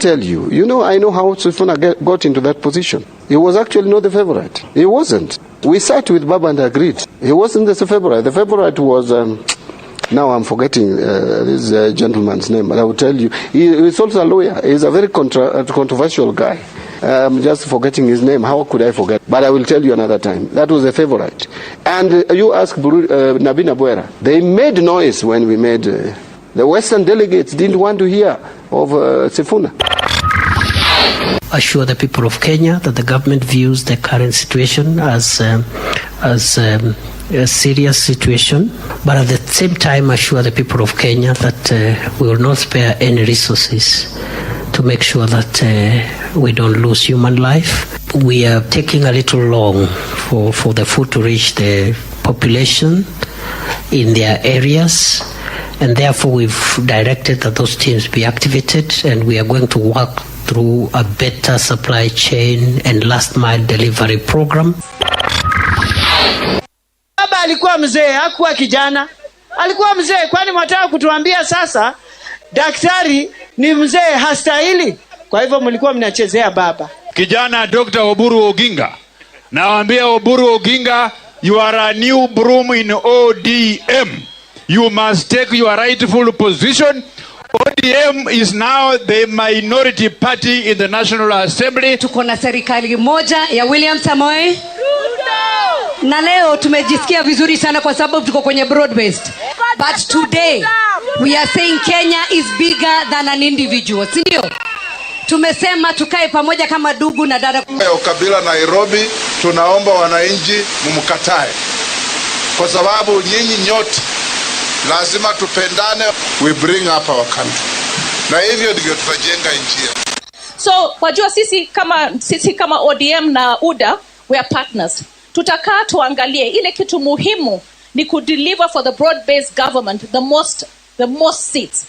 tell you, I know how Sifuna got into that position. He was actually not the favorite. He wasn't. We sat with Baba and agreed. He wasn't the favorite. The favorite was, now I'm forgetting this gentleman's name, but I will tell you, he's also a lawyer. He's a very controversial guy. I'm just forgetting his name. How could I forget? But I will tell you another time. That was a favorite. And you ask Nabina Bwera. They made noise when we made... the Western delegates didn't want to hear of Sifuna. Assure the people of Kenya that the government views the current situation as a serious situation, but at the same time assure the people of Kenya that we will not spare any resources to make sure that we don't lose human life. We are taking a little long for the food to reach the population in their areas, and therefore we've directed that those teams be activated, and we are going to work through a better supply chain and last mile delivery program. Baba alikuwa mzee, hakuwa kijana. Alikuwa mzee, kwani mwataka kutuambia sasa daktari ni mzee hastahili? Kwa hivyo mlikuwa mnachezea baba. Kijana Dr. Oburu Oginga. Nawaambia Oburu Oginga, you are a new broom in ODM. You must take your rightful position. ODM is now the minority party in the National Assembly. Tuko na serikali moja ya William Samoei Ruto. Na leo tumejisikia vizuri sana kwa sababu tuko kwenye broad based. But today we are saying Kenya is bigger than an individual. Sindio? Tumesema tukae pamoja kama ndugu na dada. Ukabila Nairobi, tunaomba wananchi mumkatae. Kwa sababu nyinyi nyote lazima tupendane. We bring up our country. Na hivyo ndio tutajenga nchi yetu. So wajua sisi kama ODM na UDA we are partners. Tutakaa tuangalie ile kitu muhimu ni kudeliver for the broad based government the most seats.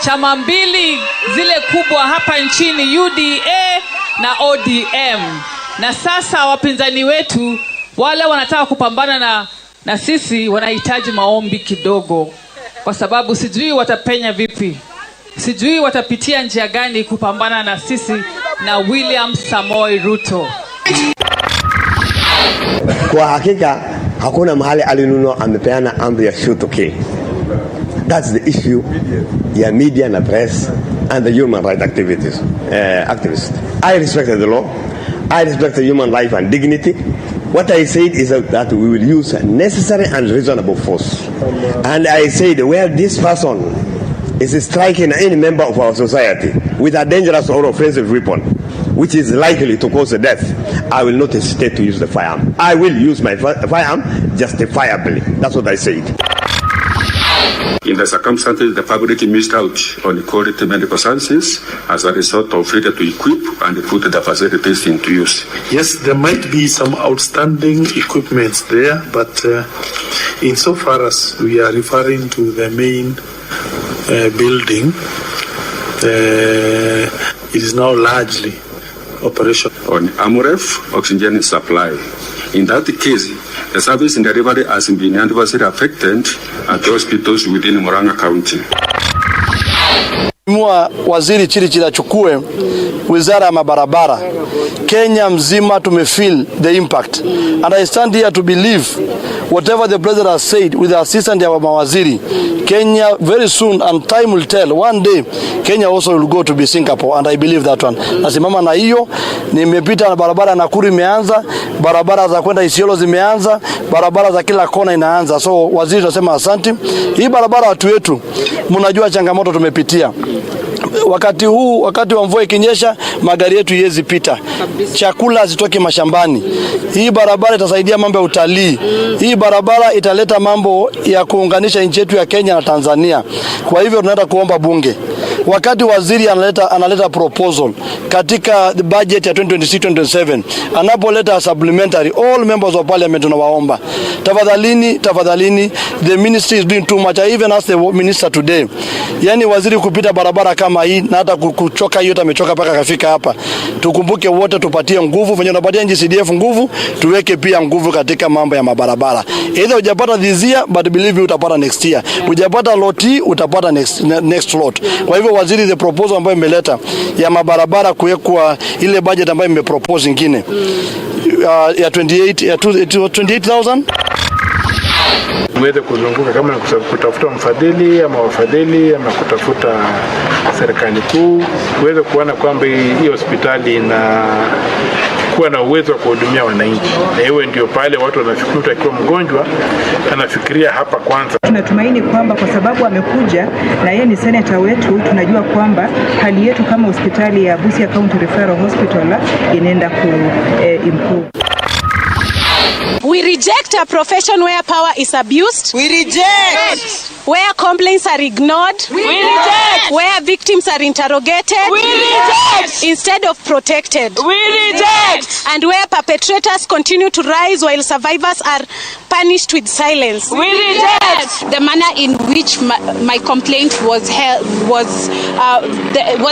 Chama mbili zile kubwa hapa nchini, UDA na ODM. Na sasa wapinzani wetu wale wanataka kupambana na sisi wanahitaji maombi kidogo, kwa sababu sijui watapenya vipi, sijui watapitia njia gani kupambana na sisi na William Samoei Ruto. Kwa hakika hakuna mahali alinunua amepeana amri ya shoot to kill. That's the issue ya media na press and the human rights activists. I respect the law. I respect the human life and dignity. What I said is that we will use necessary and reasonable force. And I said where this person is striking any member of our society with a dangerous or offensive weapon, which is likely to cause a death, I will not hesitate to use the firearm. I will use my firearm justifiably. That's what I said. In the circumstances, the public missed out on quality medical services as a result of failure to equip and put the facilities into use. Yes, there might be some outstanding equipments there, but insofar as we are referring to the main building, it is now largely operational. On AMREF, oxygen supply. In that case, the service in delivery has been adversely affected at the hospitals within Murang'a County. Waziri Chirichiri achukue wizara ya mabarabara. Kenya mzima tumefeel the impact. And I stand here to believe whatever the president has said with the assistance of mawaziri, Kenya very soon, and time will tell, one day Kenya also will go to be Singapore, and I believe that one. Nasimama na hiyo, nimepita na barabara Nakuru imeanza, barabara za kwenda Isiolo zimeanza, barabara za kila kona inaanza. So waziri tunasema asante. Hii barabara watu wetu, mnajua changamoto tumepitia. Wakati wa mvua ikinyesha, magari yetu yezi pita. Chakula zitoke mashambani. Hii barabara itasaidia mambo ya utalii. Hii barabara italeta mambo ya kuunganisha nchi yetu ya Kenya na Tanzania. Kwa hivyo tunaenda kuomba bunge. Wakati waziri analeta proposal katika the budget ya 2026-2027, anapoleta supplementary, all members of parliament tunawaomba, tafadhalini, the ministry is doing too much. I even asked the minister today, yani waziri kupita barabara kama hii hii na hata kuchoka hiyo amechoka paka kafika hapa. Tukumbuke wote tupatie nguvu, venye tunapatia NGCDF nguvu, tuweke pia nguvu katika mambo ya mabarabara. Either hujapata this year but believe you utapata next year. Hujapata lot utapata next lot. Kwa hivyo waziri, the proposal ambayo imeleta ya mabarabara kuwekwa ile budget ambayo imepropose nyingine ya 28,000 uweze kuzunguka kama ni kutafuta mfadhili ama wafadhili ama kutafuta serikali kuu, uweze kuona kwamba hii hospitali ina kuwa na uwezo wa kuhudumia wananchi. Na hiyo ndio pale watu wanafikiri akiwa mgonjwa anafikiria hapa kwanza. Tunatumaini kwamba kwa sababu amekuja na yeye ni senator wetu, tunajua kwamba hali yetu kama hospitali ya Busia County Referral Hospital inaenda ku improve. We reject a profession where power is abused. We reject. Where complaints are ignored. We reject. Where victims are interrogated. We reject. Instead of protected. We reject. And where perpetrators continue to rise while survivors are punished with silence. We reject. The manner in which my complaint was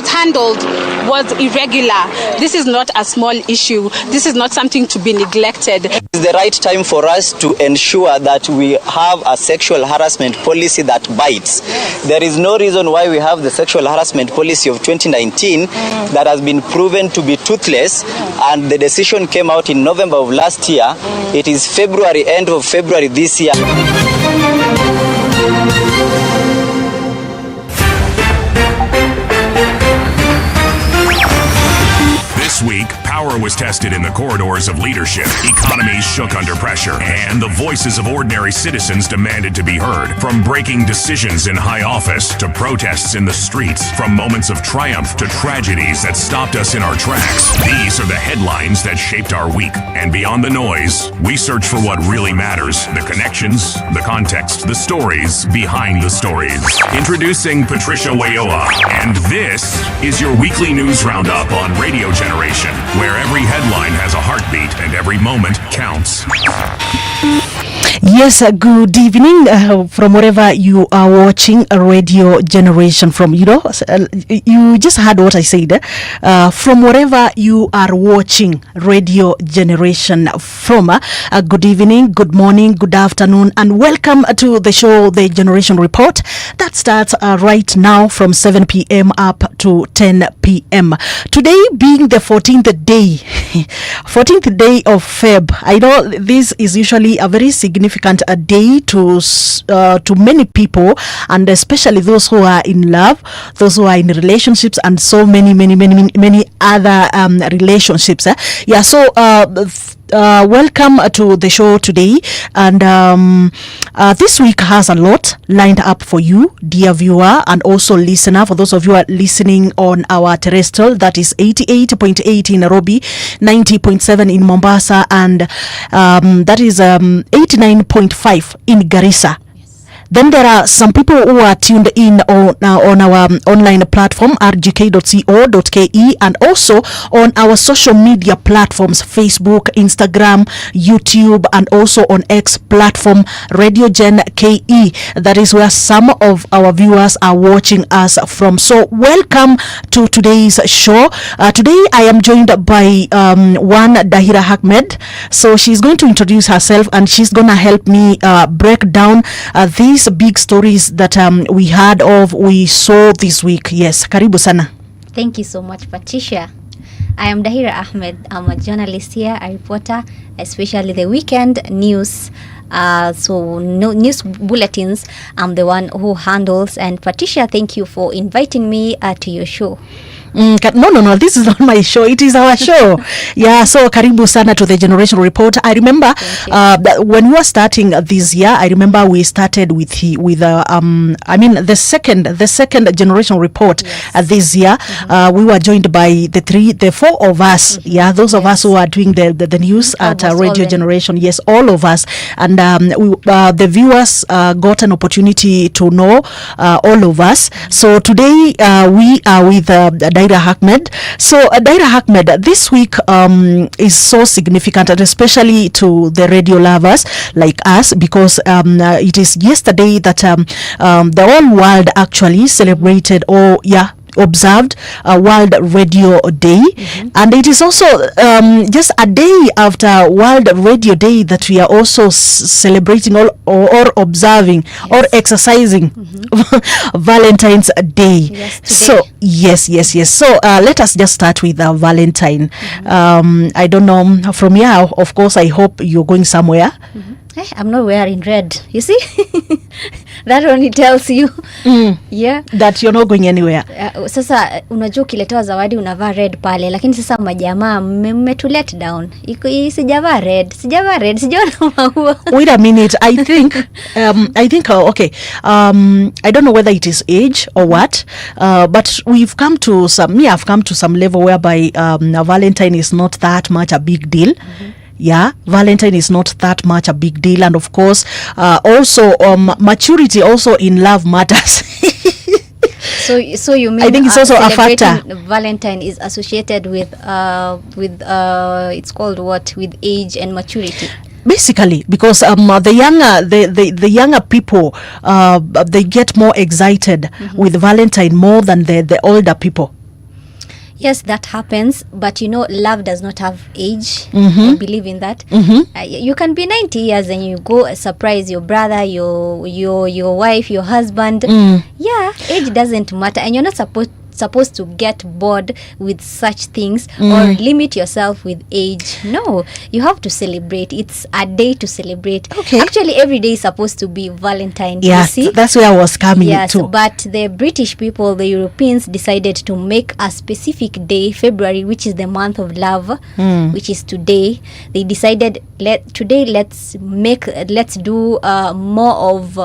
handled was irregular. This is not a small issue. This is not something to be neglected. It's the right time for us to ensure that we have a sexual harassment policy that bites. There is no reason why we have the sexual harassment policy of 2019 that has been proven to be toothless, and the decision came out in November of last year. It is February, end of February this year. This week, power was tested in the corridors of leadership, economies shook under pressure, and the voices of ordinary citizens demanded to be heard. From breaking decisions in high office to protests in the streets, from moments of triumph to tragedies that stopped us in our tracks, these are the headlines that shaped our week. And beyond the noise, we search for what really matters, the connections, the context, the stories behind the stories. Introducing Patricia Wayoa, and this is your weekly news roundup on Radio Generation, where every headline has a heartbeat and every moment counts. Yes, good evening from wherever you are watching Radio Generation from. You just heard what I said. From wherever you are watching Radio Generation from, good evening, good morning, good afternoon, and welcome to the show, The Generation Report, that starts right now from 7 p.m. up to 10 p.m. Today being the 14th day of Feb. I know this is usually a very significant day to many people, and especially those who are in love, those who are in relationships, and so many other relationships. Welcome to the show today, and this week has a lot lined up for you, dear viewer and also listener. For those of you who are listening on our terrestrial, that is 88.8 in Nairobi, 90.7 in Mombasa, and that is 89.5 in Garissa. Then there are some people who are tuned in on our online platform, rgk.co.ke, and also on our social media platforms, Facebook, Instagram, YouTube, and also on X platform, Radio Gen KE. That is where some of our viewers are watching us from. So welcome to today's show. Today I am joined by one Dahira Ahmed. So she's going to introduce herself, and she's going to help me break down these big stories that we saw this week. Yes, karibu sana. Thank you so much, Patricia. I am Dahira Ahmed. I'm a journalist here, a reporter, especially the weekend news. News bulletins, I'm the one who handles. And Patricia, thank you for inviting me to your show. No, this is not my show, it is our show. Yeah, so karibu sana to the Generation Report. I remember when we were starting this year, I remember we started with the second Generation Report this year. We were joined by the four of us, those of us who are doing the news at Radio Generation. Yes, all of us, and the viewers got an opportunity to know all of us. So today we are with Dahira Ahmed. So Dahira Ahmed, this week is so significant, and especially to the radio lovers like us, because it is yesterday that the whole world actually celebrated, observed World Radio Day, and it is also just a day after World Radio Day that we are also celebrating or observing or exercising Valentine's Day. So yes. So let us just start with Valentine. I don't know, from here, of course, I hope you're going somewhere. I'm not wearing red. You see? That only tells you that you're not going anywhere. Sasa unajua ukiletewa zawadi unavaa red pale, lakini sasa majamaa mmetu let down. Sijavaa red, sijaona maua. Wait a minute. I think okay. I don't know whether it is age or what, but I've come to some level whereby Valentine is not that much a big deal. Yeah, Valentine is not that much a big deal, and of course, also maturity also in love matters. So you mean I think it's also a factor. Valentine is associated with it's called what, with age and maturity. Basically, because the younger people they get more excited with Valentine more than the older people. Yes, that happens, but love does not have age. I believe in that. You can be 90 years and you go surprise your brother, your wife, your husband. Yeah, age doesn't matter, and you're not supposed to get bored with such things or limit yourself with age. No, you have to celebrate. It's a day to celebrate. Actually, every day is supposed to be Valentine. Yeah, you see? That's where I was coming to. But the British people, the Europeans, decided to make a specific day, February, which is the month of love, which is today. They decided let's do more of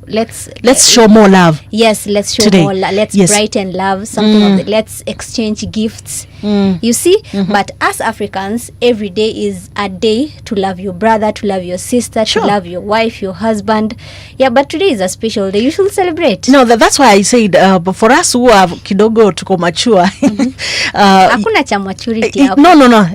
let's show more love. Yes, let's show today. more let's brighten love, something of let's exchange gifts. You see? But as Africans, every day is a day to love your brother, to love your sister, to love your wife, your husband. Yeah, but today is a special day. You should celebrate. No, that's why I said but for us who have kidogo tuko mature, hakuna cha maturity hapo. No.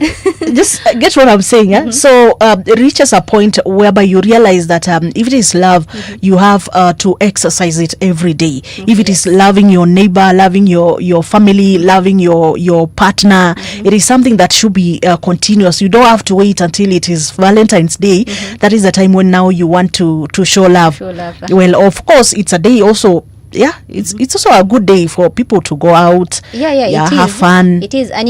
Just get what I'm saying. So it reaches a point whereby you realize that if it is love, you have to exercise it every day. If it is loving your neighbor, loving your family, loving your partner, it is something that should be continuous. You don't have to wait until it is Valentine's Day. That is the time when now you want to show love. Well, of course, it's a day also. Yeah, it's also a good day for people to go out. Yeah, have fun. It is, and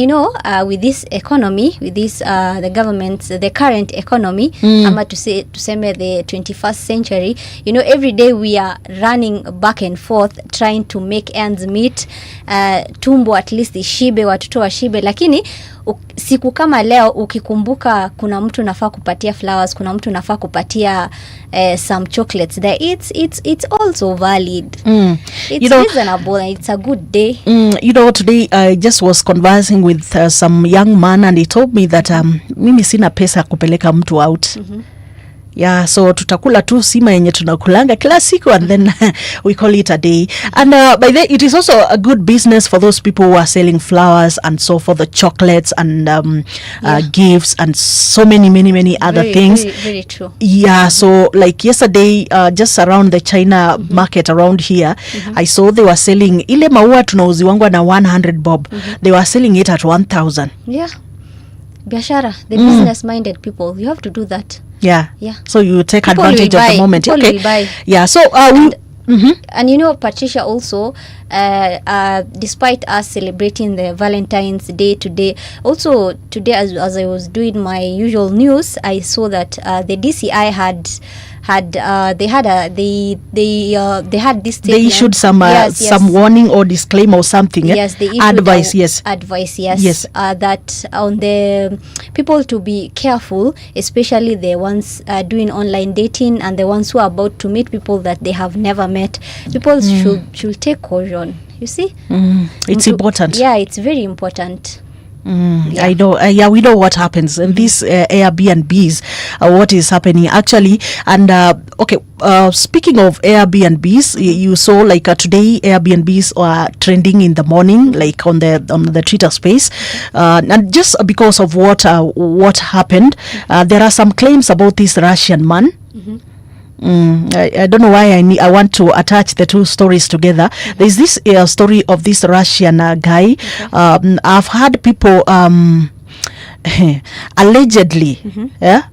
with this economy, with this the government's the current economy, to say the 21st century, every day we are running back and forth trying to make ends meet, tumbo at least ishibe, watoto washibe, lakini siku kama leo ukikumbuka kuna mtu nafaa kupatia flowers, kuna mtu nafaa kupatia some chocolates there, it's also valid. It's reasonable and it's a good day. Today I just was conversing with some young man and he told me that mimi sina pesa kupeleka mtu out. Yeah, so tutakula tu sima yenye tunakulanga kila siku, and then we call it a day. And by the way, it is also a good business for those people who are selling flowers and so for the chocolates and gifts and so many other things. Very true. Yeah, so like yesterday, just around the China market around here, I saw they were selling ile maua tunauziwangwa na 100 bob. They were selling it at 1,000. Yeah. Biashara, the business-minded people, you have to do that. Yeah. So you take people advantage of the moment. People will buy. Yeah. So and Patricia, also despite us celebrating the Valentine's Day today, also today as I was doing my usual news, I saw that the DCI had this statement. They issued some warning or disclaimer or something. Yes, they issued advice. Yes. That on the people to be careful, especially the ones doing online dating and the ones who are about to meet people that they have never met. People should take caution. You see, it's important. Yeah, it's very important. I know. We know what happens in these Airbnbs. What is happening actually? And speaking of Airbnbs, you saw like today Airbnbs are trending in the morning, like on the Twitter space, and just because of what happened, there are some claims about this Russian man. I don't know why I want to attach the two stories together. There's this story of this Russian guy. I've heard people allegedly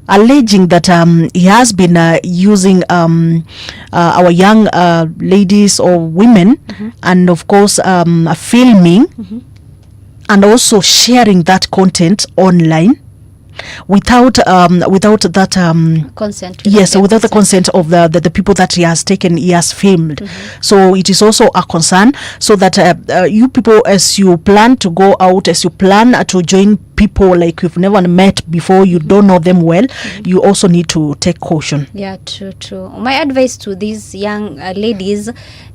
alleging that he has been using our young ladies or women, and of course filming and also sharing that content online without that consent. Yes, without the consent of the people that he has filmed. So it is also a concern, so that you people, as you plan to go out, as you plan to join people like you've never met before, you don't know them well, you also need to take caution. Yeah, true. My advice to these young ladies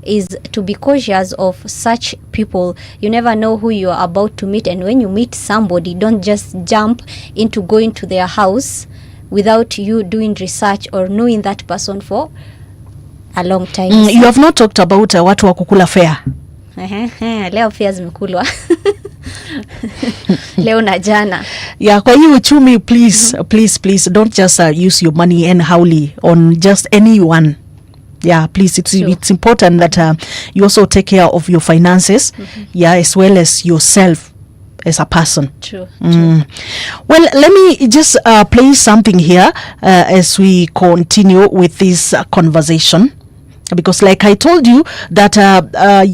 is to be cautious of such people. You never know who you are about to meet, and when you meet somebody, don't just jump into going to their house without you doing research or knowing that person for a long time. You have not talked about watu wa kukula fare. Leo fare zimekulwa. Leo na jana. Yeah, kwa hiyo uchumi, please don't just use your money anyhowly on just anyone. Yeah, please, it's important that you also take care of your finances, as well as yourself as a person. True. Well, let me just play something here as we continue with this conversation. Because like I told you that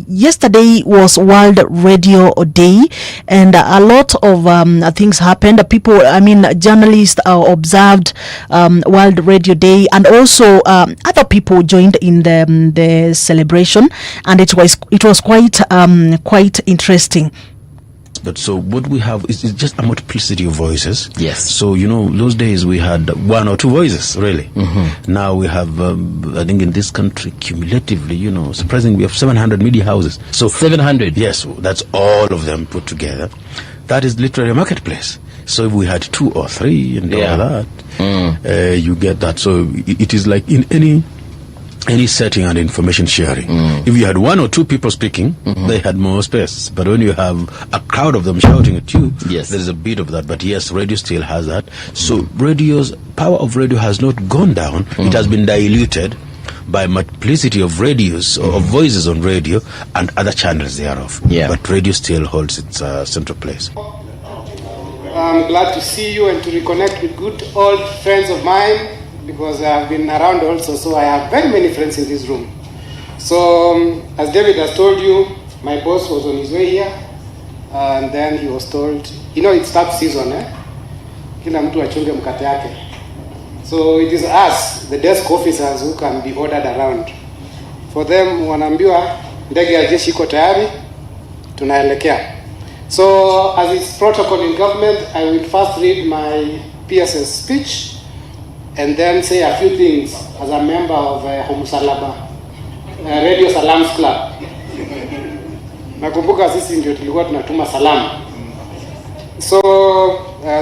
yesterday was World Radio Day, and a lot of things happened. Journalists observed World Radio Day, and also other people joined in the celebration, and it was quite interesting. But so what we have is just a multiplicity of voices. Yes. So, those days we had one or two voices, really. Now we have, I think in this country, cumulatively, surprisingly, we have 700 media houses. So 700? Yes, that's all of them put together. That is literally a marketplace. So if we had 2 or 3 and all that, you get that. So it is like in any setting and information sharing. If you had 1 or 2 people speaking, they had more space. But when you have a crowd of them shouting at you, yes, there is a bit of that. But yes, radio still has that. So power of radio has not gone down. It has been diluted by multiplicity of radios or of voices on radio and other channels thereof. But radio still holds its central place. I'm glad to see you and to reconnect with good old friends of mine, because I've been around also, so I have very many friends in this room. So, as David has told you, my boss was on his way here, and then he was told, it's tax season, Kila mtu achunge mkate yake. So it is us, the desk officers, who can be ordered around. For them, wanaambiwa ndege ya jeshi iko tayari, tunaelekea. So, as is protocol in government, I will first read my PSS speech, and then say a few things as a member of Humusalaba Radio Salams Club. Nakumbuka sisi ndio tulikuwa tunatuma salamu. So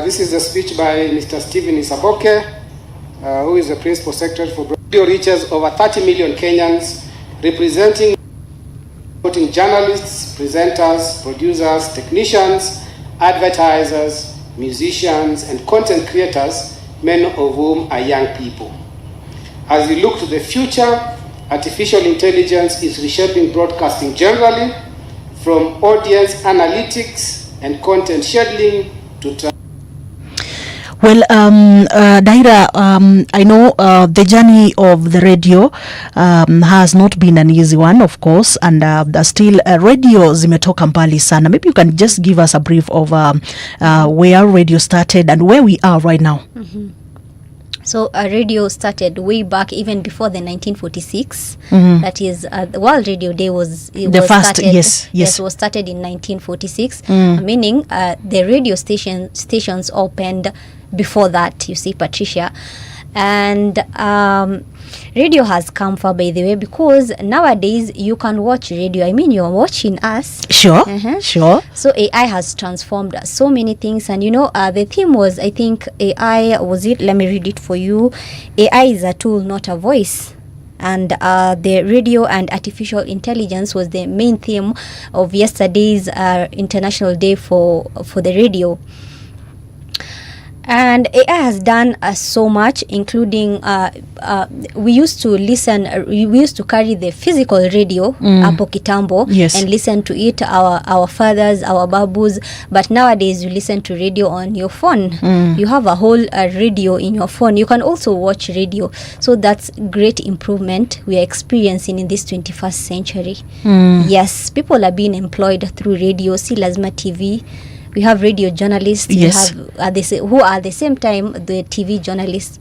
this is a speech by Mr. Stephen Isaboke, who is the Principal Secretary for Radio, reaches over 30 million Kenyans, representing journalists, presenters, producers, technicians, advertisers, musicians, and content creators, many of whom are young people. As we look to the future, artificial intelligence is reshaping broadcasting generally, from audience analytics and content scheduling to... Well, Daira, I know the journey of the radio has not been an easy one, of course, and still radio zimetoka mbali sana. Maybe you can just give us a brief of where radio started and where we are right now. So radio started way back, even before the 1946. That is, the World Radio Day was first. Started, yes, it was started in 1946. Meaning the radio stations opened before that. You see, Patricia, and radio has come far, by the way, because nowadays you can watch radio. I mean, you're watching us. Sure. So AI has transformed so many things, and the theme was, I think, AI was it. Let me read it for you. AI is a tool, not a voice. And the radio and artificial intelligence was the main theme of yesterday's International Day for the radio. And AI has done so much, including we used to listen, we used to carry the physical radio hapo kitambo, and listen to it, our fathers, our babus, but nowadays you listen to radio on your phone. You have a whole radio in your phone. You can also watch radio. So that's great improvement we are experiencing in this 21st century. Yes, people are being employed through radio, si lazima TV. We have radio journalists. Yes. We have who are at the same time the TV journalists.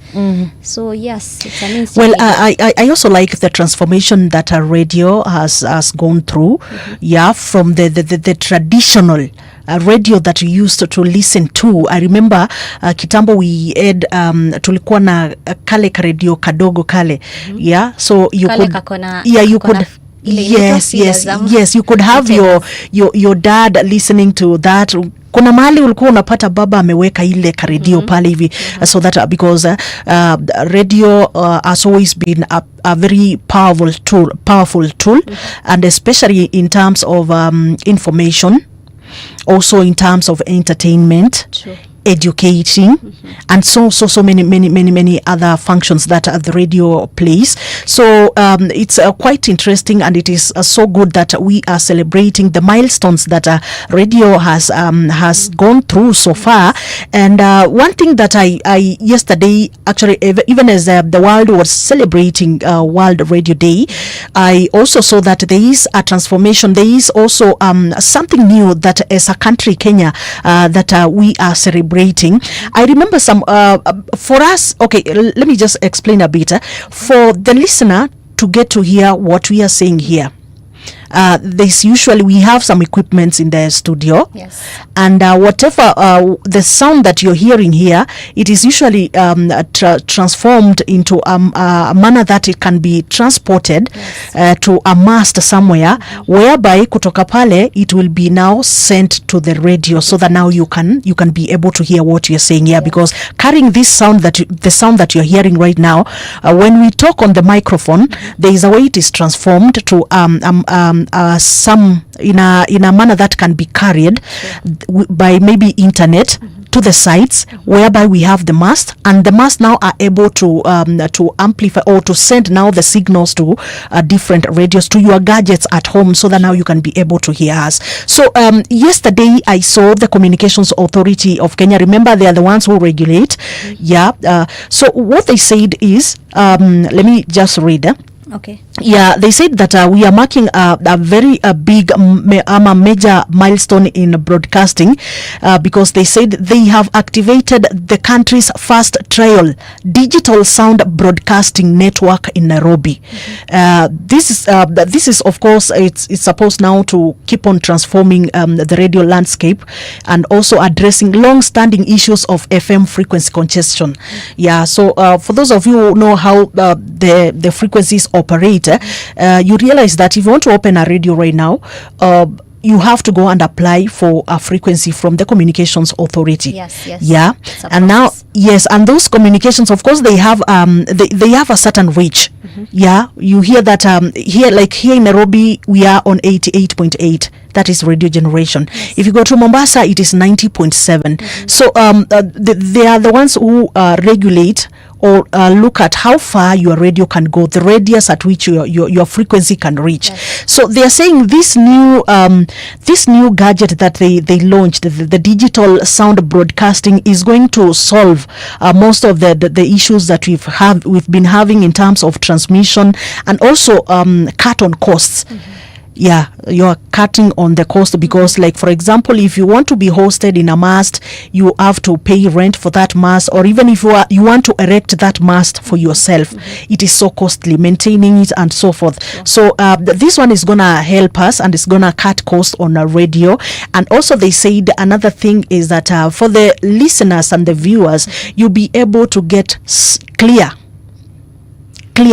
So yes, it's amazing. Well, I also like the transformation that a radio has gone through. Yeah, from the traditional radio that we used to listen to. I remember kitambo we had tulikuwa na kale ka radio kadogo kale. Yeah, so you Kale could kakona, you could yes, you could have your dad listening to that. Kuna mahali ulikuwa unapata baba ameweka ile karedio pale hivi, so that because radio has always been a very powerful tool, and especially in terms of information, also in terms of entertainment. True. Educating, and so many other functions that the radio plays. So it's quite interesting, and it is so good that we are celebrating the milestones that radio has gone through so far. And one thing that I yesterday, actually, even as the world was celebrating World Radio Day, I also saw that there is a transformation. There is also something new that as a country, Kenya, that we are celebrating. I remember some for us, okay, let me just explain a bit for the listener to get to hear what we are saying here. This usually we have some equipments in the studio, and whatever the sound that you're hearing here, it is usually transformed into a manner that it can be transported to a mast somewhere, whereby kutoka pale it will be now sent to the radio, so that now you can be able to hear what you're saying here. Because carrying this sound the sound that you're hearing right now, when we talk on the microphone, there is a way it is transformed to some in a manner that can be carried by maybe internet to the sites, whereby we have the mast, and the mast now are able to amplify or to send now the signals to different radios, to your gadgets at home, so that now you can be able to hear us. So yesterday I saw the Communications Authority of Kenya. Remember, they are the ones who regulate. So what they said is, let me just read. Okay. Yeah, they said that we are marking a very big major milestone in broadcasting, because they said they have activated the country's first trial digital sound broadcasting network in Nairobi. This is of course it's supposed now to keep on transforming the radio landscape, and also addressing long-standing issues of FM frequency congestion. Yeah, so for those of you who know how the frequencies operate, you realize that if you want to open a radio right now, you have to go and apply for a frequency from the Communications Authority. Yes. Yeah, and now and those communications, of course, they have they have a certain reach. Yeah, you hear that here in Nairobi we are on 88.8. That is radio generation. If you go to Mombasa, it is 90.7. So they are the ones who regulate or look at how far your radio can go, the radius at which your frequency can reach. So they are saying this new gadget that they launched, the digital sound broadcasting, is going to solve most of the issues that we've been having in terms of transmission, and also cut on costs. Yeah, you're cutting on the cost, because, like, for example, if you want to be hosted in a mast, you have to pay rent for that mast, or even if you want to erect that mast for yourself, it is so costly maintaining it and so forth. So this one is gonna help us, and it's gonna cut costs on a radio. And also they said another thing is that for the listeners and the viewers, you'll be able to get clear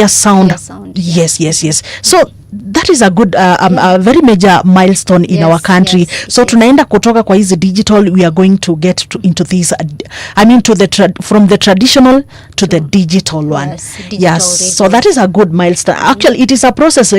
sound. Yes. So that is a good a very major milestone in our country. So tunaenda kutoka kwa hizi digital, we are going to get into this from the traditional to the digital one. Yes, so that is a good milestone. Actually, it is a process.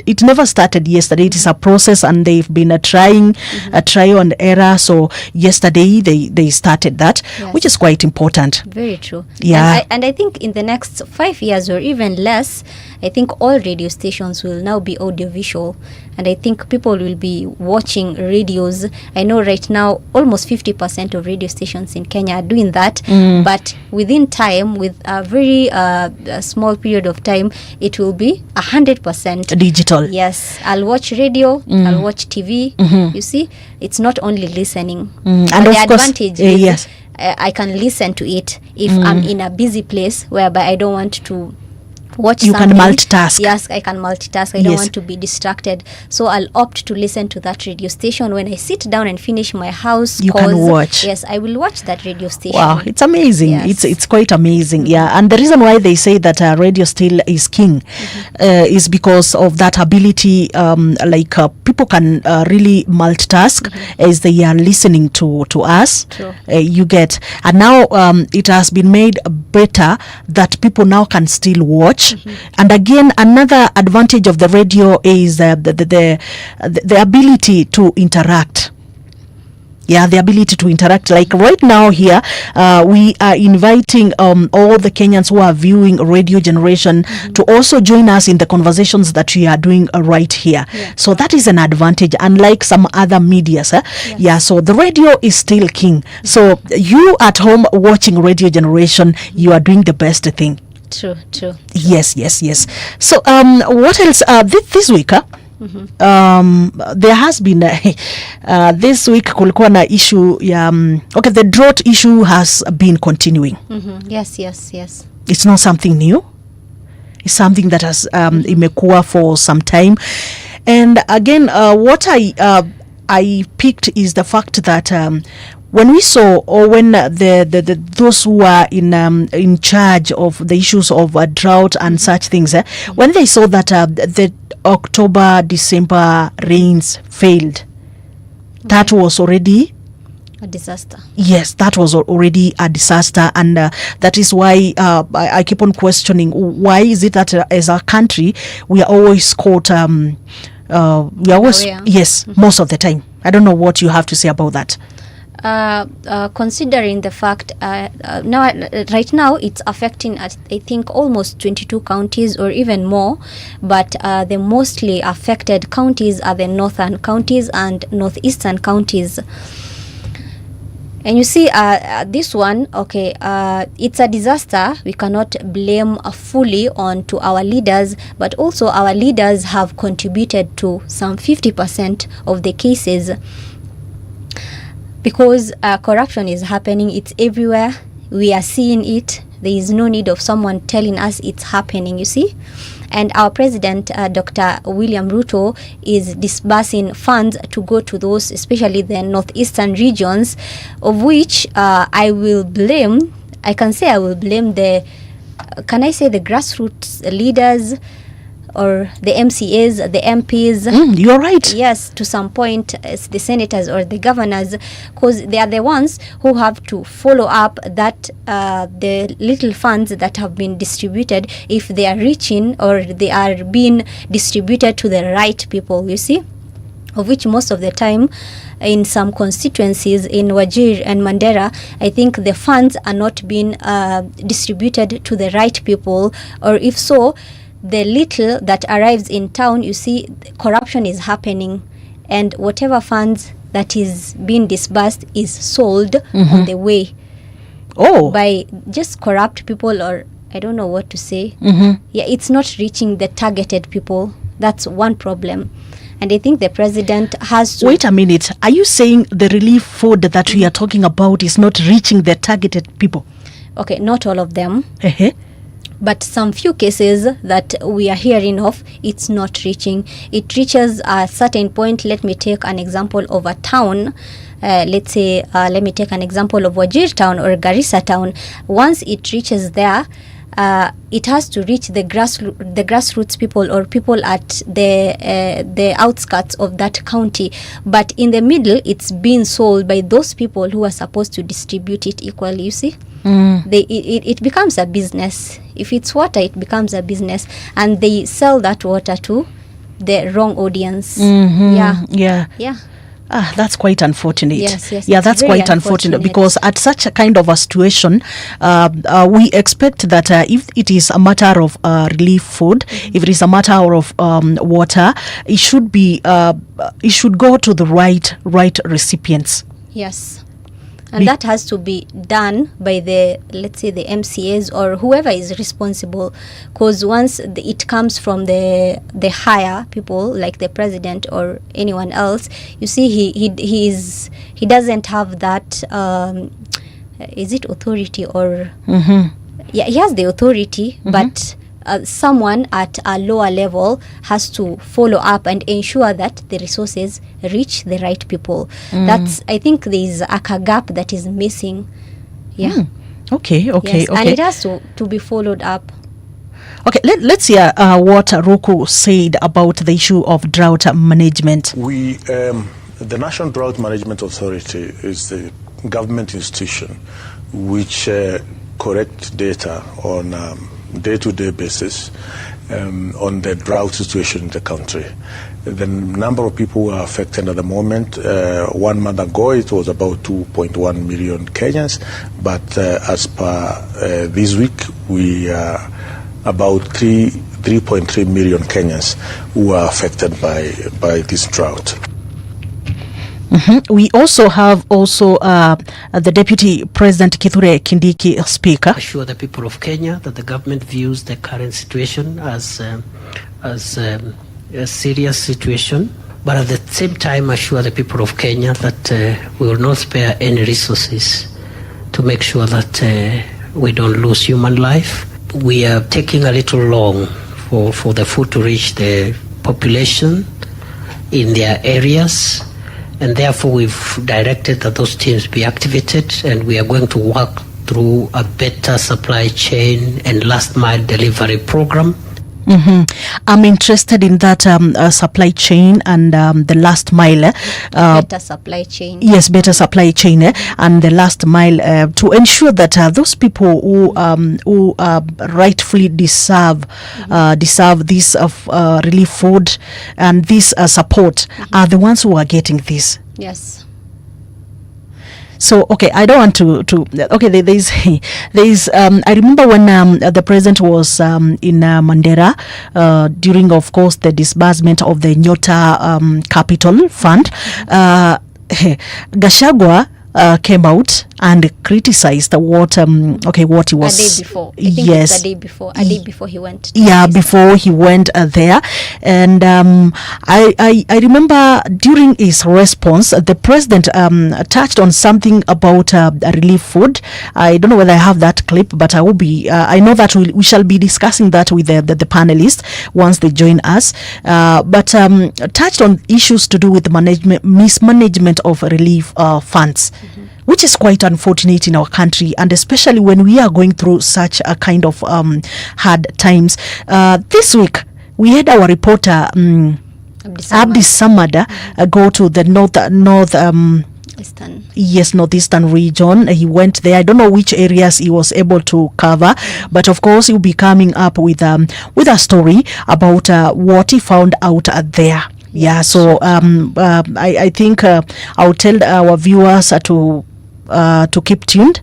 it never started yesterday. It is a process, and they've been trying a trial and error. So yesterday they started that, which is quite important. Very true. Yeah. And I think in the next 5 years or even less, I think all radio stations will now be audiovisual, and I think people will be watching radios. I know right now almost 50% of radio stations in Kenya are doing that, but within time, with a very small period of time, it will be 100% digital. Yes, I'll watch radio, I'll watch TV. You see, it's not only listening. And the of course, advantage is yes, I can listen to it if I'm in a busy place whereby I don't want to watch you something. can multitask. Yes, I can multitask. I don't want to be distracted, so I'll opt to listen to that radio station when I sit down and finish my house. You can watch. Yes, I will watch that radio station. Wow, it's amazing. Yes. It's quite amazing. Yeah, and the reason why they say that radio still is king is because of that ability. People can really multitask as they are listening to us. You get, and now it has been made better that people now can still watch. And again, another advantage of the radio is the ability to interact. Yeah, the ability to interact. Like right now here, we are inviting all the Kenyans who are viewing Radio Generation to also join us in the conversations that we are doing right here. So that is an advantage, unlike some other medias. Yeah, so the radio is still king. So you at home watching Radio Generation, you are doing the best thing. True. Yes. So what else this week? There has been this week kulikuwa na issue ya the drought issue has been continuing. Yes. It's not something new. It's something that has imekuwa for some time. And again, what I picked is the fact that when we saw, or when the those who are in charge of the issues of drought and such things, when they saw that the October, December rains failed, that was already a disaster. Yes, that was already a disaster, and that is why I keep on questioning, why is it that as a country we are always caught most of the time. I don't know what you have to say about that. Considering the fact right now it's affecting I think almost 22 counties or even more, but the mostly affected counties are the northern counties and northeastern counties. And you see, this one, it's a disaster. We cannot blame fully on to our leaders, but also our leaders have contributed to some 50% of the cases. Because corruption is happening, it's everywhere. We are seeing it. There is no need of someone telling us it's happening, you see. And our president, Dr. William Ruto, is disbursing funds to go to those, especially the northeastern regions, of which I will blame the grassroots leaders, or the MCAs, the MPs. You're right. Yes, to some point, it's the senators or the governors, because they are the ones who have to follow up that the little funds that have been distributed, if they are reaching or they are being distributed to the right people, you see, of which most of the time in some constituencies in Wajir and Mandera, I think the funds are not being distributed to the right people, or if so, the little that arrives in town, you see, corruption is happening, and whatever funds that is being disbursed is sold on the way. By just corrupt people, or I don't know what to say. Yeah, it's not reaching the targeted people. That's one problem. And I think the president has to... Wait a minute. Are you saying the relief food that we are talking about is not reaching the targeted people? Okay, not all of them. But some few cases that we are hearing of, it's not reaching. It reaches a certain point. Let me take an example of a town. Let me take an example of Wajir town or Garissa town. Once it reaches there, it has to reach the grassroots people, or people at the outskirts of that county. But in the middle, it's being sold by those people who are supposed to distribute it equally, you see. It becomes a business. If it's water, it becomes a business, and they sell that water to the wrong audience. Yeah. That's quite unfortunate. Yes, yeah, that's quite unfortunate because at such a kind of a situation, we expect that if it is a matter of relief food, if it is a matter of water, it should be it should go to the right recipients. Yes. And that has to be done by the, let's say, the MCAs or whoever is responsible, because once it comes from the higher people like the president or anyone else, you see he doesn't have that is it authority or yeah, he has the authority, but someone at a lower level has to follow up and ensure that the resources reach the right people. That's, I think there is a gap that is missing. Okay. Yes, and it has to be followed up. Okay, let's hear what Roku said about the issue of drought management. We the National Drought Management Authority is the government institution which collects data on day-to-day basis on the drought situation in the country. The number of people who are affected at the moment, 1 month ago it was about 2.1 million Kenyans, but as per this week we are about 3.3 million Kenyans who are affected by this drought. We also have the Deputy President Kithure Kindiki speaker. Assure the people of Kenya that the government views the current situation as a serious situation, but at the same time assure the people of Kenya that we will not spare any resources to make sure that we don't lose human life. We are taking a little long for the food to reach the population in their areas. And therefore, we've directed that those teams be activated, and we are going to work through a better supply chain and last mile delivery program. I'm interested in that supply chain and the last mile. Better supply chain. Yes, better supply chain and the last mile to ensure that those people who rightfully deserve this relief food and this support are the ones who are getting this. Yes. So, okay, I don't want to okay, there is I remember when the president was in Mandera during, of course, the disbursement of the Nyota Capital Fund. Gachagua came out and criticized what he was a day before. I think yes, it's a day before he went. Before he went there, and I remember during his response, the president touched on something about relief food. I don't know whether I have that clip, but I will be. I know that we shall be discussing that with the panelists once they join us. But touched on issues to do with mismanagement of relief funds. Which is quite unfortunate in our country, and especially when we are going through such a kind of hard times. This week, we had our reporter Abdi Samada go to the northeastern region. He went there. I don't know which areas he was able to cover, but of course he'll be coming up with a story about what he found out there. Yeah, so I think I'll tell our viewers to keep tuned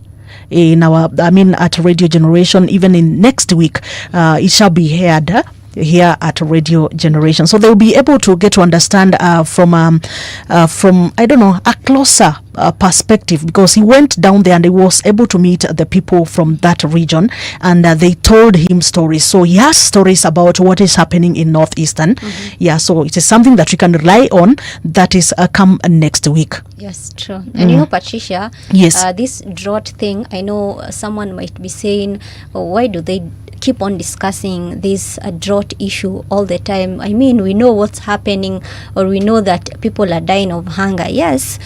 in at Radio Generation. Even in next week, it shall be heard here at Radio Generation, so they'll be able to get to understand from I don't know, a closer perspective, because he went down there and he was able to meet the people from that region, and they told him stories. So he has stories about what is happening in Northeastern. Yeah, so it is something that we can rely on. That is come next week. Yes, true. And you know, Patricia, yes, this drought thing, I know someone might be saying, why do they keep on discussing this drought issue all the time? I mean, we know what's happening, or we know that people are dying of hunger. Yes,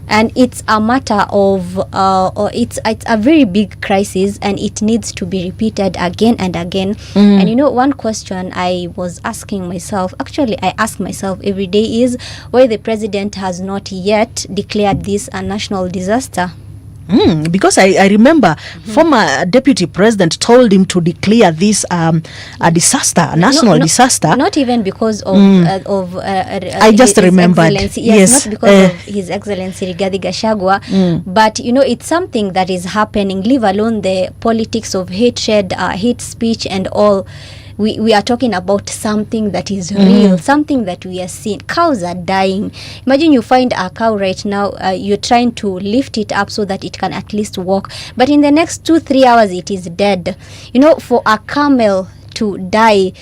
and it's a matter of it's a very big crisis, and it needs to be repeated again and again. And you know, one question I was asking myself, actually I ask myself every day, is why the president has not yet declared this a national disaster. Because I remember former deputy president told him to declare this a disaster, a national disaster. Not even because of I just remembered. Yes, not because of His Excellency Rigathi Gachagua, but it's something that is happening. Leave alone the politics of hatred, hate speech, and all. We are talking about something that is real, something that we are seeing. Cows are dying. Imagine you find a cow right now, you're trying to lift it up so that it can at least walk, but in the next 2-3 hours it is dead. For a camel to die,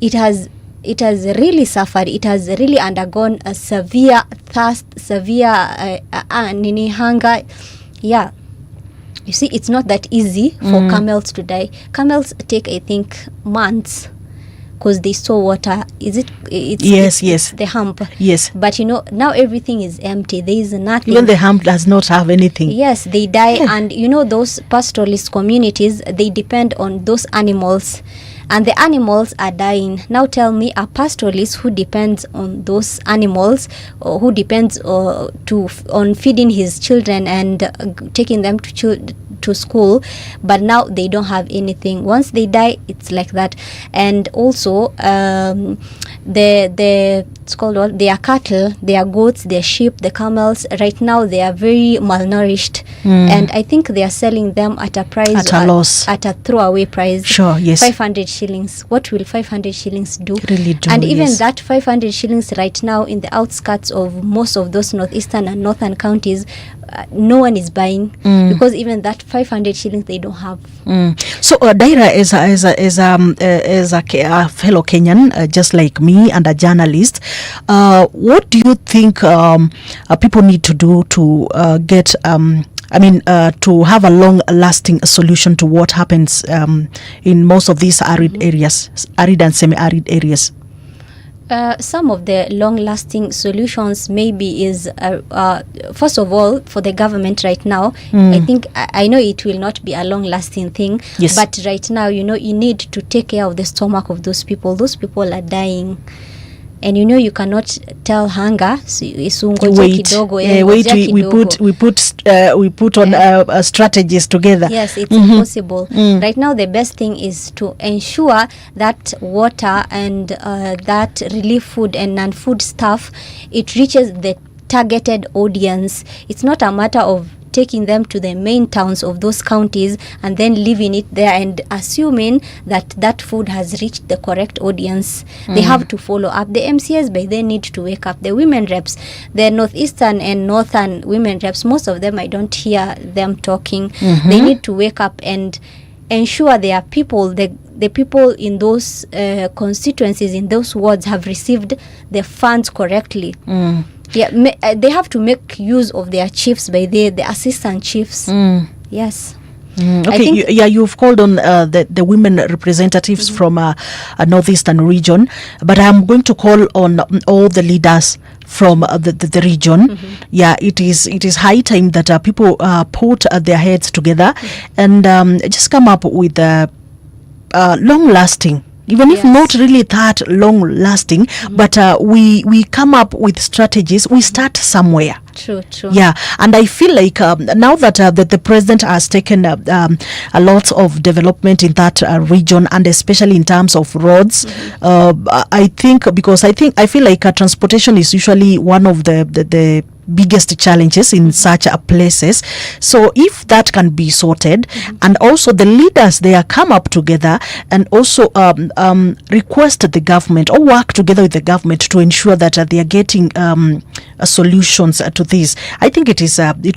it has really suffered. It has really undergone a severe thirst, severe hunger. Yeah. You see, it's not that easy for camels to die. Camels take, I think, months because they store water. It's the hump. Yes. But now everything is empty. There is nothing. Even the hump does not have anything. Yes, they die. And those pastoralist communities, they depend on those animals. And the animals are dying. Now tell me, a pastoralist who depends on those animals, or who depends on feeding his children and taking them to school, but now they don't have anything. Once they die, it's like that. And also it's called what? Their cattle, their goats, their sheep, the camels, right now they are very malnourished, and I think they are selling them at a price, at a loss, at a throwaway price. Sure, yes. 500 shillings. What will 500 shillings do? Really do. And even that 500 shillings right now in the outskirts of most of those northeastern and northern counties, no one is buying, because even that 500 shillings they don't have. So Daira is a fellow Kenyan, just like me, and a journalist. What do you think people need to do to get to have a long-lasting solution to what happens in most of these arid areas, arid and semi-arid areas? Some of the long-lasting solutions maybe is, first of all, for the government right now, I think, I know it will not be a long-lasting thing, but right now, you need to take care of the stomach of those people. Those people are dying. And you cannot tell hunger. Wait, we put on strategies together. Yes, it's impossible. Right now, the best thing is to ensure that water and that relief food and non-food stuff, it reaches the targeted audience. It's not a matter of taking them to the main towns of those counties and then leaving it there and assuming that that food has reached the correct audience. They have to follow up. The MCS by then need to wake up. The women reps, the northeastern and northern women reps, most of them I don't hear them talking. They need to wake up and ensure their people, the people in those constituencies, in those wards, have received the funds correctly. Yeah, they have to make use of their chiefs by the assistant chiefs. Yes. Okay, you've called on the women representatives from a northeastern region, but I'm going to call on all the leaders from the region. Yeah, it is high time that people put their heads together and just come up with long-lasting, even if not really that long-lasting, but we come up with strategies. We start somewhere. True. Yeah, and I feel like now that the president has taken a lot of development in that region, and especially in terms of roads, I feel like transportation is usually one of the biggest challenges in such places. So if that can be sorted, and also the leaders there come up together and also request the government or work together with the government to ensure that they are getting solutions to this, I think it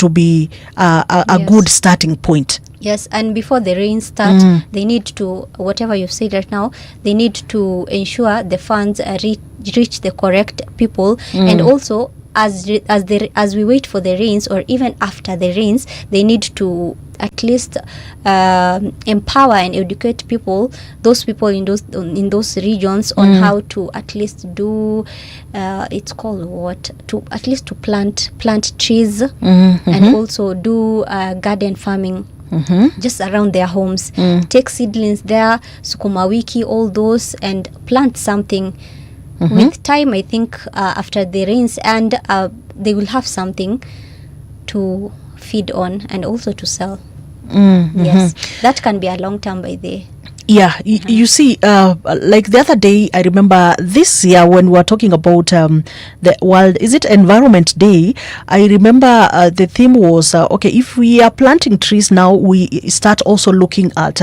will be a good starting point. Yes, and before the rains start, they need to, whatever you've said right now, they need to ensure the funds reach the correct people, and also as we wait for the rains, or even after the rains, they need to at least empower and educate those people in those regions on how to at least do it's called what, to at least to plant trees, and also do garden farming. Just around their homes. Take seedlings there, sukuma wiki, all those, and plant something. With time, I think after the rains, and they will have something to feed on and also to sell. Mm-hmm. Yes, that can be a long term by the. Yeah, you see, like the other day, I remember this year when we were talking about the World, is it Environment Day? I remember the theme was, okay, if we are planting trees now, we start also looking at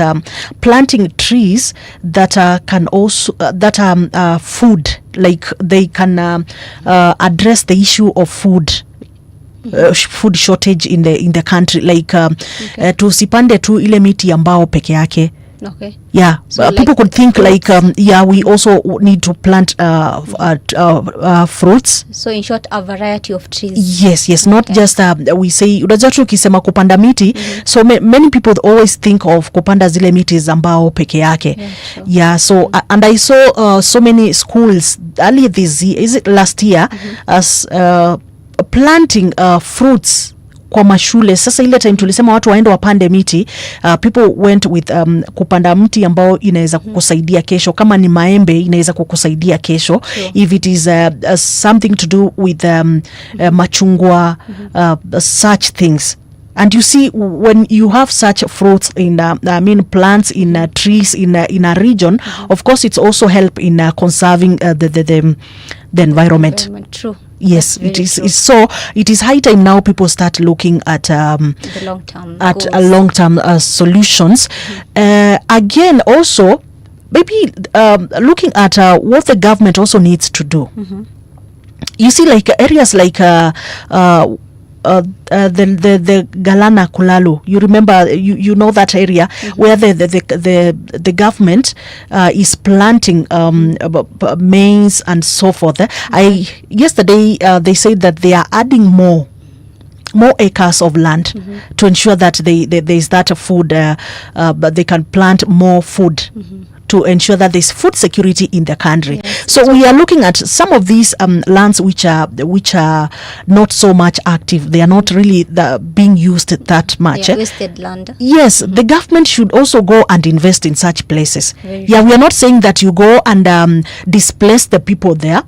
planting trees that can also, that are food, like they can address the issue of food. Food shortage in the country, like tusipande tu ile miti ambao peke yake. Okay. Yeah, So people like could think fruits. like we also need to plant fruits. So in short, a variety of trees. Yes, not just we say unajua tu ukisema kupanda miti, so many people always think of kupanda zile miti ambao peke yake. Yeah, so and I saw so many schools earlier this year, is it last year, as planting fruits kwa mashule. Sasa ile time tulisema watu waende wapande miti, people went with kupanda mti ambao inaweza kukusaidia kesho. Kama ni maembe inaweza kukusaidia kesho. If it is something to do with machungwa, such things. And you see, when you have such fruits in, plants in trees in a region, of course, it's also help in conserving the environment. True. Yes, it is. So it is high time now people start looking at The long-term at goals. long-term solutions. Again, also maybe looking at what the government also needs to do. You see, like areas like the Galana Kulalu, you remember, you know that area where the government is planting maize and so forth. Yesterday they said that they are adding more acres of land to ensure that there is that food, but they can plant more food to ensure that there's food security in the country. So we are looking at some of these lands which are not so much active. They are not really being used that much. Wasted land. Yes, the government should also go and invest in such places. Very Yeah, we are not saying that you go and displace the people there.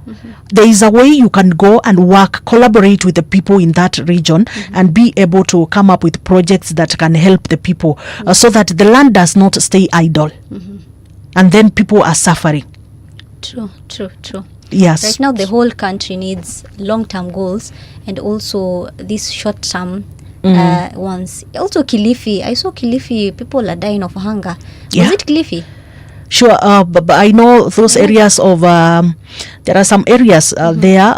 There is a way you can go and work, collaborate with the people in that region and be able to come up with projects that can help the people so that the land does not stay idle. And then people are suffering. True. Yes. Right now, the whole country needs long-term goals and also these short-term ones. Also, Kilifi. I saw Kilifi. People are dying of hunger. Yeah. Was it Kilifi? Sure, but I know those areas of there are some areas there.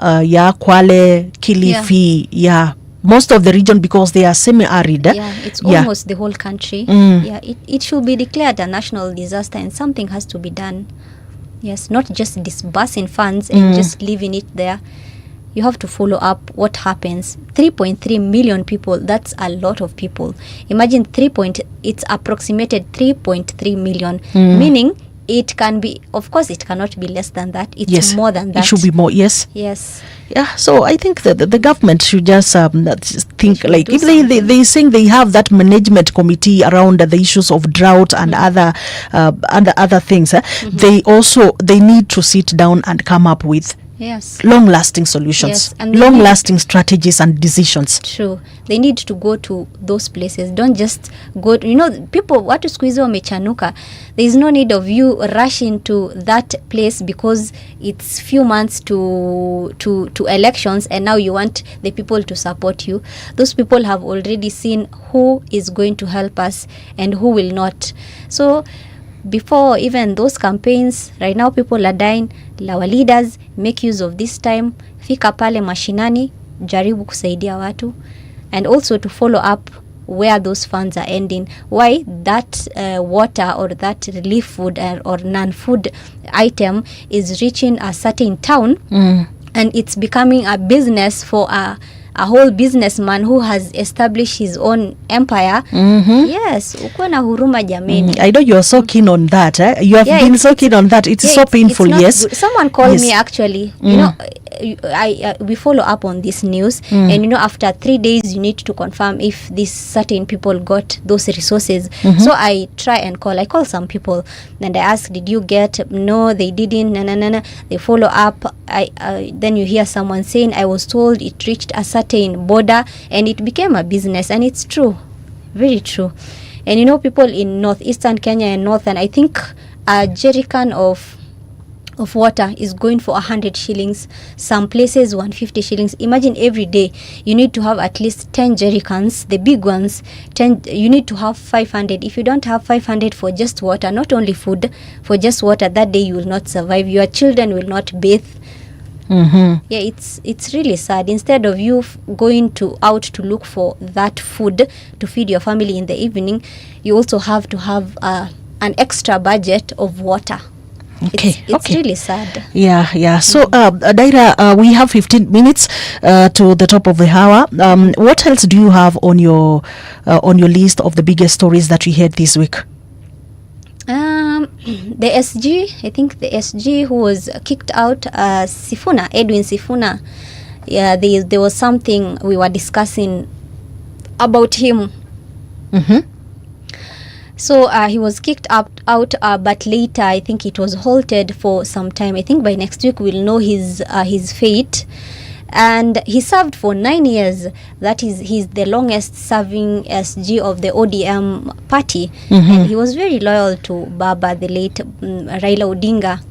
Kwale, Kilifi. Yeah. Most of the region, because they are semi-arid. Yeah, it's almost the whole country. Yeah, it should be declared a national disaster and something has to be done. Yes, not just disbursing funds and just leaving it there. You have to follow up what happens. 3.3 million people, that's a lot of people. Imagine it's approximated 3.3 million, meaning it can be, of course it cannot be less than that. It's more than that. It should be more, yes. Yeah, so I think that the government should just think, like, if they saying they have that management committee around the issues of drought and other things, they need to sit down and come up with long-lasting solutions, long-lasting strategies and decisions. True. They need to go to those places. Don't just go, people, watu siku hizi wamechanuka. There is no need of you rushing to that place because it's few months to elections and now you want the people to support you. Those people have already seen who is going to help us and who will not. So before even those campaigns, right now people are dying. Our leaders make use of this time. Fika pale mashinani, jaribu kusaidia watu, and also to follow up where those funds are ending. Why that water or that relief food or non-food item is reaching a certain town and it's becoming a business for a whole businessman who has established his own empire. Yes, uko na huruma jameni. I know you are so keen on that. You have been so keen on that. It's so painful. Yes. Someone called me actually. You know, we follow up on this news, and after 3 days you need to confirm if these certain people got those resources. So I try and call. I call some people and I ask, did you get? No, they didn't. No. They follow up. Then you hear someone saying, I was told it reached a certain certain border, and it became a business. And it's true, very true. And you know, people in northeastern Kenya and northern, I think a jerrycan of water is going for 100 shillings, some places 150 shillings. Imagine every day you need to have at least 10 jerrycans, the big ones. 10, you need to have 500. If you don't have 500 for just water, not only food, for just water, that day you will not survive. Your children will not bathe. Yeah, it's really sad. Instead of you going out to look for that food to feed your family in the evening, you also have to have an extra budget of water. It's really sad. Yeah. So, Daira, we have 15 minutes to the top of the hour. What else do you have on your list of the biggest stories that we had this week? The SG, I think the SG who was kicked out, Edwin Sifuna. Yeah, there was something we were discussing about him. So he was kicked out, but later I think it was halted for some time. I think by next week we'll know his fate. And he served for 9 years. That is, he's the longest serving SG of the ODM party. And he was very loyal to Baba, the late Raila Odinga.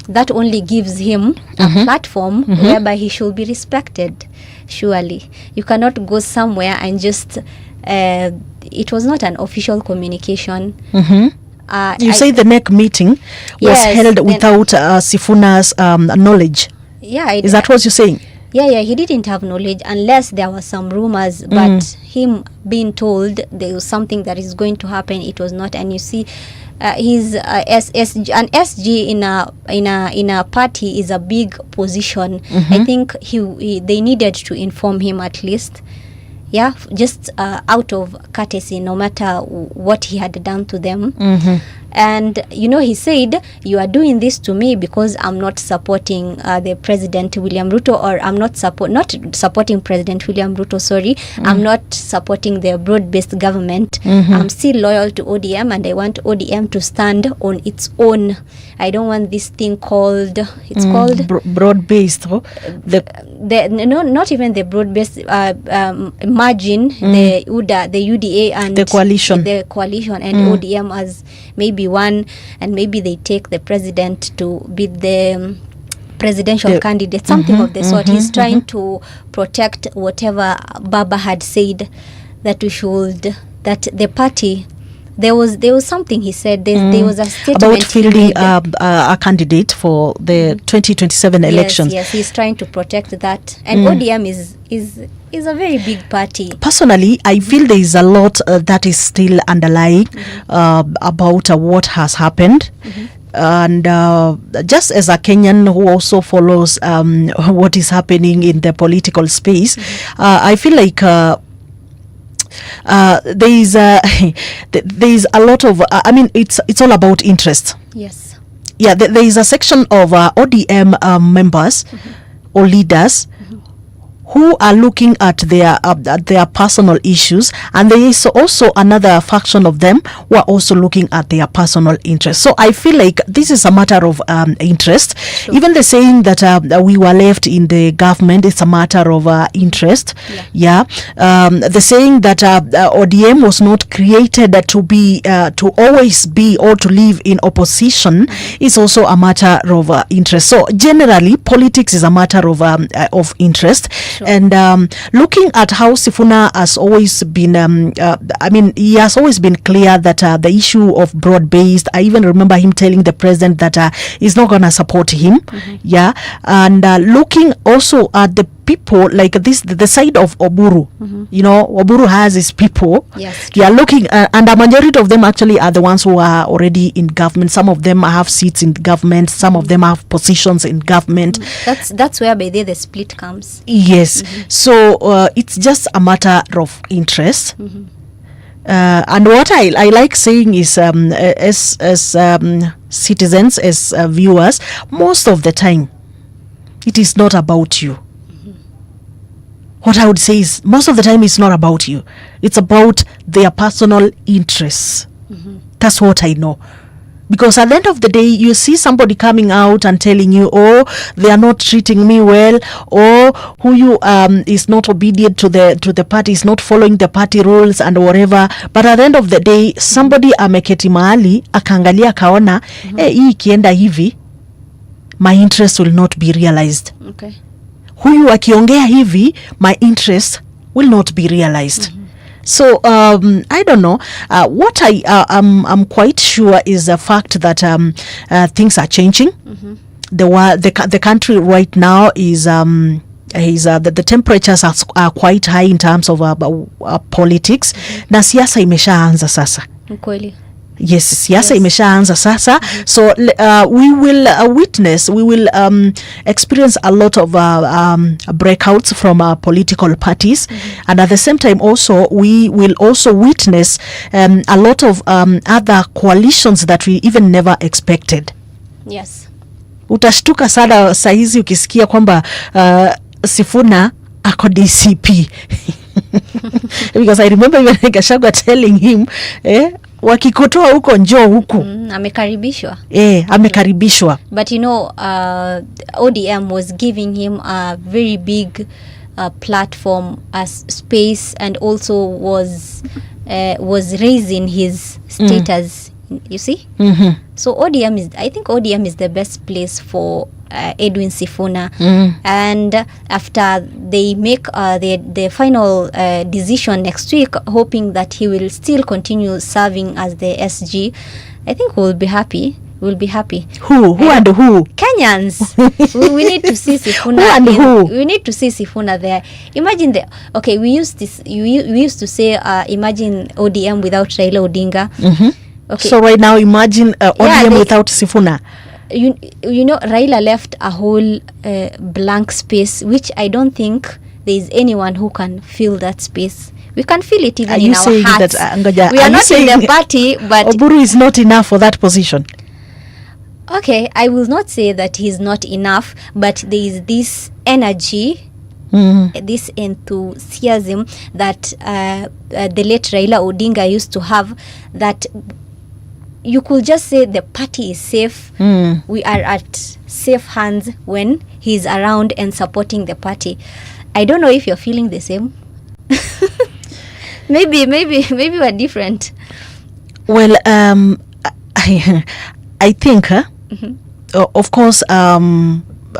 That only gives him a platform whereby he should be respected. Surely you cannot go somewhere and just it was not an official communication. You say the NEC meeting was held without Sifuna's knowledge. Yeah, is that what you're saying? Yeah, he didn't have knowledge unless there were some rumors, but him being told there was something that is going to happen, it was not. And you see, he's an SG in a party is a big position. I think they needed to inform him at least. Yeah, just out of courtesy, no matter what he had done to them. And you know, he said, you are doing this to me because I'm not supporting the President William Ruto, or I'm not supporting President William Ruto, sorry. I'm not supporting the broad-based government. I'm still loyal to ODM, and I want ODM to stand on its own. I don't want this thing called, it's called broad-based. No, not even the broad-based. Imagine the UDA and the coalition and ODM as maybe one, and maybe they take the president to be the presidential candidate, something of the sort. He's trying to protect whatever Baba had said that we should, that the party, there was something he said, there was a statement about fielding a candidate for the 2027 elections. Yes, he's trying to protect that. And ODM is a very big party. Personally, I feel there is a lot that is still underlying about what has happened. And just as a Kenyan who also follows what is happening in the political space, I feel like there is a lot of I mean, it's all about interest. Yes. Yeah, there is a section of ODM members or leaders who are looking at their personal issues, and there is also another faction of them who are also looking at their personal interests. So I feel like this is a matter of interest. Sure. Even the saying that we were left in the government, it's a matter of interest. Yeah. The saying that ODM was not created to be to always be or to live in opposition is also a matter of interest. So generally, politics is a matter of interest. Sure. And looking at how Sifuna has always been, I mean, he has always been clear that the issue of broad-based, I even remember him telling the president that he's not going to support him. Yeah. And looking also at the people like this, the side of Oburu, you know, Oburu has his people. Yes. Yeah, looking, and a majority of them actually are the ones who are already in government. Some of them have seats in government. Some of them have positions in government. That's where by there the split comes. Yes. So it's just a matter of interest. And what I like saying is, as citizens, as viewers, most of the time, it is not about you. What I would say is, most of the time, it's not about you. It's about their personal interests. That's what I know. Because at the end of the day, you see somebody coming out and telling you, oh, they are not treating me well, or who you is not obedient to the party, is not following the party rules and whatever. But at the end of the day, somebody ameketi mahali akaangalia kaona, hii ikienda hivi, my interest will not be realized. Okay. Huyu akiongea hivi, my interest will not be realized. So I don't know. What I'm quite sure is the fact that things are changing. The country right now is the temperatures are quite high in terms of politics. Na siasa imeshaanza sasa. Kweli. Yes, siasa imeshaanza sasa. So we will experience a lot of breakouts from political parties, and at the same time also we will also witness a lot of other coalitions that we even never expected. Yes. Utashtuka sana saizi ukisikia kwamba Sifuna ako DCP. Because I remember even Gachagua telling him wakikotoa huko njoo huku. Amekaribishwa. Amekaribishwa. But you know, ODM was giving him a very big platform as space, and also was raising his status. You see? So I think ODM is the best place for Edwin Sifuna. And after they make the final decision next week, hoping that he will still continue serving as the SG, I think we'll be happy. We'll be happy. Who and who? Kenyans. we need to see Sifuna. Who and who? We need to see Sifuna there. Imagine we used to say imagine ODM without Raila Odinga. Okay. So right now imagine ODM without Sifuna. You know, Raila left a whole blank space, which I don't think there is anyone who can fill that space. We can feel it even in our hearts. We are not in the party, but Oburu is not enough for that position. Okay, I will not say that he's not enough, but there is this energy, this enthusiasm that the late Raila Odinga used to have, that you could just say the party is safe. We are at safe hands when he's around and supporting the party. I don't know if you're feeling the same. maybe we're different. Well, I think, of course,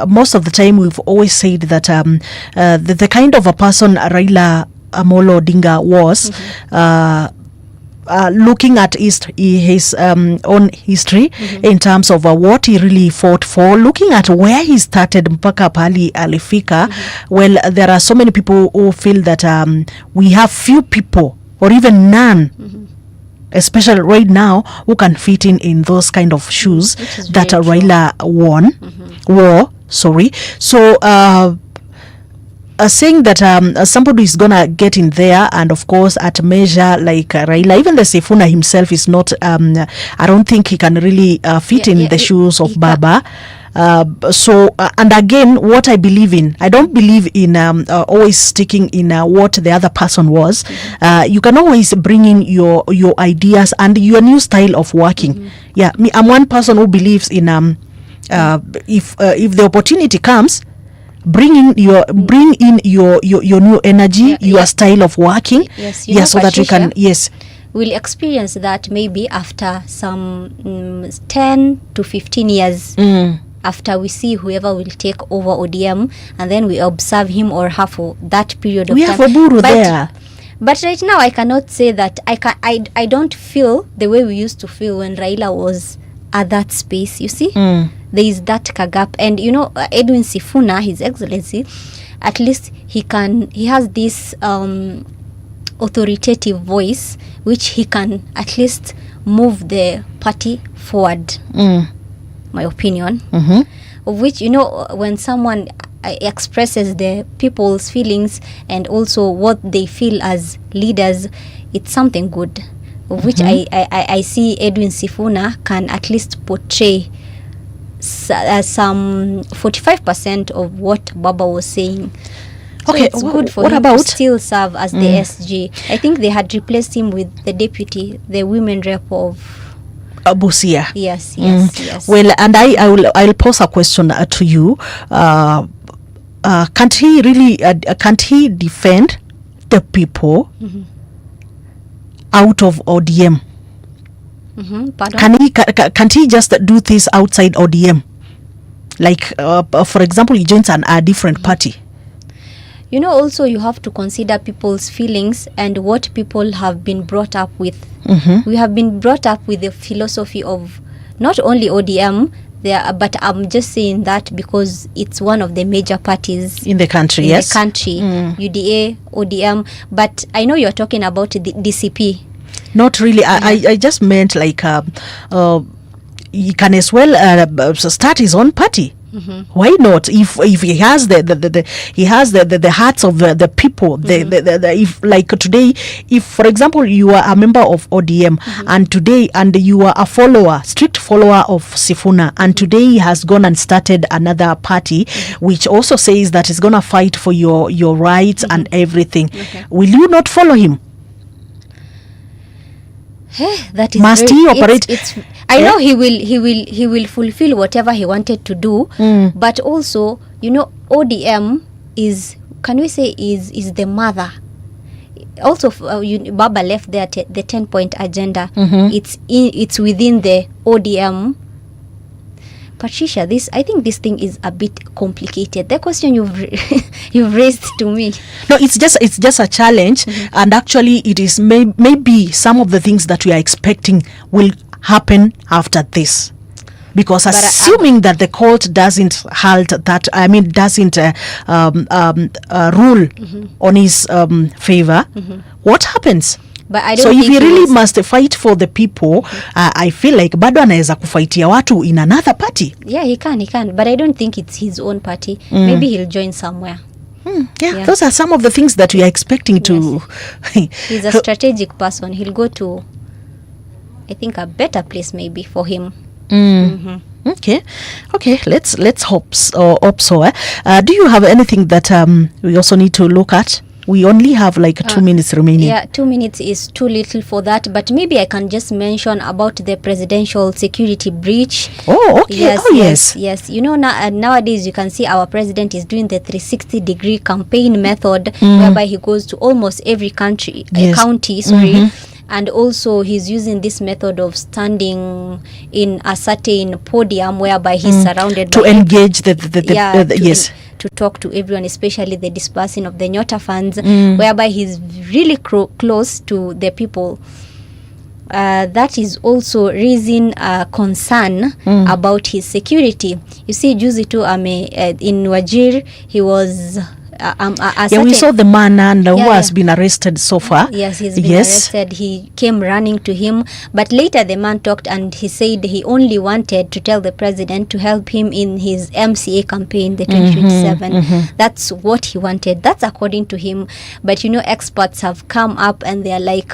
most of the time we've always said that the kind of a person Raila Amolo Odinga was, looking at his own history in terms of what he really fought for, looking at where he started mpaka pali alifika. Well, there are so many people who feel that we have few people or even none, especially right now, who can fit in those kind of shoes that Raila wore. Sorry. So saying that somebody is gonna get in there, and of course at measure like Raila, even the Sifuna himself is not, I don't think he can really fit in the shoes of Baba. So and again, what I believe in, I don't believe in always sticking in what the other person was. You can always bring in your ideas and your new style of working. Yeah, I'm one person who believes in if the opportunity comes, bring in your new energy, your style of working. Yes, so that we can we'll experience that maybe after some 10 to 15 years. After we see whoever will take over ODM, and then we observe him or her for that period of time. We have Oburu there. But right now I cannot say that I don't feel the way we used to feel when Raila was at that space. You see, there is that gap, and you know, Edwin Sifuna, His Excellency, at least he has this authoritative voice, which he can at least move the party forward. My opinion, of which, you know, when someone expresses the people's feelings and also what they feel as leaders, it's something good, of which I see Edwin Sifuna can at least portray some 45% of what Baba was saying. So okay, it's good for him to still serve as the SG. I think they had replaced him with the deputy, the women rep of Busia. Yes. Well, and I'll pose a question to you. Can't he really can't he defend the people out of ODM? Can't he just do this outside ODM? Like, for example, he joins a different party. You know, also you have to consider people's feelings and what people have been brought up with. We have been brought up with the philosophy of not only ODM, but I'm just saying that because it's one of the major parties in the country. UDA, ODM. But I know you're talking about the DCP. Not really. I just meant like he can as well start his own party. Why not? If he has the hearts of the people, if like today, if for example you are a member of ODM and today and you are a strict follower of Sifuna, and today he has gone and started another party which also says that he's gonna fight for your rights and everything, will you not follow him? That is must he operate? I know he will fulfill whatever he wanted to do, but also, you know, ODM is, can we say, is the mother. Also, Baba left there the 10-point agenda. It's within the ODM. Patricia, I think this thing is a bit complicated. The question you've raised to me. No, it's just a challenge, and actually it is maybe some of the things that we are expecting will happen after this. Because assuming that the court doesn't halt that, doesn't rule on his favor, what happens? But I don't so think if he really must fight for the people, I feel like bado anaweza kufaitia watu in another party. Yeah, he can. But I don't think it's his own party. Maybe he'll join somewhere. Yeah, those are some of the things that we are expecting to. He's a strategic person. He'll go to, I think, a better place maybe for him. Okay, let's hope so. Do you have anything that we also need to look at? We only have like 2 minutes remaining. Yeah, 2 minutes is too little for that, but maybe I can just mention about the presidential security breach. Oh, okay. Yes. You know, nowadays you can see our president is doing the 360-degree campaign method, whereby he goes to almost every county, and also he's using this method of standing in a certain podium whereby he's surrounded to by engage to talk to everyone, especially the dispersing of the Nyota funds, whereby he's really close to the people. That is also raising concern about his security. You see, juzi tu in Wajir, he was we saw the man and who has been arrested so far. Yes, he's been arrested. He came running to him, but later the man talked and he said he only wanted to tell the president to help him in his MCA campaign, the 2027. That's what he wanted. That's according to him. But you know, experts have come up and they're like,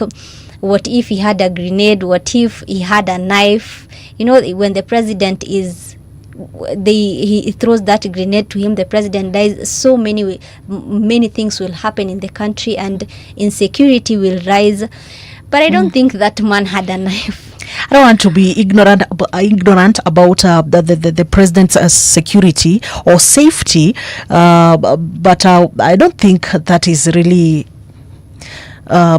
what if he had a grenade? What if he had a knife? You know, when the president is he throws that grenade to him, the president dies, so many things will happen in the country and insecurity will rise. But I don't think that man had a knife. I don't want to be ignorant about the president's security or safety, but I don't think that is really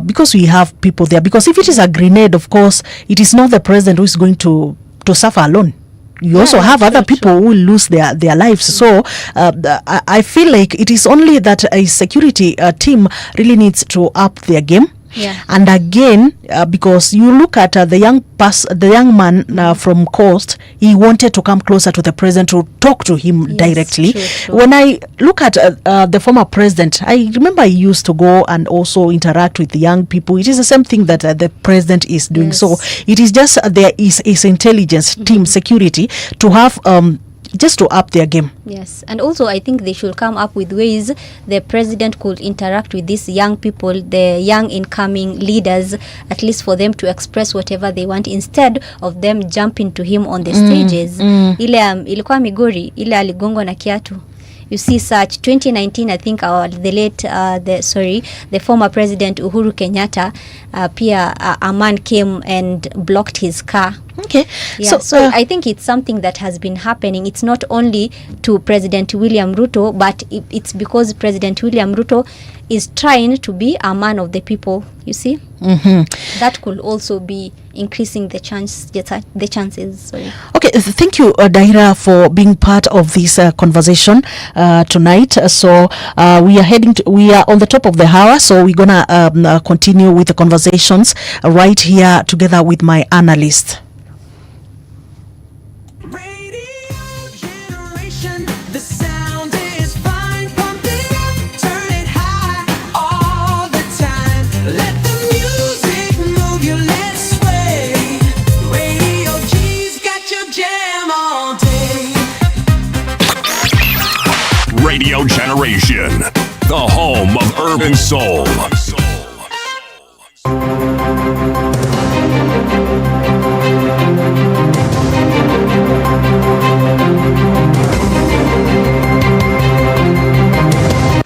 because we have people there. Because if it is a grenade, of course, it is not the president who is going to suffer alone. You also have other people who will lose their lives. So I feel like it is only that a security team really needs to up their game. And again, because you look at the young man from Coast, he wanted to come closer to the president to talk to him directly. True. When I look at the former president, I remember he used to go and also interact with the young people. It is the same thing that the president is doing. So it is just there is intelligence team security to have just to up their game. Yes, and also I think they should come up with ways the president could interact with these young people, the young incoming leaders, at least for them to express whatever they want instead of them jumping to him on the stages. Ile ilikuwa Migori, ile aligongwa na kiatu. you see such. 2019, I think the former President Uhuru Kenyatta, a man came and blocked his car. Okay. Yeah, so I think it's something that has been happening. It's not only to President William Ruto, but it's because President William Ruto is trying to be a man of the people, you see. That could also be increasing the chances. Sorry. Okay, thank you, Dahira, for being part of this conversation tonight. So we are on the top of the hour, so we're gonna continue with the conversations right here together with my analyst. Radio Generation, the home of urban soul.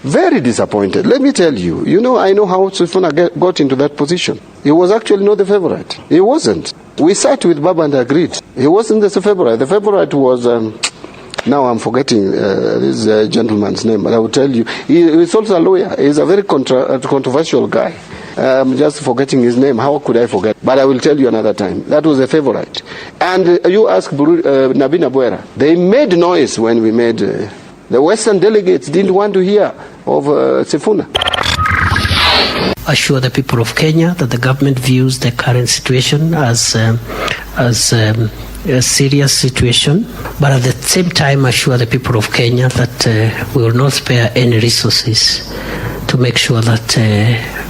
Very disappointed. Let me tell you. I know how Sifuna got into that position. He was actually not the favorite. He wasn't. We sat with Baba and agreed. He wasn't the favorite. The favorite was... now I'm forgetting this gentleman's name, but I will tell you. He's also a lawyer. He's a very controversial guy. I'm just forgetting his name. How could I forget? But I will tell you another time. That was a favorite. And you ask Nabina Bwera. They made noise when we made... the Western delegates didn't want to hear of Sifuna. Assure the people of Kenya that the government views the current situation as a serious situation, but at the same time assure the people of Kenya that we will not spare any resources to make sure that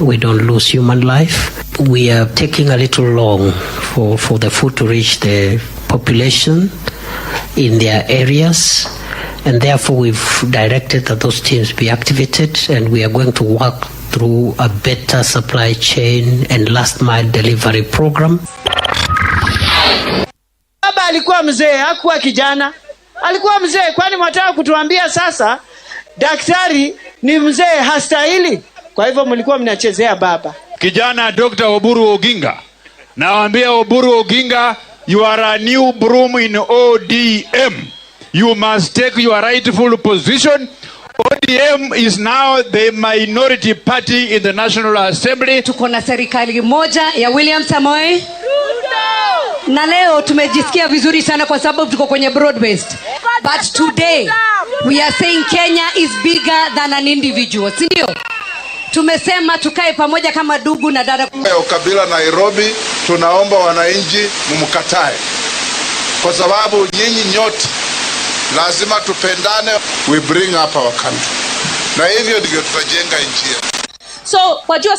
we don't lose human life. We are taking a little long for the food to reach the population in their areas, and therefore we've directed that those teams be activated, and we are going to work through a better supply chain and last mile delivery program. Baba alikuwa mzee, hakuwa kijana. Alikuwa mzee, kwani mwataka kutuambia sasa daktari ni mzee hastahili? Kwa hivyo mlikuwa mnachezea baba. Kijana Dr. Oburu Oginga. Nawaambia Oburu Oginga, you are a new broom in ODM. You must take your rightful position. ODM is now the minority party in the National Assembly. Tuko na serikali moja ya William Samoei Ruto. Na leo tumejisikia vizuri sana kwa sababu tuko kwenye broad based. But today we are saying Kenya is bigger than an individual. Si ndio? Tumesema tukae pamoja kama ndugu na dada. Ukabila Nairobi, tunaomba wananchi mumkatae. Kwa sababu nyinyi nyote lazima tupendane, we bring up our country. Na hivyo ndio tutajenga nchi yetu. So wajua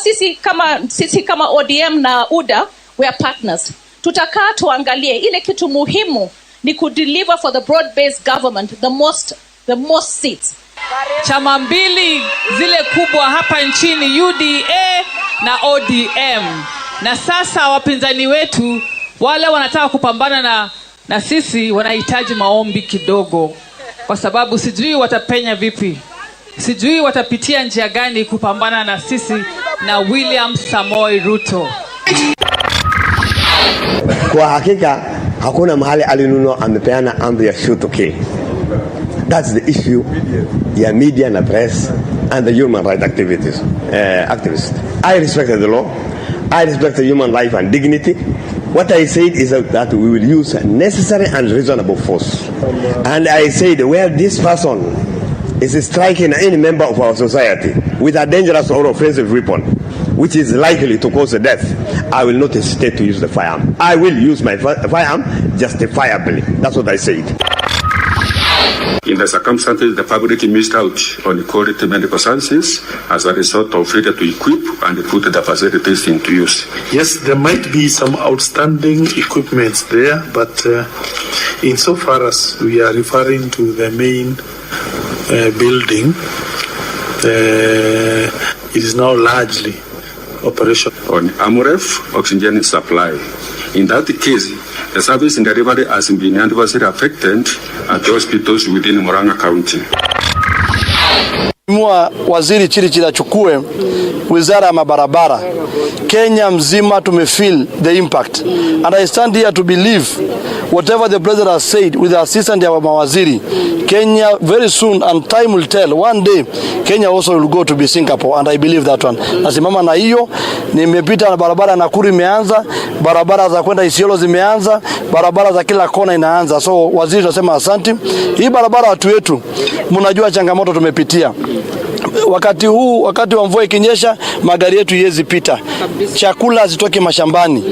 sisi kama ODM na UDA we are partners. Tutakaa tuangalie ile kitu muhimu ni kudeliver for the broad based government the most seats. Chama mbili zile kubwa hapa nchini, UDA na ODM. Na sasa wapinzani wetu wale wanataka kupambana na sisi wanahitaji maombi kidogo, kwa sababu sijui watapenya vipi, sijui watapitia njia gani kupambana na sisi na William Samoei Ruto. Kwa hakika hakuna mahali alinunua amepeana amri ya shutokee. That's the issue ya media na press and the human rights activists. I respect the law. I respect the human life and dignity. What I said is that we will use necessary and reasonable force. And I said where this person is striking any member of our society with a dangerous or offensive weapon, which is likely to cause death, I will not hesitate to use the firearm. I will use my firearm justifiably. That's what I said. In the circumstances, the public missed out on quality medical sciences as a result of failure to equip and put the facilities into use. Yes, there might be some outstanding equipment there, but insofar as we are referring to the main building, it is now largely operational. On AMREF, oxygen supply. In that case, the service in delivery has been adversely affected at the hospitals within Murang'a County. Waziri Chirichiri achukue wizara ya mabarabara. Kenya mzima tumefeel the impact, and I stand here to believe whatever the president has said with the assistance of mawaziri, Kenya very soon, and time will tell, one day Kenya also will go to be Singapore, and I believe that one. Nasimama na hiyo. Nimepita na barabara Nakuru imeanza, barabara za kwenda Isiolo zimeanza, barabara za kila kona inaanza. So waziri tunasema asante. Hii barabara watu wetu mnajua changamoto tumepitia. Wakati huu, wakati wa mvua ikinyesha, magari yetu yezi pita. Chakula zitoke mashambani.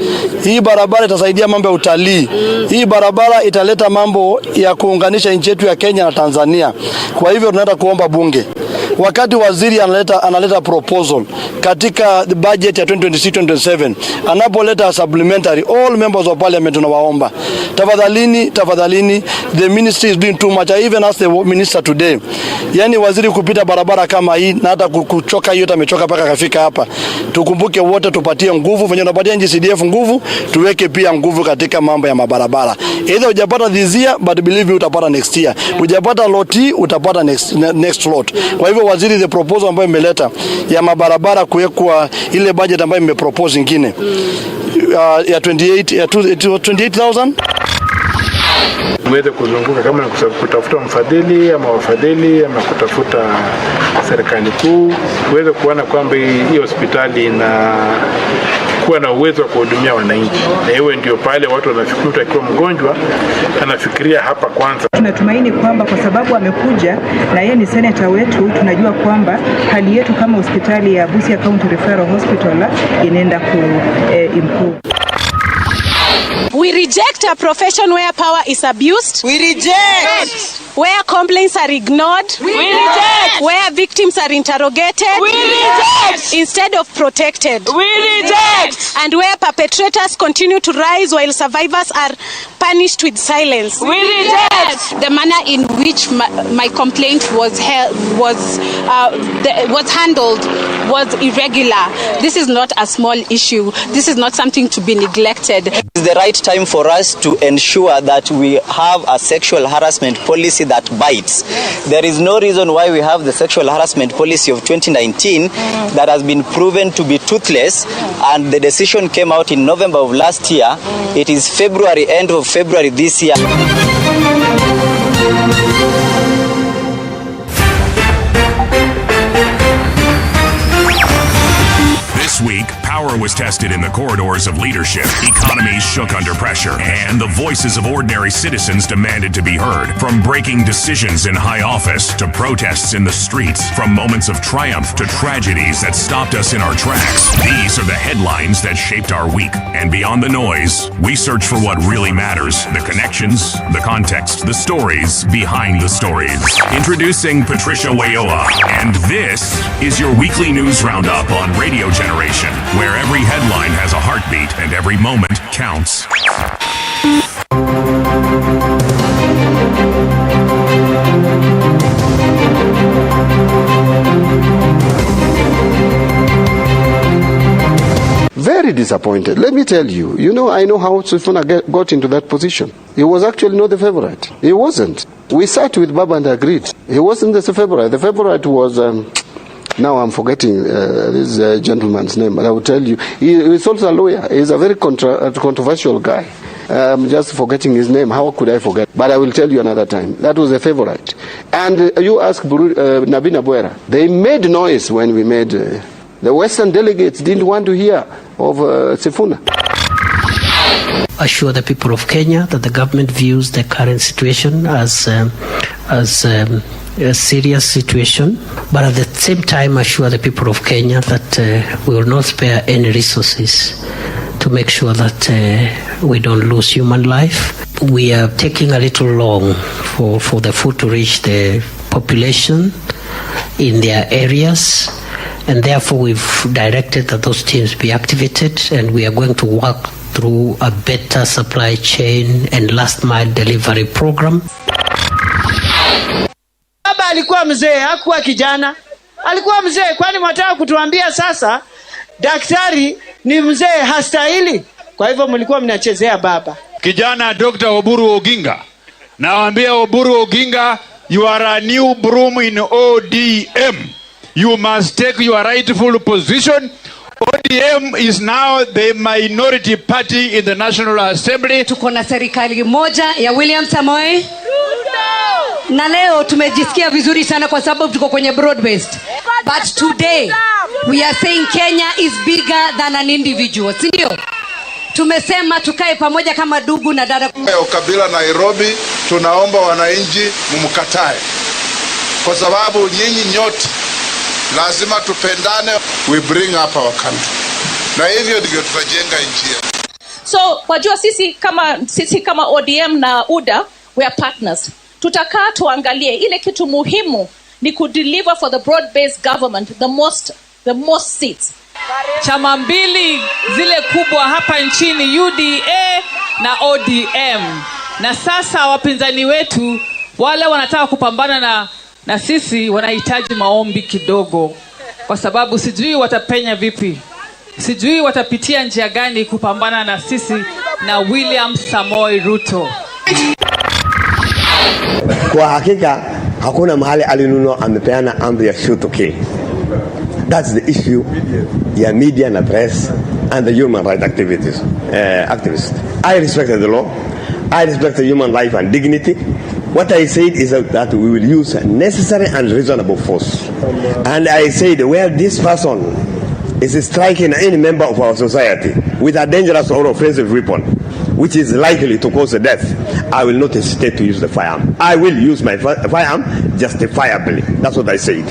Hii barabara itasaidia mambo ya utalii. Hii barabara italeta mambo ya kuunganisha nchi yetu ya Kenya na Tanzania. Kwa hivyo tunaenda kuomba bunge, wakati waziri analeta proposal katika budget ya 2026-2027, anapoleta supplementary, all members of parliament tunawaomba, tafadhalini, the ministry is doing too much. I even asked the minister today, yani waziri kupita barabara kama hii na hata kuchoka hiyo amechoka paka kafika hapa. Tukumbuke wote, tupatie nguvu, venye tunapatia NGCDF nguvu, tuweke pia nguvu katika mambo ya mabarabara. Either hujapata this year, but believe me utapata next year. Hujapata lot, utapata next lot. Kwa hivyo waziri, the proposal ambayo imeleta ya mabarabara kuwekwa ile budget ambayo imepropose nyingine ya 28,000 uweze kuzunguka kama kutafuta mfadhili ama wafadhili ama kutafuta serikali kuu, uweze kuona kwamba hii hospitali ina kuwa na uwezo wa kuhudumia wananchi. Na hiyo ndio pale watu wanafikiri akiwa mgonjwa anafikiria hapa kwanza. Tunatumaini kwamba kwa sababu amekuja na yeye ni senator wetu, tunajua kwamba hali yetu kama hospitali ya Busia County Referral Hospital inaenda improve. We reject a profession where power is abused. We reject. Where complaints are ignored. We reject. Where victims are interrogated. We reject. Instead of protected. We reject. And where perpetrators continue to rise while survivors are punished with silence. We reject. The manner in which my complaint was handled was irregular. This is not a small issue. This is not something to be neglected. It's the right time for us to ensure that we have a sexual harassment policy that bites. There is no reason why we have the sexual harassment policy of 2019 that has been proven to be toothless, and the decision came out in November of last year. It is February, end of February this year. This week, power was tested in the corridors of leadership, economies shook under pressure, and the voices of ordinary citizens demanded to be heard. From breaking decisions in high office to protests in the streets, from moments of triumph to tragedies that stopped us in our tracks. These are the headlines that shaped our week. And beyond the noise, we search for what really matters: the connections, the context, the stories behind the stories. Introducing Patricia Wayoa, and this is your weekly news roundup on Radio Generation, where every headline has a heartbeat and every moment counts. Very disappointed. Let me tell you, I know how Sifuna got into that position. He was actually not the favorite. He wasn't. We sat with Baba and agreed. He wasn't the favorite. The favorite was... now I'm forgetting this gentleman's name, but I will tell you. He's also a lawyer. He's a very controversial guy. I'm just forgetting his name. How could I forget? But I will tell you another time. That was a favorite. And you ask Nabina Bwera. They made noise when we made... the Western delegates didn't want to hear of Sifuna. Assure the people of Kenya that the government views the current situation as a serious situation, but at the same time assure the people of Kenya that we will not spare any resources to make sure that we don't lose human life. We are taking a little long for the food to reach the population in their areas, and therefore we've directed that those teams be activated, and we are going to work through a better supply chain and last mile delivery program. Baba alikuwa mzee, hakuwa kijana. Alikuwa mzee, kwani mwataka kutuambia sasa daktari ni mzee hastahili? Kwa hivyo mlikuwa mnachezea baba. Kijana Dr. Oburu Oginga. Nawaambia Oburu Oginga, you are a new broom in ODM. You must take your rightful position. ODM is now the minority party in the National Assembly. Tuko na serikali moja ya William Samoei Ruto. Na leo tumejisikia vizuri sana kwa sababu tuko kwenye broad based. But today we are saying Kenya is bigger than an individual. Si ndio? Tumesema tukae pamoja kama ndugu na dada. Ukabila Nairobi, tunaomba wananchi mumkatae. Kwa sababu nyinyi nyote lazima tupendane, we bring up our country. Na hivyo ndio tutajenga nchi yetu. So wajua sisi kama ODM na UDA we are partners. Tutakaa tuangalie ile kitu muhimu ni kudeliver for the broad based government the most seats. Chama mbili zile kubwa hapa nchini, UDA na ODM. Na sasa wapinzani wetu wale wanataka kupambana na sisi wanahitaji maombi kidogo, kwa sababu sijui watapenya vipi, sijui watapitia njia gani kupambana na sisi na William Samoei Ruto. Kwa hakika hakuna mahali alinunua amepeana amri ya shoot to kill. That's the issue ya media na press and the human rights activists. I respect the law. I respect the human life and dignity. What I said is that we will use necessary and reasonable force. And I said where this person is striking any member of our society with a dangerous or offensive weapon, which is likely to cause death, I will not hesitate to use the firearm. I will use my firearm justifiably. That's what I said.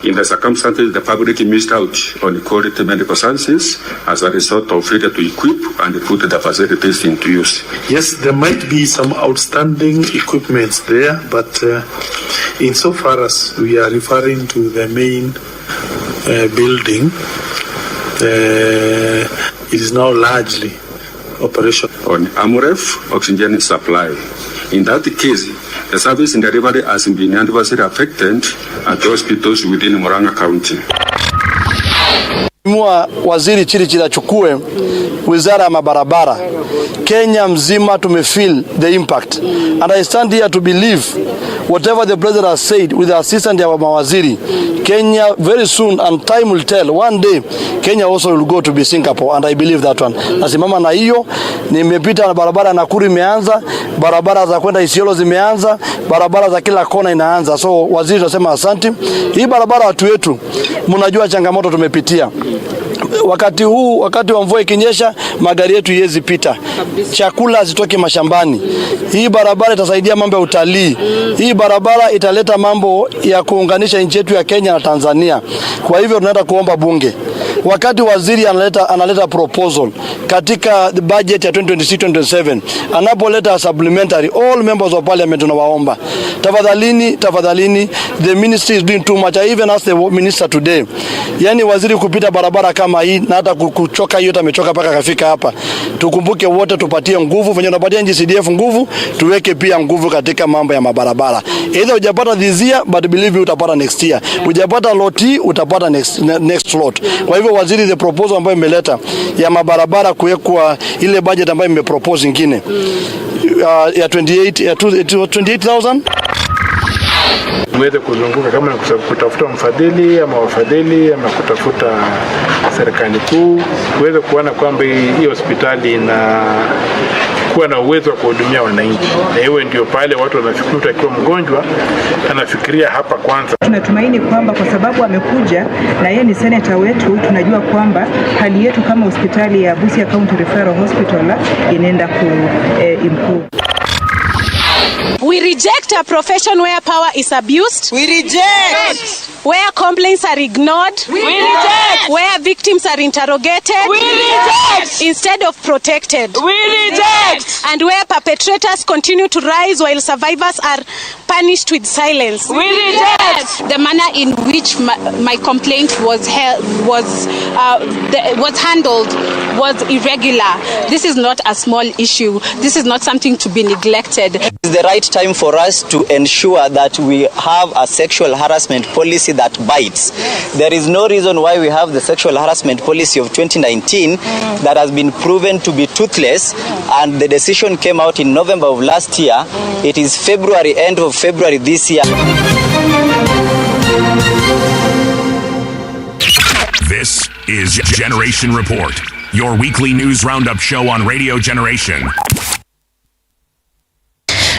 In the circumstances, the public missed out on quality medical sciences as a result of failure to equip and put the facilities into use. Yes, there might be some outstanding equipments there, but insofar as we are referring to the main building, it is now largely operational. On AMREF, oxygen supply. In that case, the service in delivery has been adversely affected at hospitals within Murang'a County. Waziri Chirichiri achukue wizara ya mabarabara. Kenya mzima tumefeel the impact. And I stand here to believe whatever the president has said with the assistance of mawaziri, Kenya very soon, and time will tell, one day Kenya also will go to be Singapore, and I believe that one. Nasimama na hiyo, nimepita na barabara Nakuru imeanza, barabara za kwenda Isiolo zimeanza, barabara za kila kona inaanza. So waziri tunasema asante. Hii barabara watu wetu, mnajua changamoto tumepitia. Wakati wa mvua ikinyesha, magari yetu yezi pita. Chakula zitoke mashambani. Hii barabara itasaidia mambo ya utalii. Hii barabara italeta mambo ya kuunganisha nchi yetu ya Kenya na Tanzania. Kwa hivyo tunaenda kuomba bunge. Wakati waziri analeta proposal katika the budget ya 2026-2027, anapoleta supplementary, all members of parliament tunawaomba, tafadhalini, the ministry is doing too much. I even asked the minister today, yani waziri kupita barabara kama hii na hata kuchoka hiyo amechoka paka kafika hapa. Tukumbuke wote tupatie nguvu, venye tunapatia NGCDF nguvu, tuweke pia nguvu katika mambo ya mabarabara. Either hujapata this year, but believe me utapata next year. Hujapata lot utapata next lot. Kwa hivyo waziri, the proposal ambayo imeleta ya mabarabara kuwekwa ile budget ambayo imepropose nyingine ya 28,000 tuweze kuzunguka kama kutafuta mfadhili ama wafadhili ama kutafuta serikali kuu, tuweze kuona kwamba hii hospitali ina kuwa na uwezo wa kuhudumia wananchi. Na hiyo ndio pale watu wanafikiria akiwa mgonjwa anafikiria hapa kwanza. Tunatumaini kwamba kwa sababu amekuja na yeye ni senator wetu, tunajua kwamba hali yetu kama hospitali ya Busia County Referral Hospital inaenda improve. We reject a profession where power is abused. We reject. Where complaints are ignored. We reject. Where victims are interrogated. We reject. Instead of protected. We reject. And where perpetrators continue to rise while survivors are punished with silence. We reject. The manner in which my complaint was handled was irregular. This is not a small issue. This is not something to be neglected. It's the right time for us to ensure that we have a sexual harassment policy that bites. There is no reason why we have the sexual harassment policy of 2019 that has been proven to be toothless, and the decision came out in November of last year. It is February, end of February this year. This is Generation Report, your weekly news roundup show on Radio Generation.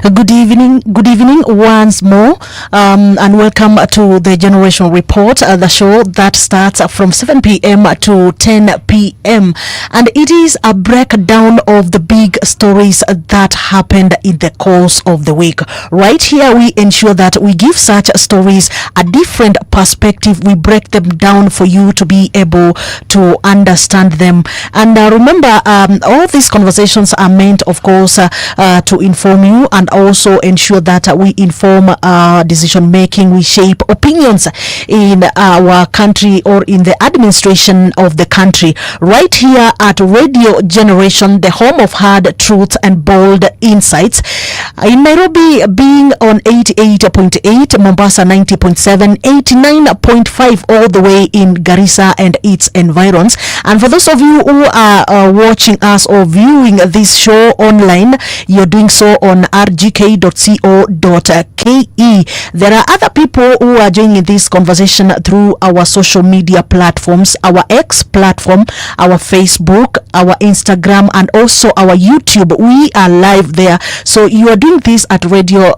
Good evening once more, and welcome to the Generation Report, the show that starts from 7 p.m. to 10 p.m. and it is a breakdown of the big stories that happened in the course of the week. Right here, we ensure that we give such stories a different perspective. We break them down for you to be able to understand them. And remember, all these conversations are meant, of course, to inform you and also ensure that we inform decision making. We shape opinions in our country or in the administration of the country. Right here at Radio Generation, the home of hard truth and bold insights. In Nairobi, being on 88.8, Mombasa 90.7, 89.5 all the way in Garissa and its environs. And for those of you who are watching us or viewing this show online, you're doing so on rgk.co.ke. There are other people who are joining this conversation through our social media platforms, our X platform, our Facebook, our Instagram, and also our YouTube. We are live there. So you are doing this at Radio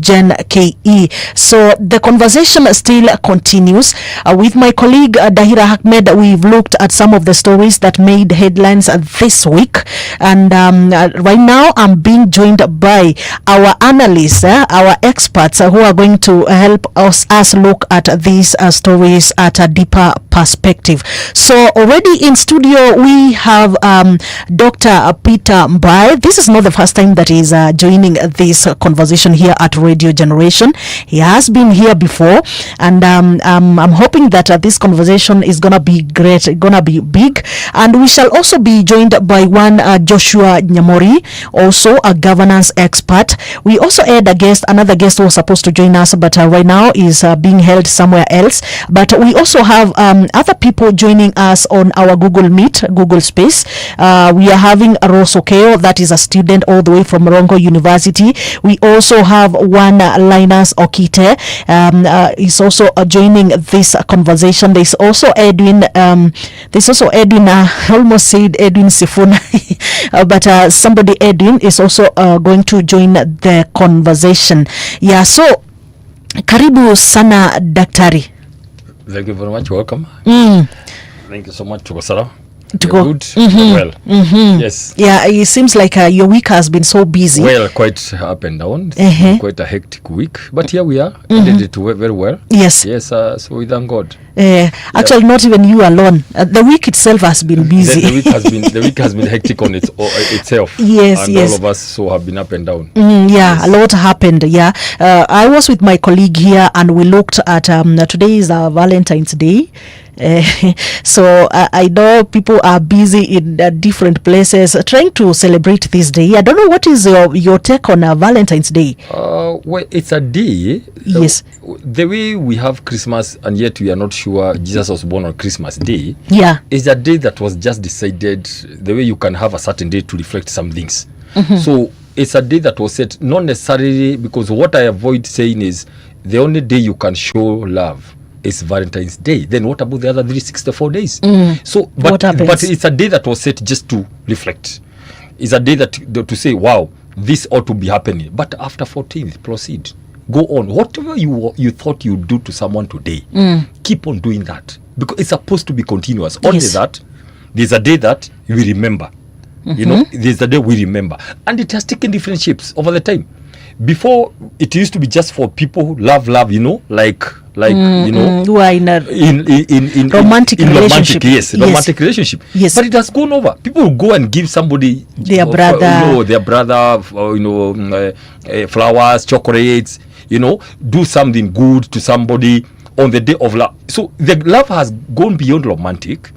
Gen KE. So the conversation still continues. With my colleague Dahira Ahmed, we've looked at some of the stories that made headlines this week. And right now I'm being joined by our analysts, our experts who are going to help us look at these stories at a deeper perspective. So already in studio we have Dr. Peter Mbai. This is not the first time that he's joining this conversation here at Radio Generation. He has been here before, and I'm hoping that this conversation is gonna be great, gonna be big. And we shall also be joined by one Joshua Nyamori, also a governance expert. We also had another guest who was supposed to join us, but right now is being held somewhere else. But we also have other people joining us on our Google Meet, Google Space. We are having Rose Okeo, that is a student all the way from Rongo University. We also have one Linus Okite, is also joining this conversation. There's also Edwin. I almost said Edwin Sifuna, but somebody Edwin is also going to join the conversation. Yeah, so karibu sana daktari. Thank you very much. Welcome. Thank you so much. Tukosara. To go good. Well. Yes. Yeah, it seems like your week has been so busy. Well, quite up and down. It's been quite a hectic week, but here we are. Did it very well. Yes. Yes. So we thank God. Actually, not even you alone. The week itself has been busy. The week has been hectic on itself. Yes, and all of us so have been up and down. Yeah, a lot happened. Yeah, I was with my colleague here, and we looked at today is Valentine's Day. So I know people are busy in different places trying to celebrate this day. I don't know, what is your take on Valentine's Day? Well, it's a day. Yes. The way we have Christmas and yet we are not sure Jesus was born on Christmas Day. Yeah. It's a day that was just decided the way you can have a certain day to reflect some things. So it's a day that was set, not necessarily, because what I avoid saying is the only day you can show love is Valentine's Day. Then what about the other 364 days? So, but it's a day that was set just to reflect. It's a day that to say, wow, this ought to be happening. But after 14th, proceed. Go on. Whatever you thought you'd do to someone today, keep on doing that. Because it's supposed to be continuous. Only that, there's a day that we remember. You know, there's a day we remember. And it has taken different shapes over the time. Before, it used to be just for people who love, you know, like you know, who are in a romantic relationship. Romantic relationship. Yes. But it has gone over. People will go and give somebody their brother, flowers, chocolates, you know, do something good to somebody on the day of love. So the love has gone beyond romantic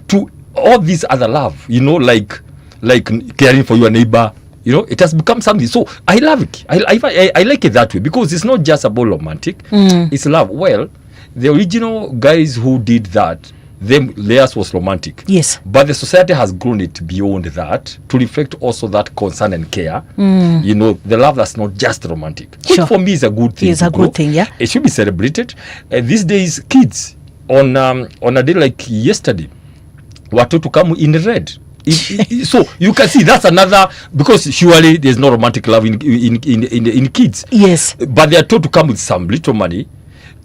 to all these other love, you know, like caring for your neighbor. You know, it has become something. So I love it. I like it that way, because it's not just about romantic. It's love. Well, the original guys who did that, theirs was romantic. Yes. But the society has grown it beyond that to reflect also that concern and care. You know, the love that's not just romantic. Which for me is a good thing. It's a good thing, yeah. It should be celebrated. These days, kids on a day like yesterday were told to come in red. So you can see that's another, because surely there's no romantic love in kids. Yes. But they are told to come with some little money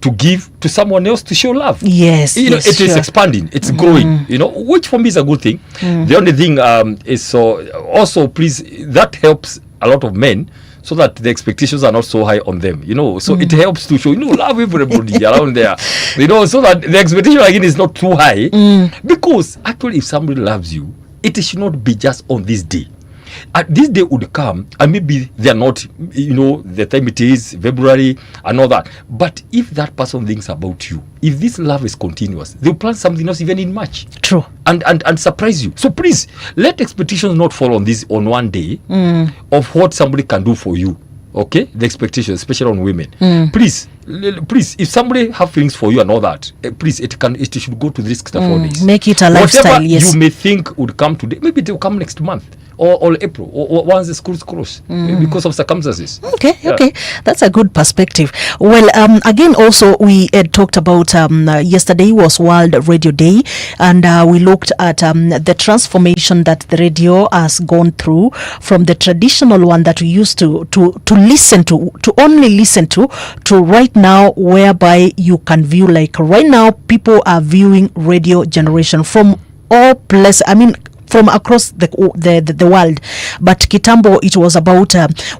to give to someone else to show love. Yes. You know, yes, it is expanding, it's growing, you know, which for me is a good thing. The only thing is, so also please, that helps a lot of men, so that the expectations are not so high on them, you know. So it helps to show, you know, love everybody around there, you know, so that the expectation again is not too high. Because actually, if somebody loves you, it should not be just on this day. This day would come, and maybe they are not, you know, the time it is February and all that. But if that person thinks about you, if this love is continuous, they'll plan something else even in March. True. And surprise you. So please, let expectations not fall on one day of what somebody can do for you. Okay, the expectations, especially on women. Please, if somebody have feelings for you and all that, please, it should go to the next 4 days. Make it a lifestyle. Whatever yes. you may think would come today, maybe it will come next month or April or once the schools close because of circumstances. Okay, that's a good perspective. Well, again, also we had talked about yesterday was World Radio Day, and we looked at the transformation that the radio has gone through from the traditional one that we used to listen to only listen to right now, whereby you can view, like right now people are viewing radio generation from all places. I mean, from across the world. But kitambo, it was about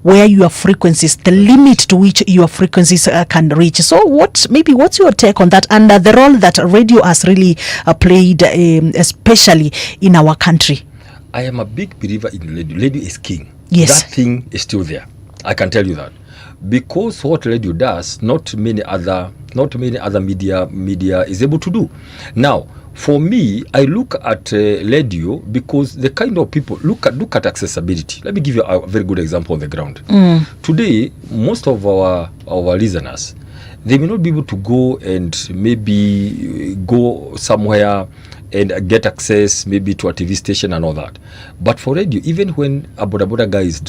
where your frequencies, the limit to which your frequencies can reach. So what's your take on that, and the role that radio has really played, especially in our country? I am a big believer in radio. Radio is king. Yes. That thing is still there. I can tell you that. Because what radio does, not many other media is able to do. Now, for me, I look at radio because the kind of people look at accessibility. Let me give you a very good example on the ground. Today, most of our listeners, they may not be able to go and maybe go somewhere and get access maybe to a TV station and all that. But for radio, even when a boda guy is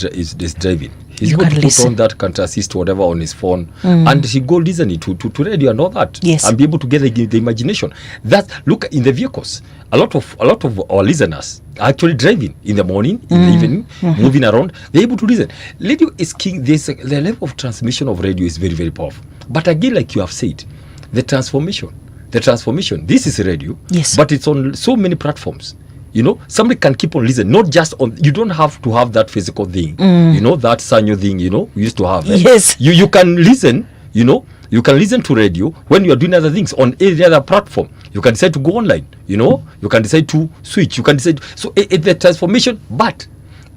driving, he's going to put on that country assist whatever on his phone, and he go listening to radio and all that, and be able to get the imagination. That look in the vehicles. A lot of our listeners are actually driving in the morning, in the evening, moving around. They're able to listen. Radio is king. The level of transmission of radio is very, very powerful. But again, like you have said, the transformation. This is radio, but it's on so many platforms. You know, somebody can keep on listening, not just on. You don't have to have that physical thing. You know, that sanyo thing. You know, we used to have. Yes. You can listen. You know, you can listen to radio when you are doing other things on any other platform. You can decide to go online. You know, you can decide to switch. You can decide. So it's the transformation, but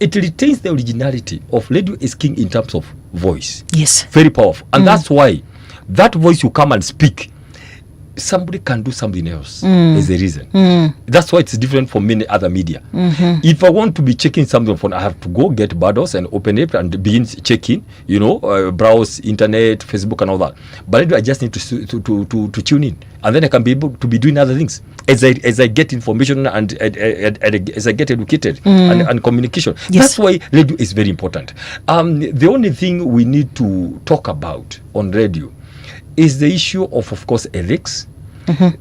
it retains the originality of radio is king in terms of voice. Yes. Very powerful, and that's why that voice you come and speak. Somebody can do something else is a reason. That's why it's different from many other media. If I want to be checking something on phone, I have to go get Bardos and open it and begin checking, you know, browse internet, Facebook and all that. But I just need to tune in, and then I can be able to be doing other things as I get information and as I get educated and communication. That's why radio is very important. The only thing we need to talk about on radio is the issue of course, ethics,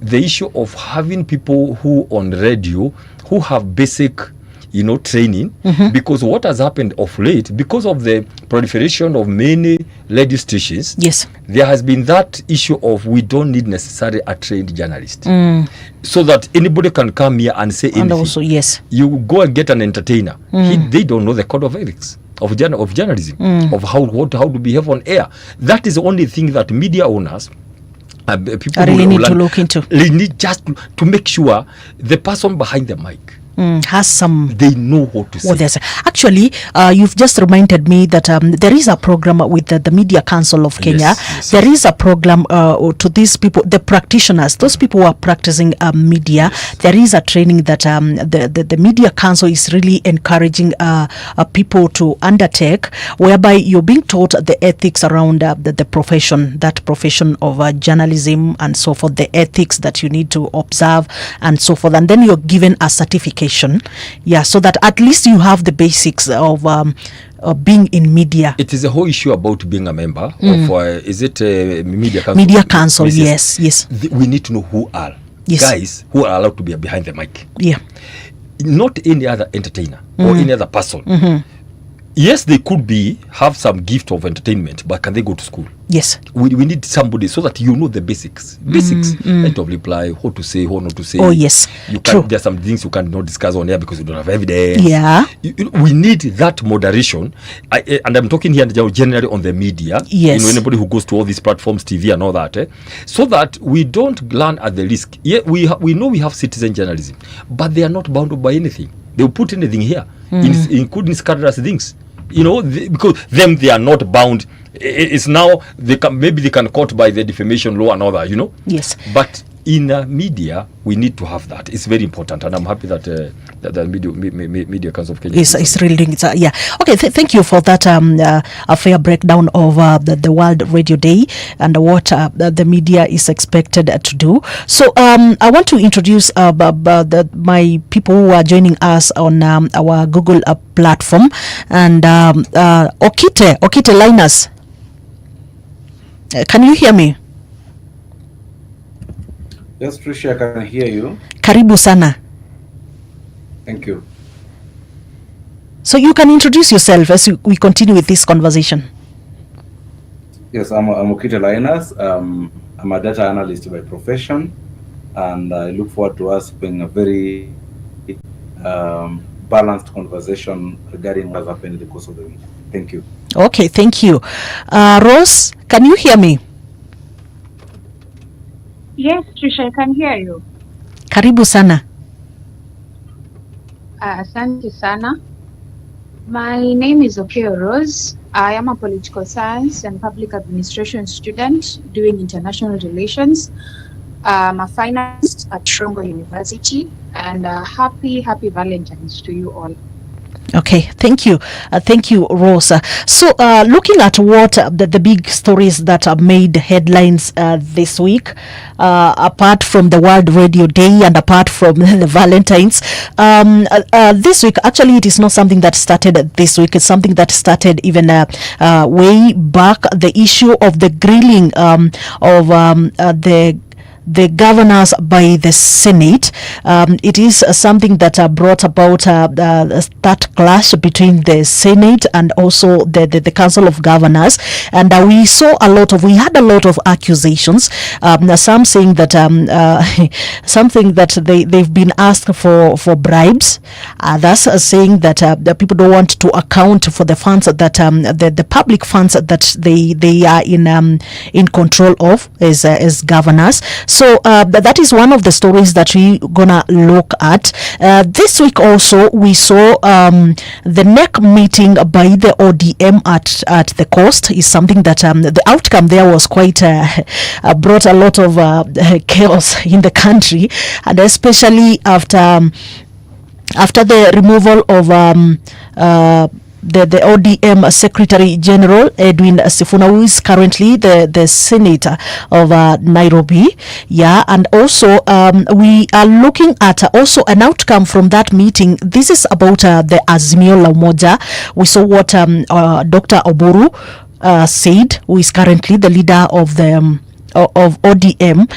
the issue of having people who on radio who have basic, you know, training, because what has happened of late, because of the proliferation of many radio stations, there has been that issue of we don't need necessarily a trained journalist, so that anybody can come here and say anything. And also, you go and get an entertainer. They don't know the code of ethics of journalism, of how to behave on air. That is the only thing that media owners, people really need to look into. They need just to make sure the person behind the mic has some. They know what to say. What actually, you've just reminded me that there is a program with the Media Council of Kenya. Yes. There is a program to these people, the practitioners, those people who are practicing media. There is a training that the Media Council is really encouraging people to undertake, whereby you're being taught the ethics around the profession, that profession of journalism and so forth, the ethics that you need to observe and so forth, and then you're given a certification, so that at least you have the basics of being in media. It is a whole issue about being a member of is it Media Council? Media Council, yes. We need to know who are guys who are allowed to be behind the mic. Not any other entertainer or any other person. Yes, they could have some gift of entertainment, but can they go to school? Yes. We need somebody so that you know the basics. Right of reply, what to say, what not to say. Oh, yes. There are some things you cannot discuss on air because you don't have evidence. Yeah. We need that moderation. And I'm talking here generally on the media. Yes. Anybody who goes to all these platforms, TV and all that. So that we don't learn at the risk. Yeah, we know we have citizen journalism, but they are not bound by anything. They will put anything here, including scandalous things. Because they are not bound. It's now they can caught by the defamation law and all that. Yes. But in media, we need to have that. It's very important, and I'm happy that the Media Council of Kenya is really doing it. Okay. Thank you for that a fair breakdown of the World Radio Day and what the media is expected to do. So I want to introduce my people who are joining us on our Google platform, and Okite Linus. Can you hear me? Yes, Tricia, I can hear you. Karibu sana. Thank you. So you can introduce yourself as we continue with this conversation. Yes, I'm Okite Linus. I'm a data analyst by profession, and I look forward to us having a very balanced conversation regarding what has happened in the course of the week. Thank you. Okay, thank you. Rose, can you hear me? Yes, Trisha, I can hear you. Karibu sana. Asante sana. My name is Okeo Rose. I am a political science and public administration student doing international relations. I'm a finalist at Shrongo University, and happy Valentine's to you all. Okay, thank you, Rosa. So, looking at what the big stories that have made headlines this week, apart from the World Radio Day and apart from the Valentines, this week, actually, it is not something that started this week. It's something that started even way back. The issue of the grilling of the governors by the Senate. It is something that brought about that clash between the Senate and also the Council of Governors. And we had a lot of accusations. Some saying that something that they've been asked for bribes. Others saying that the people don't want to account for the funds that the public funds that they are in control of as governors. So that is one of the stories that we're gonna look at. This week also we saw the NEC meeting by the ODM at the coast is something that the outcome there was quite brought a lot of chaos in the country, and especially after the removal of the ODM Secretary General Edwin Sifuna, who is currently the senator of Nairobi. And also we are looking at also an outcome from that meeting. This is about the Azimio la Umoja. We saw what Dr. Oburu said, who is currently the leader of the of ODM,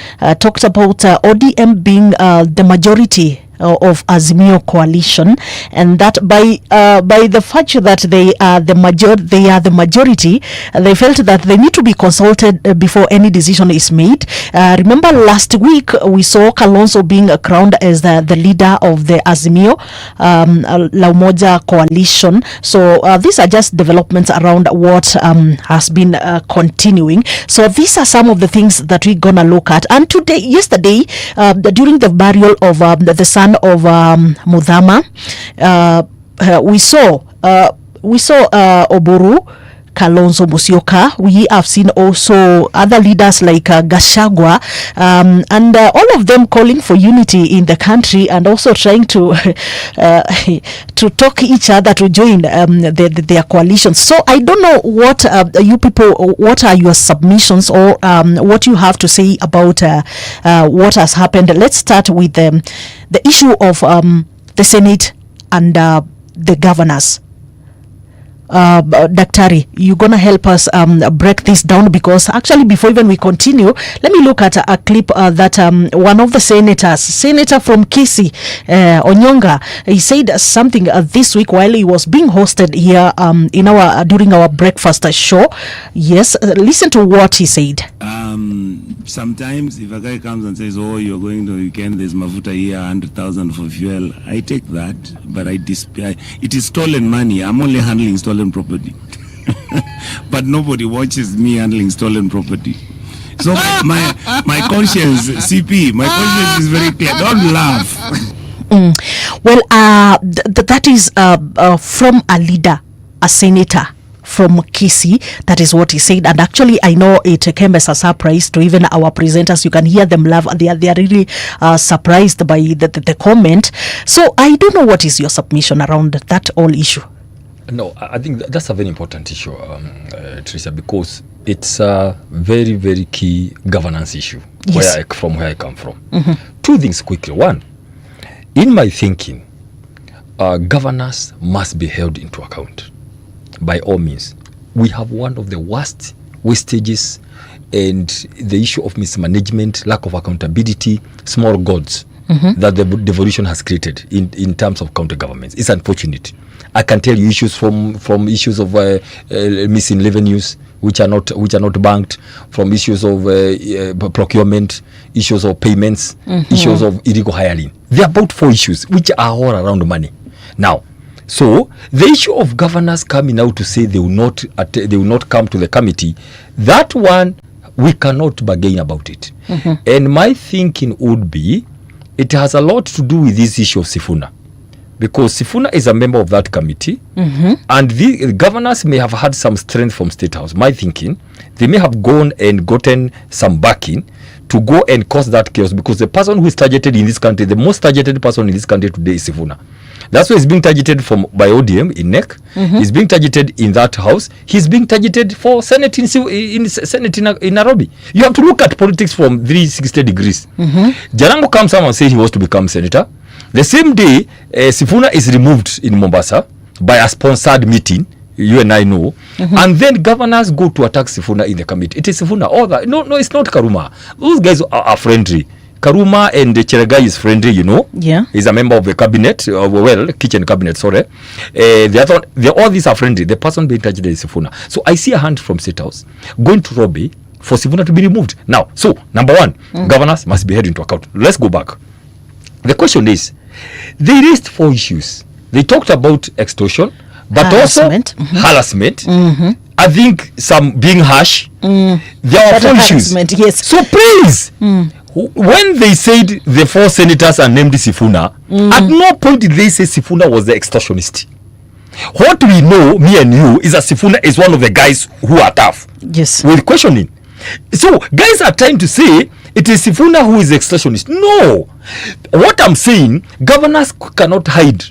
talked about ODM being the majority of Azimio coalition, and that by the fact that they are the majority, they felt that they need to be consulted before any decision is made. Remember last week we saw Kalonzo being crowned as the leader of the Azimio La Umoja coalition. So these are just developments around what has been continuing. So these are some of the things that we're gonna look at. And yesterday, during the burial of the son one of Mudhama. We saw Oburu, Kalonzo Musyoka. We have seen also other leaders like Gachagua, and all of them calling for unity in the country and also trying to to talk each other to join their coalitions. So I don't know what you people, what are your submissions or what you have to say about what has happened. Let's start with the issue of the Senate and the governors. Daktari, you're gonna help us break this down, because actually before even we continue, let me look at a clip that one of the senator from Kisii, Onyonga, he said something this week while he was being hosted here in our during our breakfast show. Yes, listen to what he said. Sometimes if a guy comes and says, "Oh, you're going to weekend, there's mafuta here, 100,000 for fuel," I take that, but it is stolen money. I'm only handling stolen property. But nobody watches me handling stolen property. So my conscience, CP, my conscience is very clear. Don't laugh. Well, that is from a leader, a senator from Kisii. That is what he said, and actually I know it came as a surprise to even our presenters. You can hear them laugh. They are really surprised by the comment. So I don't know, what is your submission around that whole issue? No, I think that's a very important issue, Teresa, because it's a very, very key governance issue. Yes. Where I come from. Mm-hmm. Two things quickly. One, in my thinking, governors must be held into account by all means. We have one of the worst wastages and the issue of mismanagement, lack of accountability, small gods that the devolution has created in terms of county governments. It's unfortunate. I can tell you issues from issues of missing revenues which are not banked, from issues of procurement, issues of payments, issues of illegal hiring. There are about 4 issues which are all around money. Now, so the issue of governors coming out to say they will not come to the committee, that one we cannot bargain about it. And my thinking would be, it has a lot to do with this issue of Sifuna, because Sifuna is a member of that committee, and the governors may have had some strength from State House. My thinking, they may have gone and gotten some backing to go and cause that chaos, because the person who is targeted in this country, the most targeted person in this country today is Sifuna. That's why he's being targeted by ODM in NEC. He's being targeted in that house. He's being targeted for Senate in Nairobi. You have to look at politics from 360 degrees. Jarango comes out and says he wants to become senator. The same day, Sifuna is removed in Mombasa by a sponsored meeting. You and I know. And then governors go to attack Sifuna in the committee. It is Sifuna. All that. No, it's not Karuma. Those guys are friendly. Karuma and Cheregai is friendly, you know. Yeah. He's a member of the cabinet, kitchen cabinet, sorry. All these are friendly. The person being targeted is Sifuna. So I see a hand from State House going to Robbie for Sifuna to be removed. Now, so, number one, governors must be held into account. Let's go back. The question is, they raised 4 issues. They talked about extortion, but harassment. Also harassment. I think some being harsh. There are 4 issues. Yes. So please, when they said the 4 senators are named Sifuna, at no point did they say Sifuna was the extortionist. What we know, me and you, is that Sifuna is one of the guys who are tough. Yes. With questioning. So guys are trying to say it is Sifuna who is extortionist. No. What I'm saying, governors cannot hide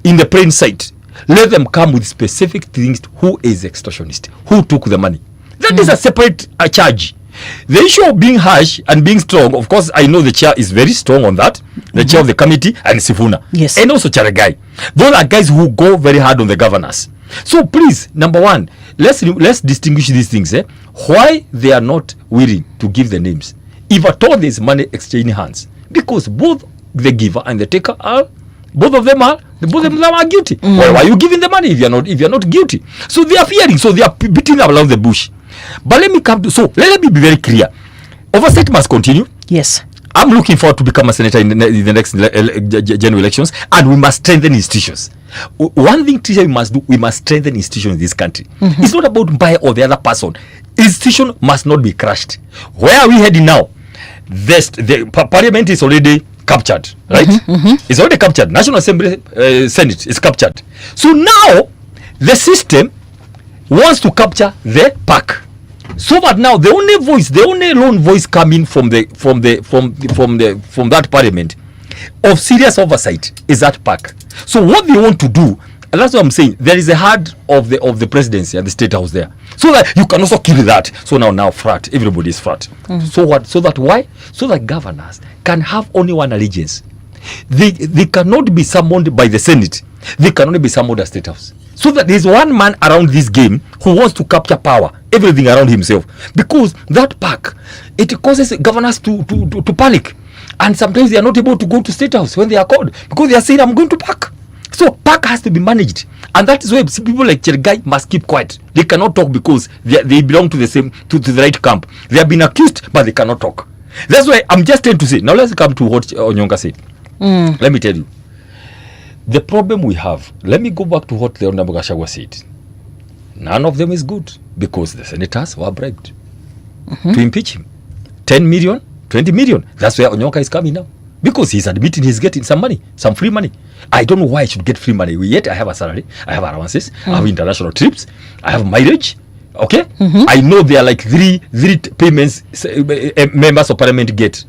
in the plain sight. Let them come with specific things. Who is extortionist? Who took the money? That is a separate charge. The issue of being harsh and being strong, of course, I know the chair is very strong on that. The chair of the committee and Sifuna. Yes. And also Charagai. Those are guys who go very hard on the governors. So please, number one, let's distinguish these things. Why they are not willing to give the names? If at all there is money exchanging hands, because both the giver and the taker are, both of them are guilty. Why are you giving the money if you're not guilty? So they are fearing, so they are beating around the bush. But let me be very clear. Oversight must continue. Yes. I'm looking forward to become a senator in the next general elections, and we must strengthen institutions. One thing we must do, we must strengthen institutions in this country. It's not about buy or the other person. Institution must not be crushed. Where are we heading now? The parliament is already captured, right? It's already captured. National Assembly, Senate is captured. So now the system wants to capture the PAC. So that now the only lone voice coming from that parliament of serious oversight is that PAC. So what they want to do, and that's what I'm saying, there is a heart of the presidency and the state house there, so that you can also kill that. So now frat, everybody is frat. So what? So that why? So that governors can have only one allegiance. They cannot be summoned by the Senate. They can only be summoned at state house. So that there is one man around this game who wants to capture power, everything around himself, because that PAC, it causes governors to panic, and sometimes they are not able to go to state house when they are called because they are saying, I'm going to PAC. So PAC has to be managed, and that is why people like Chergai must keep quiet. They cannot talk because they belong to the right camp. They have been accused, but they cannot talk. That's why I'm just trying to say. Now let's come to what Onyonga said. Let me tell you, the problem we have. Let me go back to what the Honorable Gachagua said. None of them is good because the senators were bribed to impeach him. 10 million, 20 million. That's where Onyonga is coming now. Because he's admitting he's getting some money, some free money. I don't know why I should get free money. Yet I have a salary, I have allowances, I have international trips, I have mileage. Okay? I know there are like three payments members of parliament get.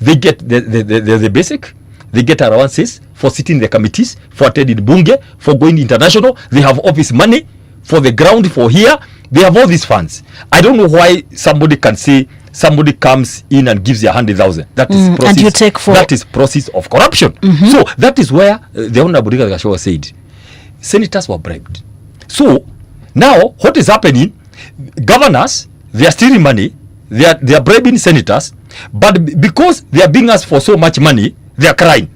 They get the basic, they get allowances for sitting in the committees, for attending bunge, for going international. They have office money for the ground, for here. They have all these funds. I don't know why somebody can say somebody comes in and gives you 100,000. That is process. And you take for that is process of corruption. So that is where the Honorable Gachagua said senators were bribed. So now what is happening? Governors, they are stealing money. They are bribing senators, but because they are being asked for so much money, they are crying.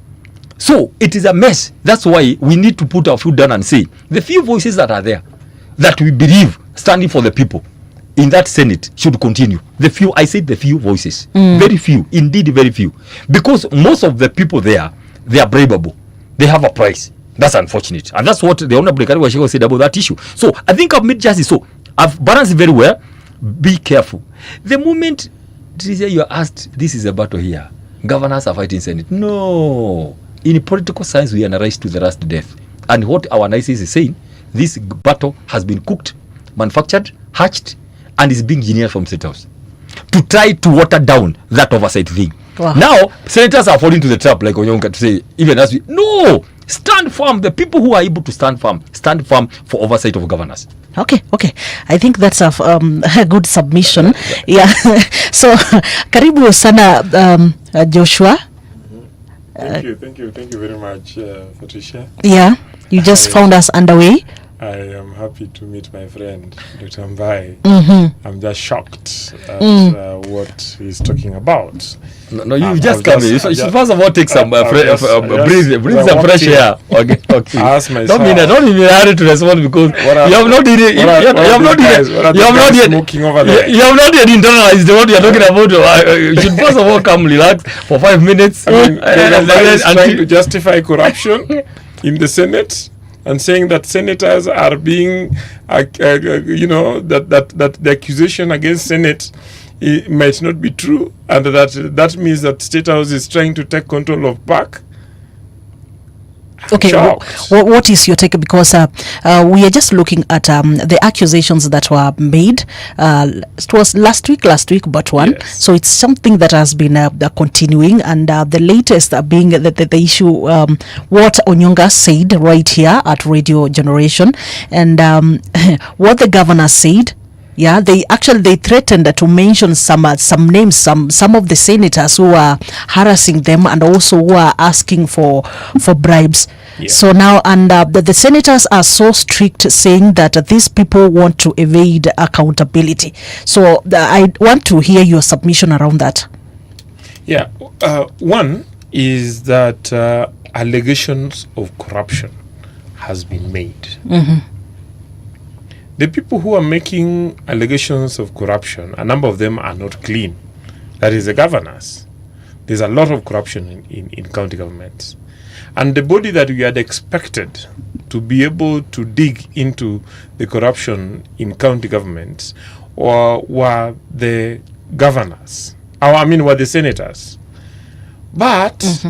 So it is a mess. That's why we need to put our foot down and say the few voices that are there, that we believe standing for the people in that Senate should continue. The few, I said the few voices, very few, indeed very few, because most of the people there, they are braveable. They have a price. That's unfortunate, and that's what the Honorable Gachagua said about that issue. So I think I've made justice. So I've balanced it very well. Be careful. The moment you are asked, this is a battle here, governors are fighting Senate. No. In political science, we analyze to the last death. And what our analysis is saying, this battle has been cooked, manufactured, hatched, and is being engineered from State House to try to water down that oversight thing. Wow. Now, senators are falling to the trap, like Onyonga to say, even as we, no, stand firm. The people who are able to stand firm for oversight of governors. Okay. I think that's a good submission. Yeah. So, karibu sana Joshua. Thank you very much, Patricia. Yeah, you just found us underway. I am happy to meet my friend, Dr. Mbai. I'm just shocked at what he's talking about. No, you just come in. You should first of all take some breathe some fresh air. Okay. Ask myself. Don't be in a hurry to respond because you have not yet internalized what you are talking about. You should first of all come relax for 5 minutes. Trying to justify corruption in the Senate and saying that senators are being, that the accusation against Senate might not be true, and that means that State House is trying to take control of PAC. Okay, what is your take? Because we are just looking at the accusations that were made. It was last week, but one. Yes. So it's something that has been continuing, and the latest being the issue, what Onyonga said right here at Radio Generation, and what the governor said. Yeah, they threatened to mention some names, some of the senators who are harassing them and also who are asking for bribes. Yeah. So now, and the senators are so strict, saying that these people want to evade accountability. So I want to hear your submission around that. Yeah, one is that allegations of corruption has been made. The people who are making allegations of corruption, a number of them are not clean. That is the governors. There's a lot of corruption in county governments. And the body that we had expected to be able to dig into the corruption in county governments were the governors. Were the senators. But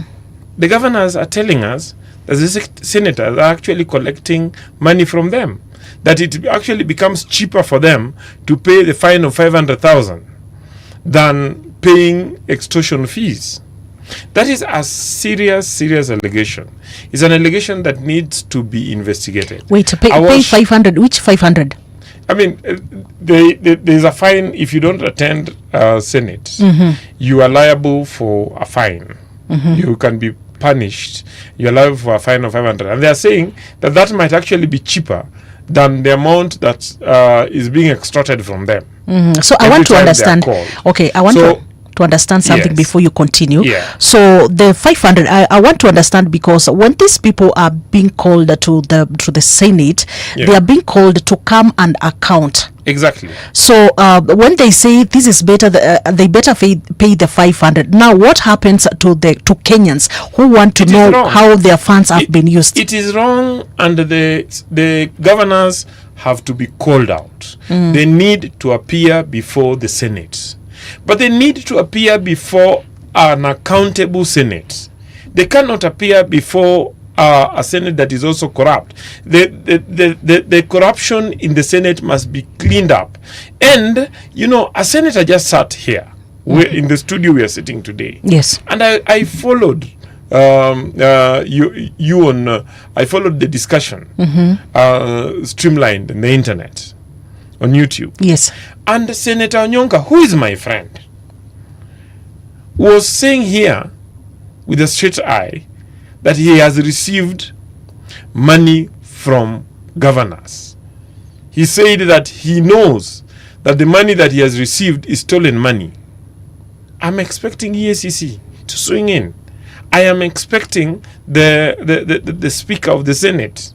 the governors are telling us that the senators are actually collecting money from them, that it actually becomes cheaper for them to pay the fine of 500,000 than paying extortion fees. That is a serious allegation. It's an allegation that needs to be investigated. Wait, pay 500. Which 500? I mean, there's a fine if you don't attend Senate. You are liable for a fine. You can be punished. You are liable for a fine of 500. And they are saying that that might actually be cheaper than the amount that is being extorted from them. So I want to understand. Okay, I want to understand something before you continue. So the 500, I want to understand, because when these people are being called to the Senate, they are being called to come and account. Exactly. So when they say this is better, they better pay the 500. Now, what happens to Kenyans who want to know how their funds have been used? It is wrong, and the governors have to be called out. They need to appear before the Senate. But they need to appear before an accountable Senate. They cannot appear before a Senate that is also corrupt. The corruption in the Senate must be cleaned up. And, you know, a senator just sat here. We're in the studio we are sitting today. Yes. And I followed you on, I followed the discussion streamlined on the internet, on YouTube. Yes. And Senator Onyonka, who is my friend, was saying here with a straight eye that he has received money from governors. He said that he knows that the money that he has received is stolen money. I'm expecting EACC to swing in. I am expecting the Speaker of the Senate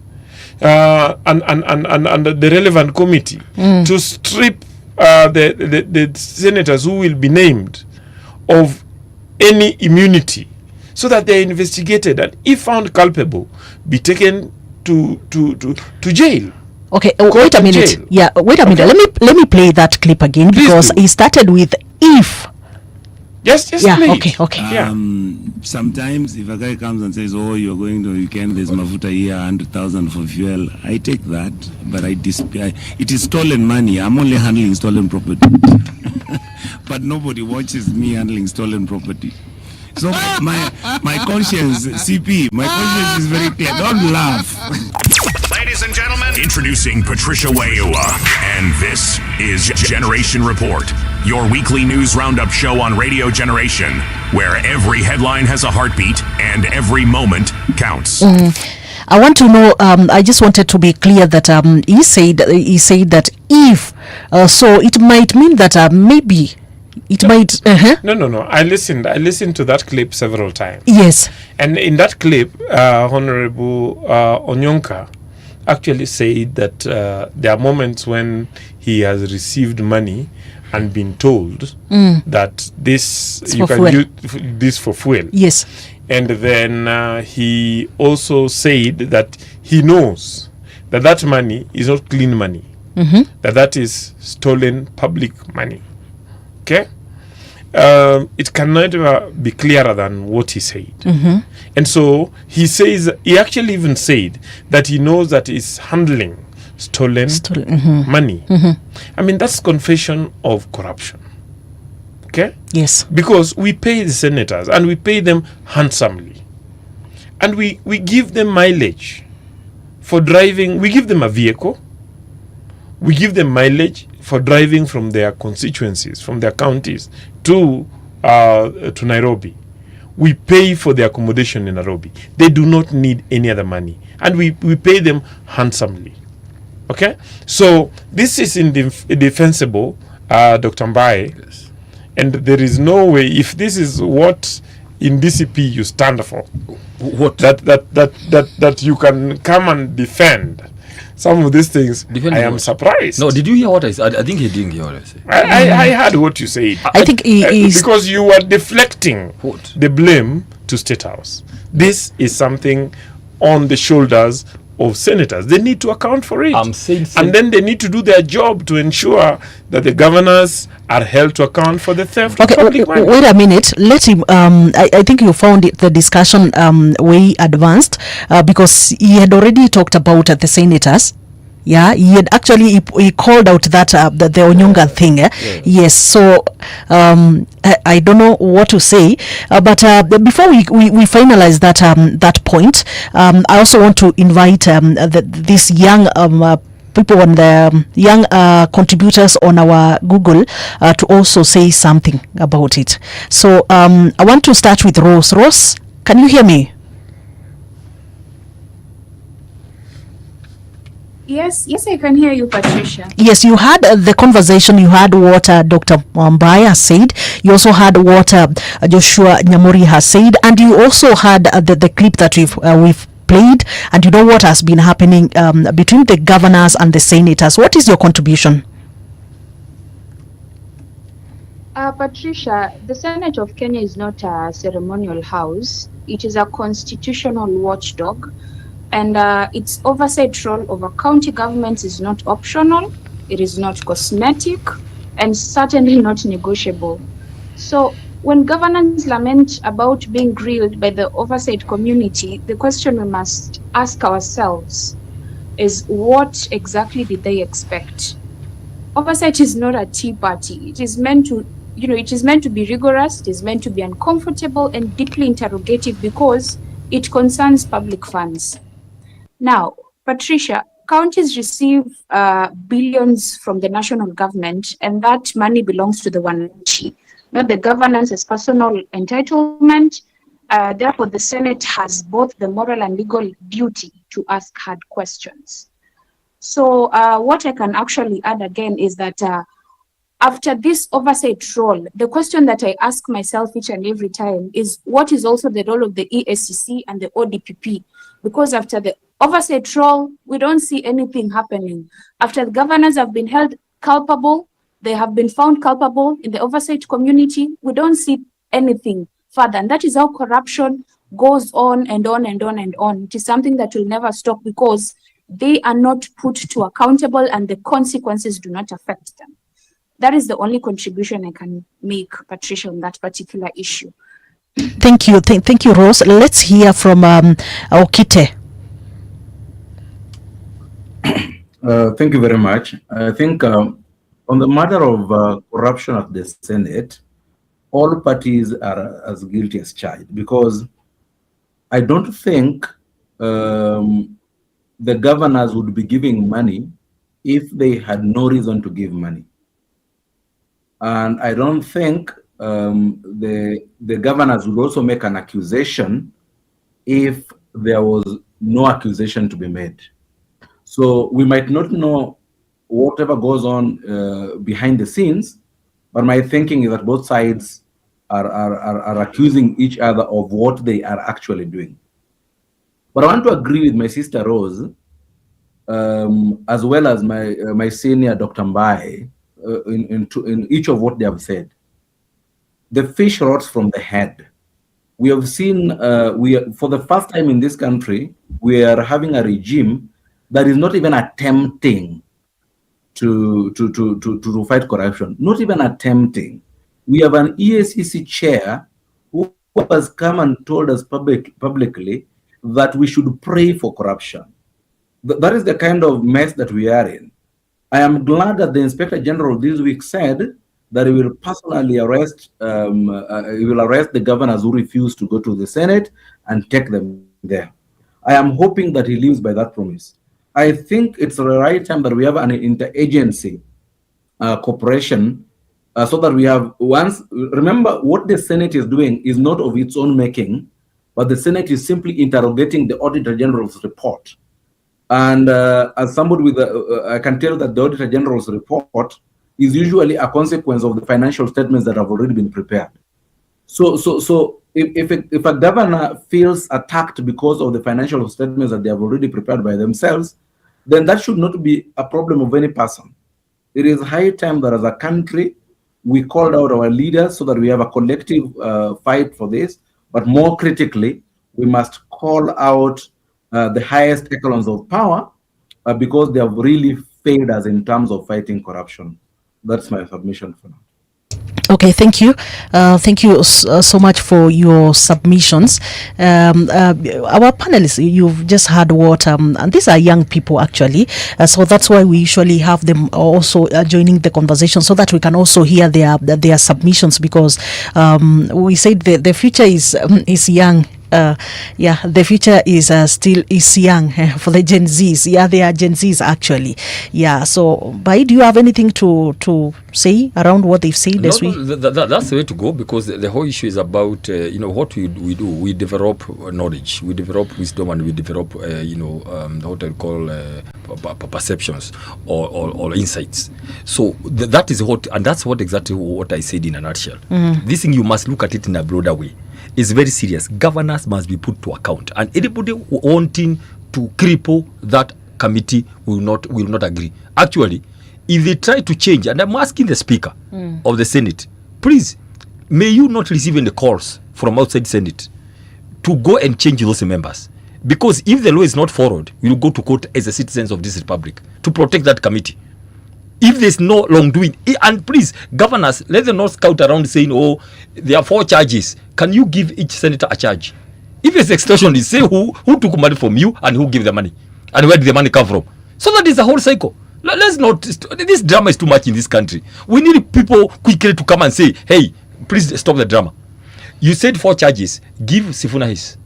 and the relevant committee to strip the senators who will be named of any immunity, so that they are investigated and, if found culpable, be taken to jail. Okay, wait a minute. Jail. Yeah, wait a minute. Let me play that clip again, because he started with if. Yes, yeah, please. Okay. Sometimes if a guy comes and says, "Oh, you're going to weekend, there's mafuta here, 100,000 for fuel," I take that, but it is stolen money. I'm only handling stolen property, but nobody watches me handling stolen property. So my conscience, CP, my conscience is very clear. Don't laugh. Ladies and gentlemen, introducing Patricia Waiua, and this is Generation Report, your weekly news roundup show on Radio Generation, where every headline has a heartbeat and every moment counts. I want to know, I just wanted to be clear that he said that if, so it might mean that maybe it might. No. I listened to that clip several times. Yes. And in that clip, Honorable Onyonka actually said that there are moments when he has received money and been told that this it's you can fuel. use this for fuel. Yes. And then he also said that he knows that that money is not clean money, that is stolen public money. Okay? It cannot be clearer than what he said. And so he says, he actually even said that he knows that he's handling stolen money. I mean, that's confession of corruption. Okay? Yes. Because we pay the senators, and we pay them handsomely. And we give them mileage for driving. We give them a vehicle. We give them mileage for driving from their constituencies, from their counties to Nairobi. We pay for their accommodation in Nairobi. They do not need any other money. And we pay them handsomely. Okay? So this is indefensible, Dr. Mbaye. Yes. And there is no way, if this is what in DCP you stand for, what that you can come and defend some of these things. I am surprised. No, did you hear what I said? I think he didn't hear what I said. I heard what you said. I think because you were deflecting the blame to State House. This is something on the shoulders of senators. They need to account for it. I'm saying and then they need to do their job to ensure that the governors are held to account for the theft of public money. Wait a minute. Let him. I think you found the discussion way advanced because he had already talked about the senators. Yeah, he had actually he called out that the Onyonga thing. Yes, so I don't know what to say, but before we finalize that that point, I also want to invite this young people on the young contributors on our Google to also say something about it. So I want to start with Rose. Rose, can you hear me? Yes, I can hear you, Patricia. Yes, you had the conversation. You had what Dr. Mbaya said. You also had what Joshua Nyamori has said, and you also had the clip that we've played. And you know what has been happening between the governors and the senators. What is your contribution? Patricia, the Senate of Kenya is not a ceremonial house. It is a constitutional watchdog. And its oversight role over county governments is not optional, it is not cosmetic, and certainly not negotiable. So when governors lament about being grilled by the oversight community, the question we must ask ourselves is, what exactly did they expect? Oversight is not a tea party. It is meant to, it is meant to be rigorous, it is meant to be uncomfortable and deeply interrogative because it concerns public funds. Now, Patricia, counties receive billions from the national government, and that money belongs to the wananchi, not the governance as personal entitlement. Therefore, the Senate has both the moral and legal duty to ask hard questions. So what I can actually add again is that after this oversight role, the question that I ask myself each and every time is, what is also the role of the EACC and the ODPP? Because after the oversight role, we don't see anything happening. After the governors have been held culpable, they have been found culpable in the oversight community, we don't see anything further. And that is how corruption goes on and on and on and on. It is something that will never stop because they are not put to accountable and the consequences do not affect them. That is the only contribution I can make, Patricia, on that particular issue. Thank you. Thank you, Rose. Let's hear from Okite. Thank you very much. I think on the matter of corruption at the Senate, all parties are as guilty as charged because I don't think the governors would be giving money if they had no reason to give money. And I don't think the governors would also make an accusation if there was no accusation to be made. So we might not know whatever goes on behind the scenes, but my thinking is that both sides are accusing each other of what they are actually doing. But I want to agree with my sister Rose, as well as my senior Dr. Mbai, in each of what they have said. The fish rots from the head. We have seen, for the first time in this country, we are having a regime that is not even attempting to fight corruption, not even attempting. We have an EACC chair who has come and told us publicly that we should pray for corruption. That is the kind of mess that we are in. I am glad that the Inspector General this week said that he will personally arrest, the governors who refuse to go to the Senate and take them there. I am hoping that he lives by that promise. I think it's the right time that we have an interagency cooperation so that we have remember what the Senate is doing is not of its own making, but the Senate is simply interrogating the Auditor General's report. And as somebody with I can tell that the Auditor General's report is usually a consequence of the financial statements that have already been prepared. So if a governor feels attacked because of the financial statements that they have already prepared by themselves, then that should not be a problem of any person. It is high time that as a country, we called out our leaders so that we have a collective fight for this. But more critically, we must call out the highest echelons of power because they have really failed us in terms of fighting corruption. That's my submission for now. Okay, thank you. Thank you so much for your submissions. Our panelists, you've just heard what, and these are young people actually, so that's why we usually have them also joining the conversation so that we can also hear their submissions, because we said the future is young. The future is still young for the Gen Zs. Yeah, they are Gen Zs actually. Yeah. So, Bai, do you have anything to say around what they've said this week? That's the way to go, because the whole issue is about what we do. We develop knowledge, we develop wisdom, and we develop what I call perceptions or insights. So that is what, and that's exactly what I said in a nutshell. This thing, you must look at it in a broader way. It's very serious. Governors must be put to account, and anybody wanting to cripple that committee will not agree. Actually, if they try to change, and I'm asking the Speaker of the Senate, please, may you not receive any calls from outside Senate to go and change those members, because if the law is not followed, we will go to court as the citizens of this republic to protect that committee. If there's no wrongdoing, and please, governors, let them not scout around saying, oh, there are 4 charges. Can you give each senator a charge? If it's extortion, say who took money from you and who gave the money, and where did the money come from? So that is the whole cycle. Let's not, this drama is too much in this country. We need people quickly to come and say, hey, please stop the drama. You said 4 charges. Give Sifuna his.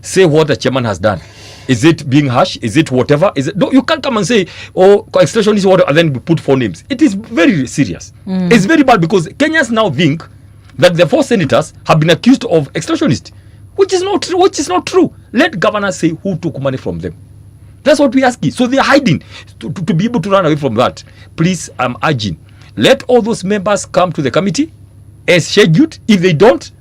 Say what the chairman has done. Is it being harsh? Is it whatever? Is it? No, you can't come and say, oh, extortion is whatever, and then put 4 names. It is very serious. It's very bad, because Kenyans now think that the 4 senators have been accused of extortionist, which is not true. Let governors say who took money from them. That's what we ask. So they are hiding to be able to run away from that. Please, I'm urging, let all those members come to the committee as scheduled. If they don't,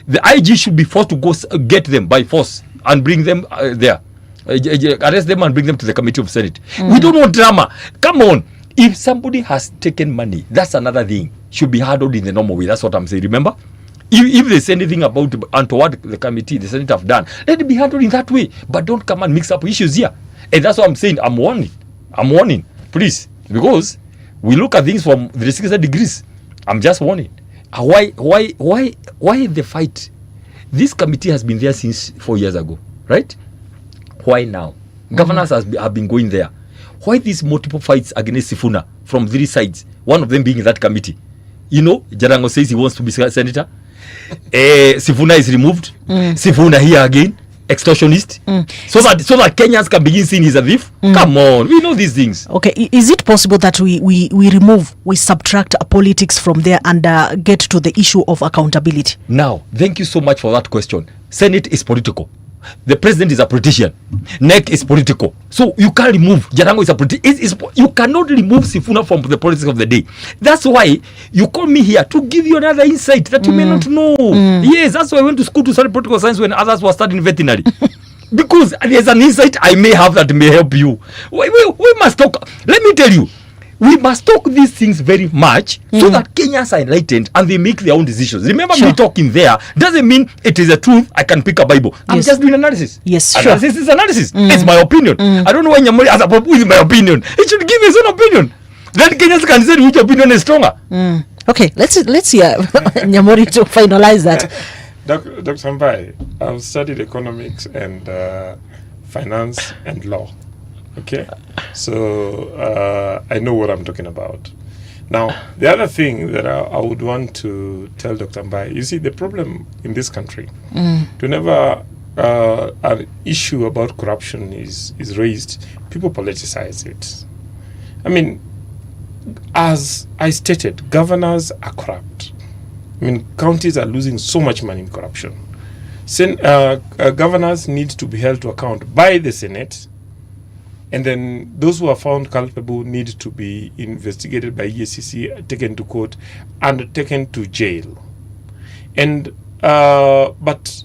the IG should be forced to go get them by force and bring them there. Arrest them and bring them to the committee of Senate. We don't want drama. Come on. If somebody has taken money, that's another thing. Should be handled in the normal way. That's what I'm saying. Remember? If there's anything about untoward the committee, the Senate have done, let it be handled in that way. But don't come and mix up issues here. And that's what I'm saying. I'm warning. Please. Because we look at things from 360 degrees. I'm just warning. Why the fight? This committee has been there since 4 years ago. Right? Why now? Governors have been going there. Why these multiple fights against Sifuna from 3 sides? One of them being in that committee. Jarango says he wants to be senator. Sifuna is removed. Sifuna here again, extortionist. So that Kenyans can begin seeing he's a thief. Come on, we know these things. Okay, is it possible that we subtract politics from there and get to the issue of accountability? Now, thank you so much for that question. Senate is political. The president is a politician. NEC is political. So you can't remove Jarango is a politician. You cannot remove Sifuna from the politics of the day. That's why you call me here to give you another insight that you may not know. Yes, that's why I went to school to study political science when others were studying veterinary. Because there's an insight I may have that may help you. We must talk. Let me tell you, we must talk these things very much so that Kenyans are enlightened and they make their own decisions. Remember, me talking there doesn't mean it is a truth. I can pick a Bible. I'm just doing analysis. Yes, analysis is analysis. It's my opinion. I don't know why Nyamori has a problem with my opinion. He should give his own opinion. Then Kenyans can say which opinion is stronger. Okay, let's hear Nyamori to finalize that. Dr. Mbai, I've studied economics and finance and law. Okay, so I know what I'm talking about. Now, the other thing that I would want to tell Dr. Mbai, you see, the problem in this country, whenever an issue about corruption is raised, people politicize it. I mean, as I stated, governors are corrupt. I mean, counties are losing so much money in corruption. Governors need to be held to account by the Senate. And then those who are found culpable need to be investigated by EACC, taken to court, and taken to jail. And but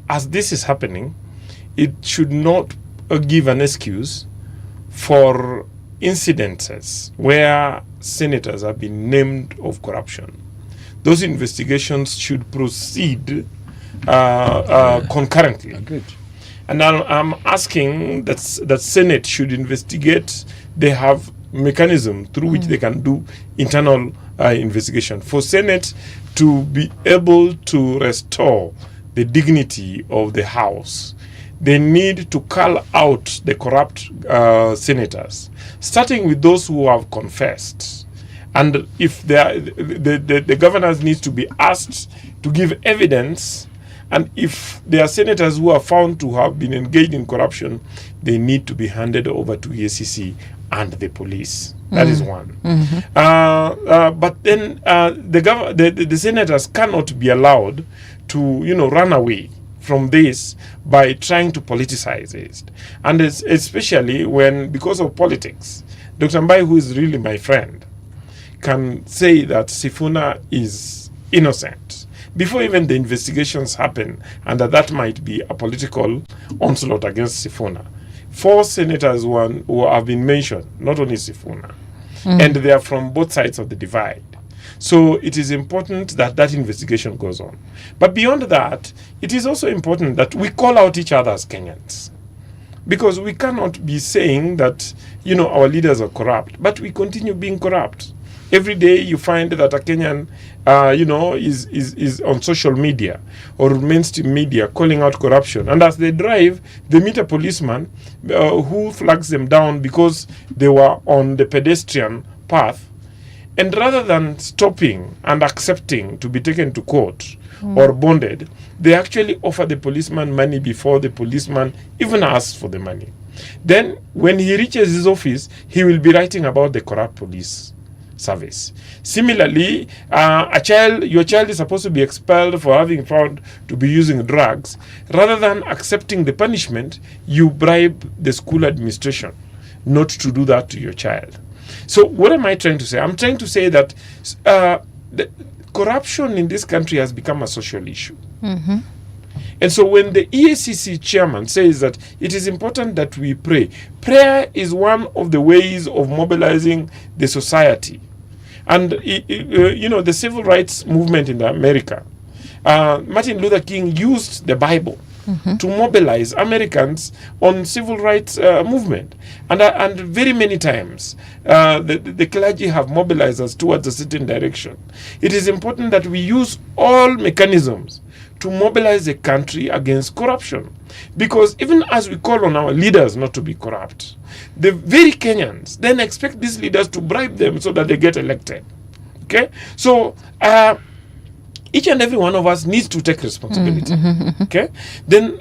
as this is happening, it should not give an excuse for incidences where senators have been named of corruption. Those investigations should proceed concurrently. Agreed. And I'm asking that Senate should investigate. They have mechanism through which they can do internal investigation. For Senate to be able to restore the dignity of the House, they need to call out the corrupt senators, starting with those who have confessed. And if the governors need to be asked to give evidence, and if there are senators who are found to have been engaged in corruption, they need to be handed over to EACC and the police. That is one. But then the senators cannot be allowed to, run away from this by trying to politicize it. And especially when, because of politics, Dr. Mbai, who is really my friend, can say that Sifuna is innocent before even the investigations happen, and that might be a political onslaught against Sifuna. 4 senators who have been mentioned, not only Sifuna, and they are from both sides of the divide. So it is important that that investigation goes on. But beyond that, it is also important that we call out each other as Kenyans. Because we cannot be saying that, our leaders are corrupt, but we continue being corrupt. Every day you find that a Kenyan, is on social media or mainstream media calling out corruption. And as they drive, they meet a policeman who flags them down because they were on the pedestrian path. And rather than stopping and accepting to be taken to court or bonded, they actually offer the policeman money before the policeman even asks for the money. Then when he reaches his office, he will be writing about the corrupt police service. Similarly, your child is supposed to be expelled for having found to be using drugs. Rather than accepting the punishment, you bribe the school administration not to do that to your child. So what am I trying to say? I'm trying to say that the corruption in this country has become a social issue. And so when the EACC chairman says that it is important that we pray, prayer is one of the ways of mobilizing the society. And, the civil rights movement in America, Martin Luther King used the Bible to mobilize Americans on civil rights movement. And very many times, the clergy have mobilized us towards a certain direction. It is important that we use all mechanisms to mobilize the country against corruption. Because even as we call on our leaders not to be corrupt, the very Kenyans then expect these leaders to bribe them so that they get elected. Okay? So, each and every one of us needs to take responsibility. Okay? Then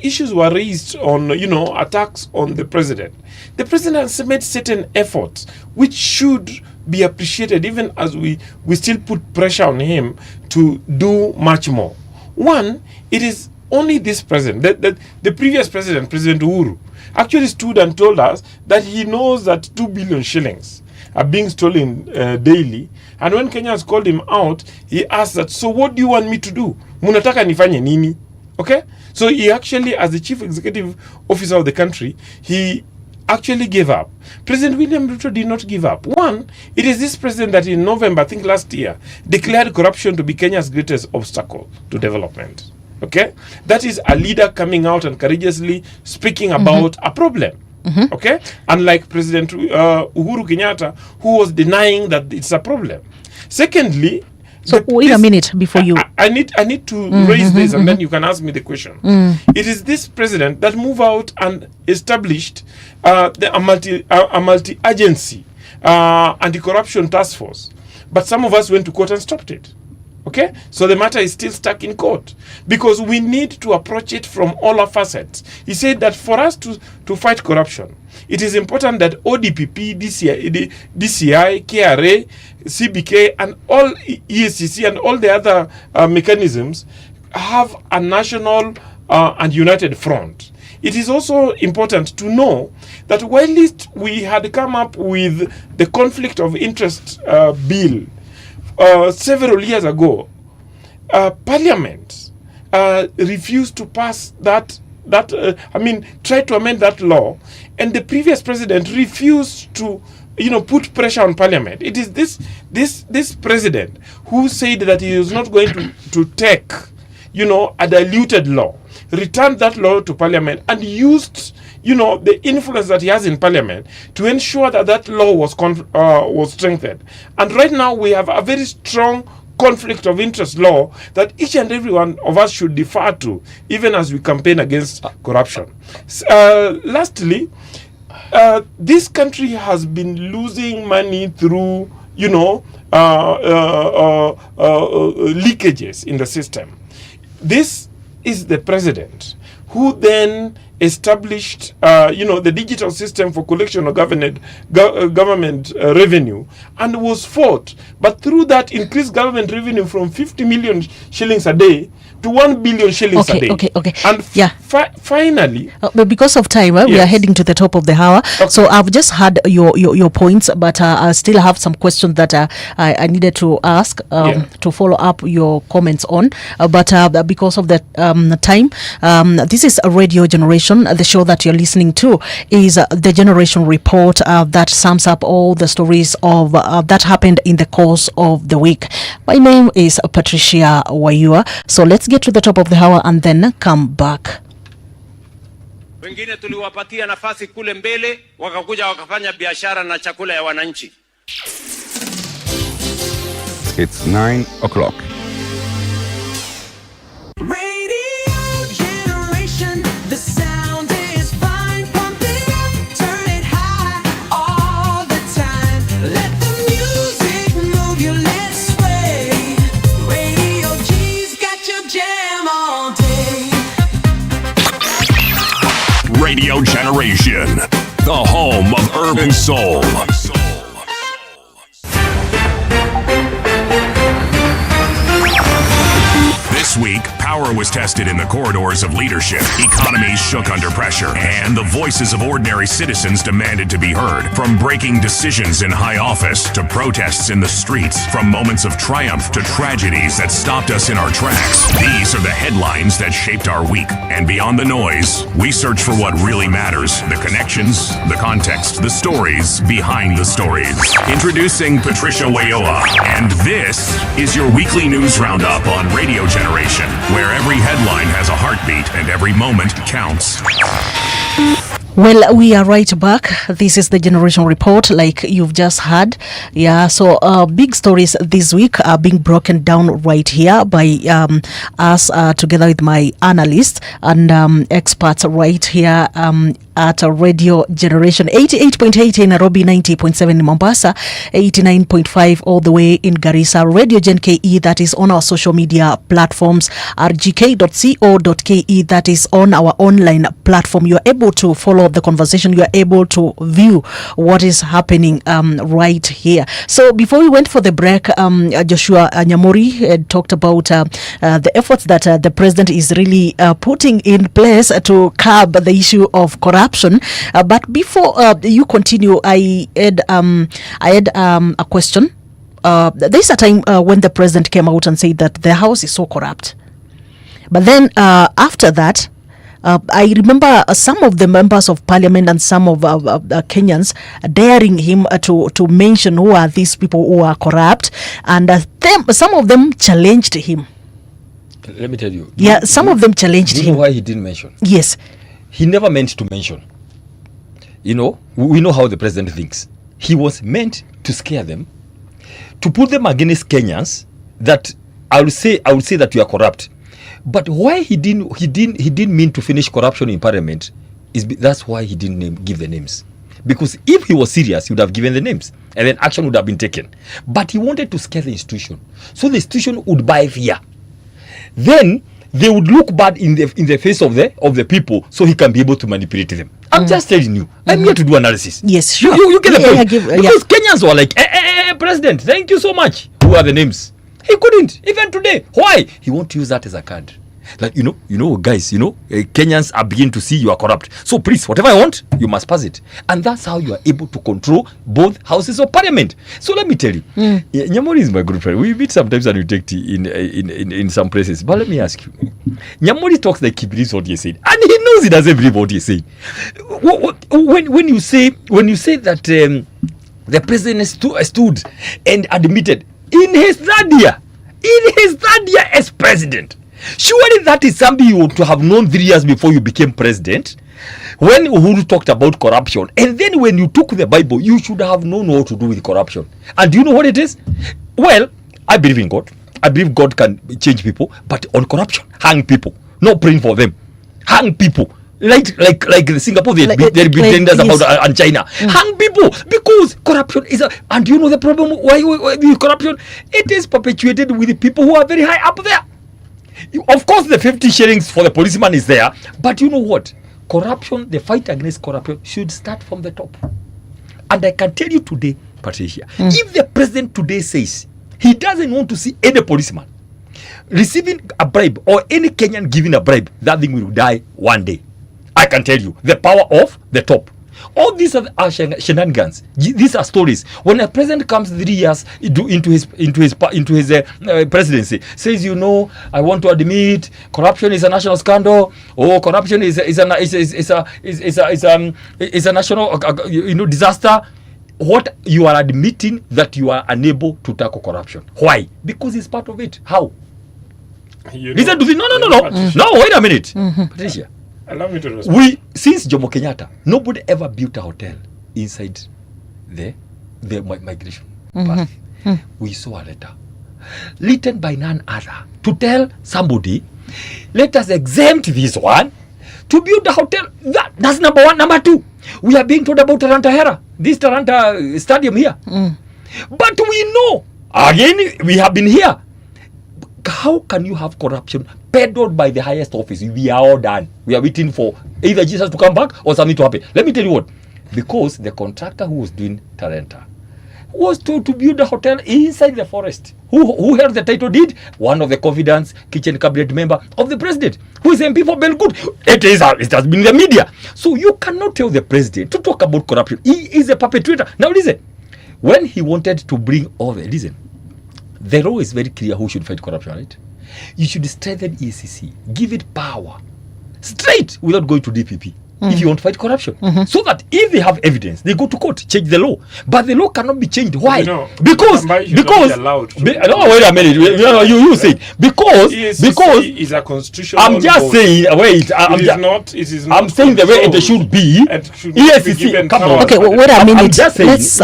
issues were raised on, attacks on the president. The president has made certain efforts which should be appreciated, even as we still put pressure on him to do much more. One, it is only this president, the previous president, President Uhuru, actually stood and told us that he knows that 2 billion shillings are being stolen daily. And when Kenyans called him out, he asked that, so what do you want me to do? Munataka nifanye nini? Okay? So he actually, as the chief executive officer of the country, he actually gave up. President William Ruto did not give up. One, it is this president that in November, I think last year, declared corruption to be Kenya's greatest obstacle to development. Okay? That is a leader coming out and courageously speaking about a problem. Okay? Unlike President Uhuru Kenyatta, who was denying that it's a problem. Secondly, so wait a minute before you. I need to raise this, and then you can ask me the question. It is this president that moved out and established a multi-agency anti-corruption task force. But some of us went to court and stopped it. Okay? So the matter is still stuck in court because we need to approach it from all our facets. He said that for us to fight corruption, it is important that ODPP, DCI, KRA, CBK, and all EACC and all the other mechanisms have a national and united front. It is also important to know that while we had come up with the conflict of interest bill several years ago, Parliament refused to pass tried to amend that law, and the previous president refused to, put pressure on Parliament. It is this president who said that he was not going to take, a diluted law. returned that law to Parliament and used, the influence that he has in Parliament to ensure that that law was strengthened. And right now we have a very strong conflict of interest law that each and every one of us should defer to, even as we campaign against corruption. Lastly, this country has been losing money through, leakages in the system. This is the president who then established, the digital system for collection of government revenue, and was fought. But through that, increased government revenue from 50 million shillings a day to 1 billion shillings a day. Okay. And finally, but because of time, we are heading to the top of the hour. Okay. So I've just had your points, but I still have some questions that I needed to ask to follow up your comments on. But because of the time, this is a Radio Generation. The show that you're listening to is the Generation Report that sums up all the stories of that happened in the course of the week. My name is Patricia Wayua. So let's get to the top of the hour and then come back. Wengine tuliwapatia nafasi kule mbele, wakakuja wakafanya biashara na chakula ya wananchi. It's 9 o'clock. Radio Generation, the home of urban soul. This week, power was tested in the corridors of leadership, economies shook under pressure, and the voices of ordinary citizens demanded to be heard. From breaking decisions in high office to protests in the streets, from moments of triumph to tragedies that stopped us in our tracks. These are the headlines that shaped our week. And beyond the noise, we search for what really matters, the connections, the context, the stories behind the stories. Introducing Patricia Wayua, and this is your weekly news roundup on Radio Generation, where every headline has a heartbeat and every moment counts. Well, we are right back. This is the Generation Report, like you've just heard. Yeah, so big stories this week are being broken down right here by us together with my analysts and experts right here at Radio Generation. 88.8 in Nairobi, 90.7 in Mombasa, 89.5 all the way in Garissa. Radio Gen KE, that is on our social media platforms, rgk.co.ke, that is on our online platform. You're able to follow the conversation. You're able to view what is happening right here. So before we went for the break, Joshua Nyamori talked about the efforts that the president is really putting in place to curb the issue of corruption. But before you continue, I had a question. There's a time when the president came out and said that the house is so corrupt. But then after that, I remember some of the members of parliament and some of Kenyans daring him to mention who are these people who are corrupt, and some of them challenged him. Let me tell you. Yeah, some of them challenged him. You know why he didn't mention? Yes. He never meant to mention. You know, we know how the president thinks. He was meant to scare them, to put them against Kenyans, that I would say that you are corrupt. But why he didn't mean to finish corruption in parliament that's why he didn't give the names. Because if he was serious, he would have given the names and then action would have been taken. But he wanted to scare the institution, so the institution would buy fear. Then they would look bad in the face of the people, so he can be able to manipulate them. I'm just telling you. I'm here to do analysis. Yes, sure. You get the point. Because Kenyans were like, President, thank you so much. Who are the names? He couldn't, even today. Why? He won't use that as a card. Like, you know, guys, Kenyans are beginning to see you are corrupt. So please, whatever I want, you must pass it. And that's how you are able to control both houses of parliament. So let me tell you, Nyamori is my good friend. We meet sometimes and we take tea in some places. But let me ask you, Nyamori talks like he believes what he said. And he knows he doesn't believe what he saying. When you say that the president stood and admitted in his third year as president, Surely that is something you ought to have known 3 years before you became president. When Uhuru talked about corruption, and then when you took the Bible, you should have known what to do with corruption. And do you know what it is? Well, I believe in God. I believe God can change people, but on corruption, hang people, not praying for them. Hang people. Like Singapore, they'll be tenders about and China. Hang people because corruption is and do you know the problem why with corruption? It is perpetuated with the people who are very high up there. Of course, the 50 shillings for the policeman is there, but you know what? Corruption, the fight against corruption should start from the top. And I can tell you today, Patricia, if the president today says he doesn't want to see any policeman receiving a bribe or any Kenyan giving a bribe, that thing will die one day. I can tell you, the power of the top. All these are shenanigans. These are stories. When a president comes 3 years into his presidency, says, you know, I want to admit corruption is a national scandal. Oh, corruption is a national disaster. What you are admitting that you are unable to tackle corruption. Why? Because it's part of it. How? Listen to this. No. Wait a minute, Patricia. Allow me to respond. We, since Jomo Kenyatta, nobody ever built a hotel inside the migration path. We saw a letter written by none other to tell somebody, let us exempt this one to build a hotel. That's number one. Number two, we are being told about Taranta Hera, this Taranta stadium here. But we know, again, we have been here. How can you have corruption peddled by the highest office? We are all done. We are waiting for either Jesus to come back or something to happen. Let me tell you what. Because the contractor who was doing Taranta was told to build a hotel inside the forest. Who held the title deed? One of the confidence kitchen cabinet member of the president, who is MP for Belgood. It has been in the media. So you cannot tell the president to talk about corruption. He is a perpetrator. Now listen, when he wanted to bring all the law is very clear who should fight corruption, right? You should strengthen EACC, give it power, straight without going to DPP. If you want to fight corruption, so that if they have evidence, they go to court, change the law. But the law cannot be changed. Why? Because no, wait a minute. You say because is a constitutional. I'm just saying. Wait, I'm saying the way it should be. EACC. Okay, wait a minute.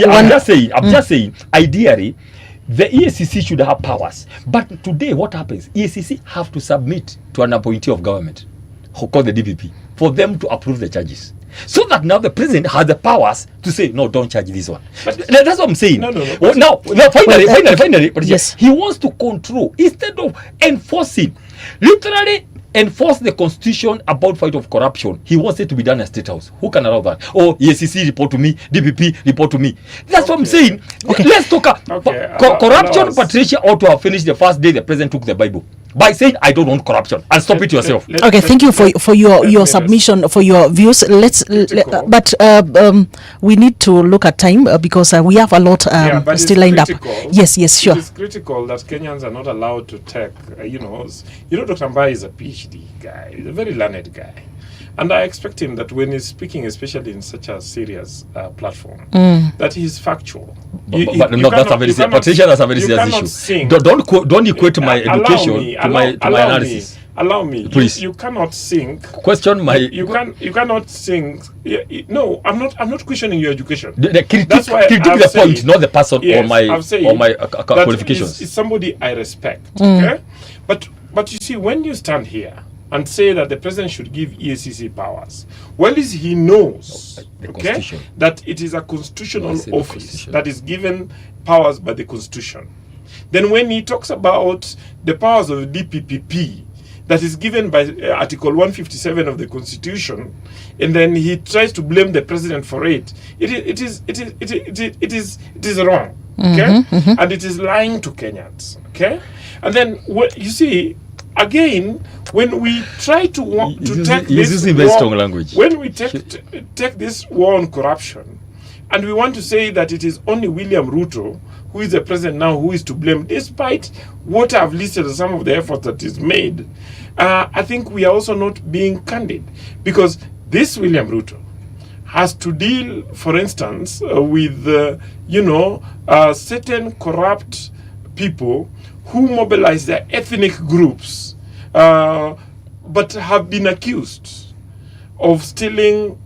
I'm just saying. Ideally, the EACC should have powers. But today, what happens? EACC have to submit to an appointee of government, who call the DPP, for them to approve the charges. So that now the president has the powers to say, no, don't charge this one. But that's what I'm saying. Finally, yes. He wants to control instead of enforcing. Literally enforce the constitution about fight of corruption. He wants it to be done at State House. Who can allow that? Oh, EACC report to me, DPP report to me. That's what I'm saying. Let's talk. Corruption, Patricia ought to have finished the first day the president took the Bible by saying, I don't want corruption, and stop it yourself. Okay, thank you for your submission, for your views. But we need to look at time because we have a lot still lined up. Yes, sure. It is critical that Kenyans are not allowed to take, Dr. Mbai is a PhD guy, he's a very learned guy. And I expect him that when he's speaking, especially in such a serious platform, that he's factual. That's a very serious issue. Don't equate my education to my analysis. Allow me. Please. You cannot sing. Question my. You cannot sing. No, I'm not questioning your education. That's why critique the point, not the person or my qualifications. It's somebody I respect. Okay, but you see, when you stand here and say that the president should give EACC powers, well, he knows, that it is a constitutional office that is given powers by the Constitution. Then when he talks about the powers of the DPPP that is given by Article 157 of the Constitution, and then he tries to blame the president for it, it is wrong, okay? And it is lying to Kenyans, okay? And then you see, again, when we try to take this when we take this war on corruption, and we want to say that it is only William Ruto, who is the president now, who is to blame, despite what I've listed as some of the efforts that is made, I think we are also not being candid, because this William Ruto has to deal, for instance, with certain corrupt people who mobilize their ethnic groups but have been accused of stealing,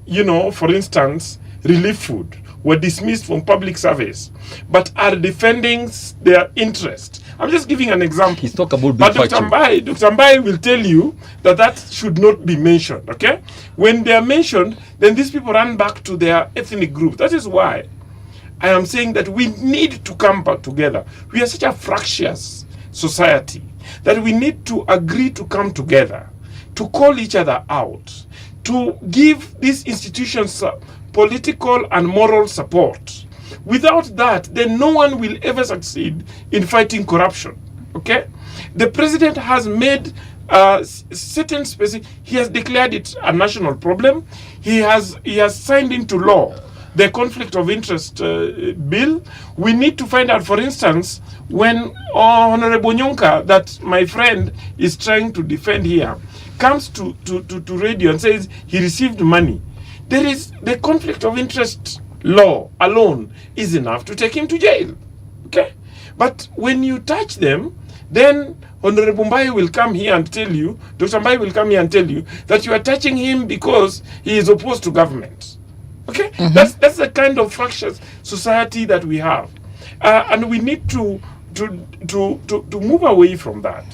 for instance, relief food, were dismissed from public service, but are defending their interest. I'm just giving an example. He's talking about but Dr. Mbai will tell you that should not be mentioned, okay? When they are mentioned, then these people run back to their ethnic group. That is why I am saying that we need to come back together. We are such a fractious society that we need to agree to come together, to call each other out, to give these institutions political and moral support. Without that, then no one will ever succeed in fighting corruption. Okay? The president has made certain specific. He has declared it a national problem. He has signed into law the conflict of interest bill. We need to find out, for instance, when Honorable Nyonka, that my friend is trying to defend here, comes to radio and says he received money. There is the conflict of interest law alone is enough to take him to jail. Okay? But when you touch them, then Honorable Mbai will come here and tell you, Dr. Mbai will come here and tell you that you are touching him because he is opposed to government. Okay? That's the kind of fractious society that we have. And we need to move away from that.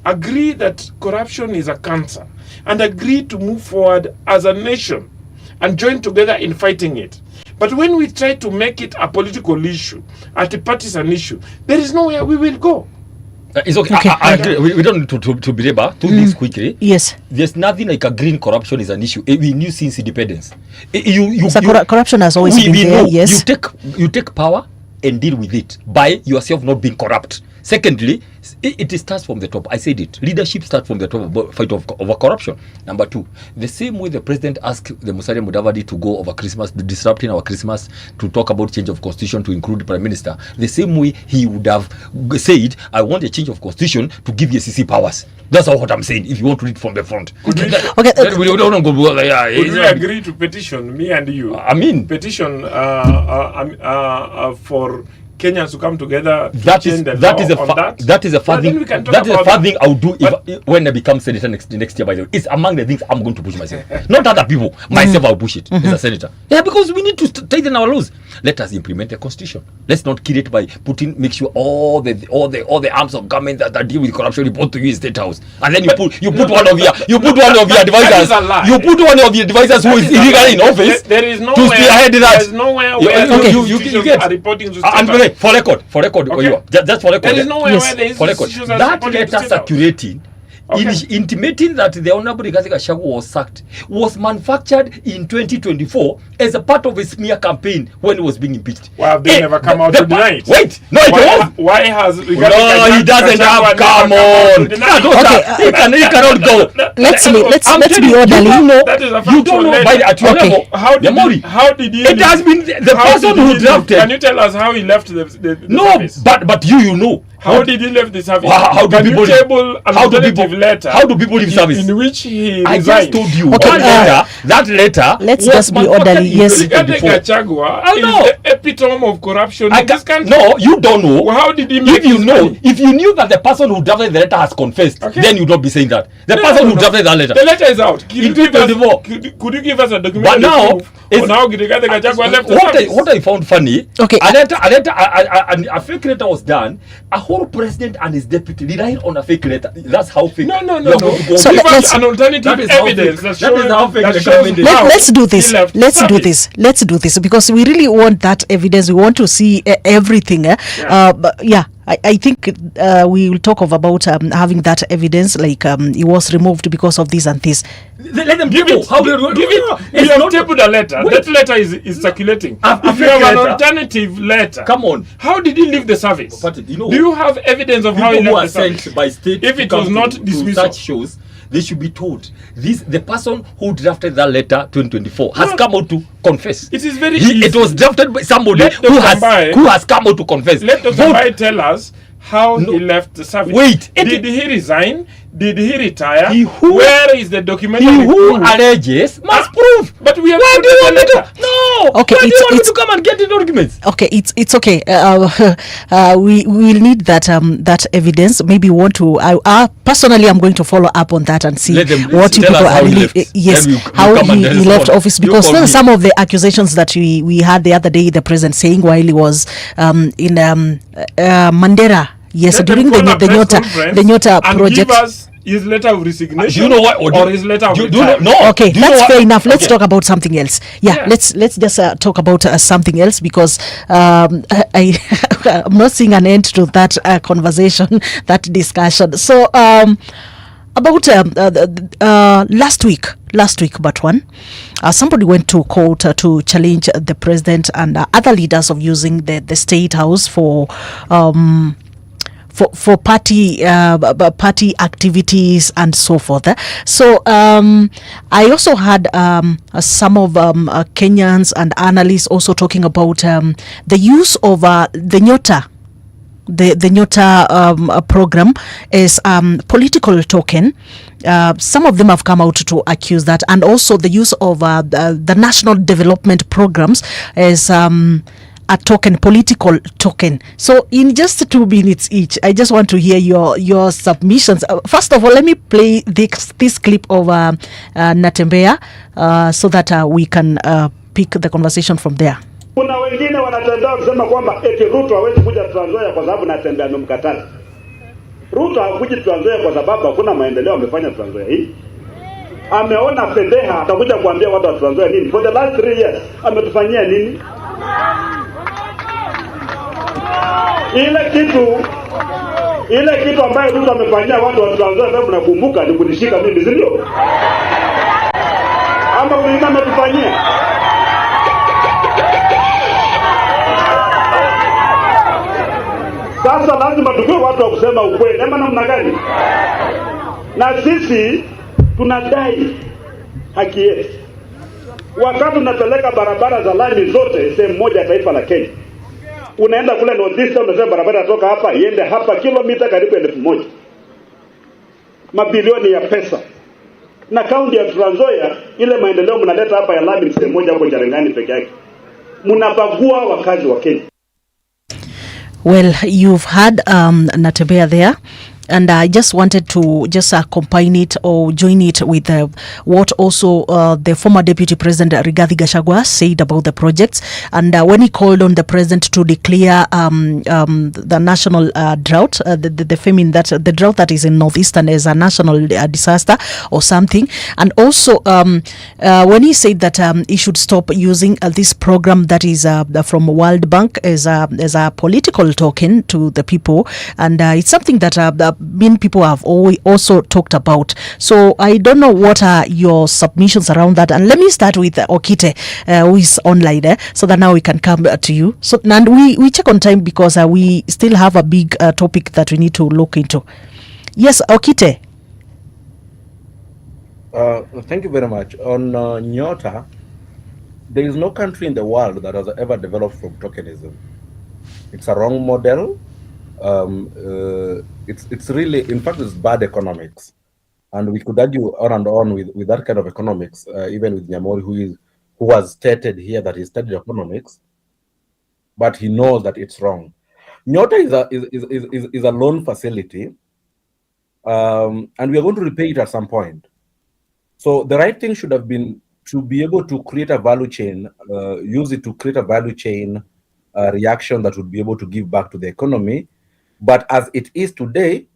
Agree that corruption is a cancer, and agree to move forward as a nation and join together in fighting it. But when we try to make it a political issue, a partisan issue, there is nowhere we will go. It's okay. I agree. We don't need to belabor this quickly. Yes. There's nothing like a green corruption is an issue. We knew since independence. Corruption has always been there. Yes. You take power and deal with it by yourself not being corrupt. Secondly, it starts from the top. I said it. Leadership starts from the top about fight over corruption. Number two, the same way the president asked the Musalia Mudavadi to go over Christmas, disrupting our Christmas, to talk about change of constitution to include the prime minister, the same way he would have said, I want a change of constitution to give EACC powers. That's what I'm saying, if you want to read from the front. Would we agree to petition, me and you? Petition for Kenyans to come together to that change is the that law is a on that. that is a fun thing. That is a fun thing I'll do when I become senator next year. By the way, it's among the things I'm going to push myself, not other people. Myself, I'll push it as a senator. Yeah, because we need to tighten our laws. Let us implement the constitution. Let's not kill it by make sure all the arms of government that deal with corruption report to you in State House, and then you put one of your advisors. You put one of your advisors who is illegally in office. There is no to spearhead that. There is nowhere where you get are reporting to State for record, okay. Just for record. There is nowhere where the institutions are that letter circulating, intimating that the Honorable Rigathi Gachagua was sacked, was manufactured in 2024 as a part of a smear campaign when he was being impeached. Why have they never come out to deny it? Wait, no, why has Rigathi Gachagua he doesn't have come on. He cannot go. Let's be orderly. You don't know by at your level. How did he? It has been the person who drafted. Can you tell us how he left the service? but you know. How did he leave the service? How do people letter? How do people leave service? In which he I resigned. just told you that letter. Let's just be orderly. Yes. Rigathi Gachagua is the epitome of corruption in this country. No, you don't know. Well, how did he make money? If you knew that the person who drafted the letter has confessed, then you'd not be saying that. The person who drafted that letter. The letter is out. Could you give us a document? But now, on how Rigathi Gachagua left the service? What I found funny, a fake letter was done. A whole president and his deputy relying on a fake letter. That's how fake. No. So give us an alternative evidence that shows let's do this. Let's do this because we really want that evidence. We want to see everything. I think we will talk about having that evidence, like it was removed because of this and this. Let them give it. Give it. We have tabled a letter. That letter is circulating. If you have an alternative letter, come on. How did he leave the service? But, do you have evidence of how he left the service? By state if it was not dismissal, such shows, they should be told. The person who drafted that letter 2024 has come out to confess. It is very easy. It was drafted by somebody who has come out to confess. Let Dr. Mbai tell us how he left the service. Wait. Did he resign? Did he retire? Who, where is the documentary? He who alleges must prove. But we have. Why do you want me to? No. Okay, Why do you want me it's to come and get the documents? okay. It's okay. We will need that evidence. Maybe want to. Personally, I'm going to follow up on that and see what you people are really. Yes, how he left office, because some of the accusations that we had the other day, the president saying while he was in Mandera. Yes, during the Nyota project. Give us his letter of resignation. Do you know what? Or his letter of no. Okay, that's fair enough. Let's talk about something else. Yeah. Let's just talk about something else, because I'm not seeing an end to that conversation, that discussion. So about last week, but one, somebody went to court to challenge the president and other leaders of using the state house for party activities and so forth. So I also had some of Kenyans and analysts also talking about the use of the Nyota. The Nyota program is political token. Some of them have come out to accuse that, and also the use of the national development programs is a token, political token. So in just 2 minutes each, I just want to hear your submissions. First of all, let me play this clip of Natembea so that we can pick the conversation from there. Kuna wengine wanatembea kusema kwamba eti Ruto hawezi kuja Trans Nzoia kwa sababu Natembea amemkataza. Ruto hakuji Trans Nzoia kwa sababu hakuna maendeleo amefanya Trans Nzoia hii. Ameona pendeha, atakuja kuambia watu wa Trans Nzoia nini? For the last 3 years ametufanyia nini? Ile kitu ambayo Ruto amefanyia watu wa Trans Nzoia, sababu nakumbuka ni kunishika mimi, si ndio? Ama kuna ametufanyia. Sasa lazima tukue watu wa kusema ukweli. Ama namna gani? Na sisi tunadai haki yetu. Wakati tunapeleka barabara za lami zote sehemu moja ya taifa la Kenya, unaenda kule Northeast, unasema barabara inatoka hapa iende hapa kilomita karibu 1000. Mabilioni ya pesa. Na kaunti ya Trans Nzoia, ile maendeleo mnaleta hapa ya lami sehemu moja huko Cherangani peke yake, mnabagua wakazi wa Kenya. Well, you've had Natembea there, and I just wanted to just combine it or join it with what also the former Deputy President Rigathi Gachagua said about the projects, and when he called on the president to declare the national drought, the famine, that the drought that is in Northeastern is a national disaster or something, and also when he said that he should stop using this program that is from World Bank as a political token to the people, and it's something that many people have also talked about. So I don't know what are your submissions around that, and let me start with Okite, who is online, so that now we can come to you. So, and we check on time because we still have a big topic that we need to look into. Yes, Okite. Thank you very much. On Nyota, there is no country in the world that has ever developed from tokenism. It's a wrong model. It's really, in fact, it's bad economics, and we could argue on and on with that kind of economics, even with Nyamori, who has stated here that he studied economics, but he knows that it's wrong. Nyota is a loan facility, and we are going to repay it at some point. So the right thing should have been to be able to create a value chain, use it to create a value chain reaction that would be able to give back to the economy. But as it is today,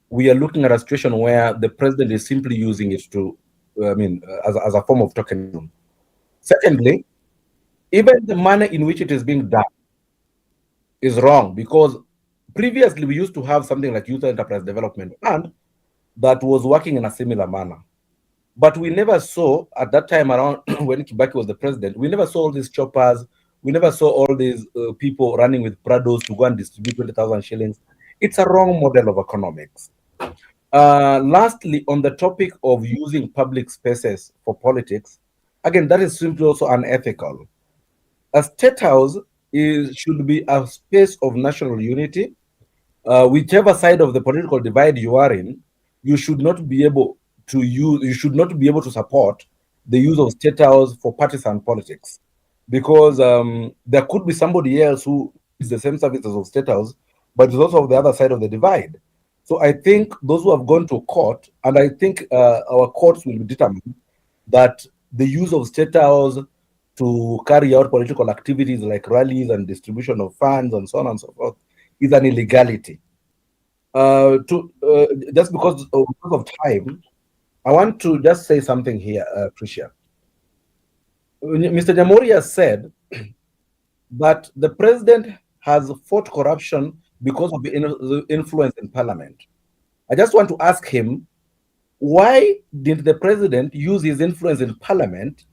we are looking at a situation where the president is simply using it to, as a form of tokenism. Secondly, even the manner in which it is being done is wrong, because previously we used to have something like Youth Enterprise Development Fund that was working in a similar manner. But we never saw, at that time around when Kibaki was the president, we never saw all these choppers. We never saw all these people running with Prados to go and distribute 20,000 shillings. It's a wrong model of economics. Lastly, on the topic of using public spaces for politics, again, that is simply also unethical. A state house should be a space of national unity. Whichever side of the political divide you are in, you should not be able to support the use of state house for partisan politics, because there could be somebody else who is the same services of state house, but is also on the other side of the divide. So I think those who have gone to court, and I think our courts will determine that the use of state house to carry out political activities like rallies and distribution of funds and so on and so forth is an illegality. Just because of time, I want to just say something here, Tricia. Mr. Nyamori has said that the president has fought corruption because of the influence in parliament. I just want to ask him, why did the president use his influence in parliament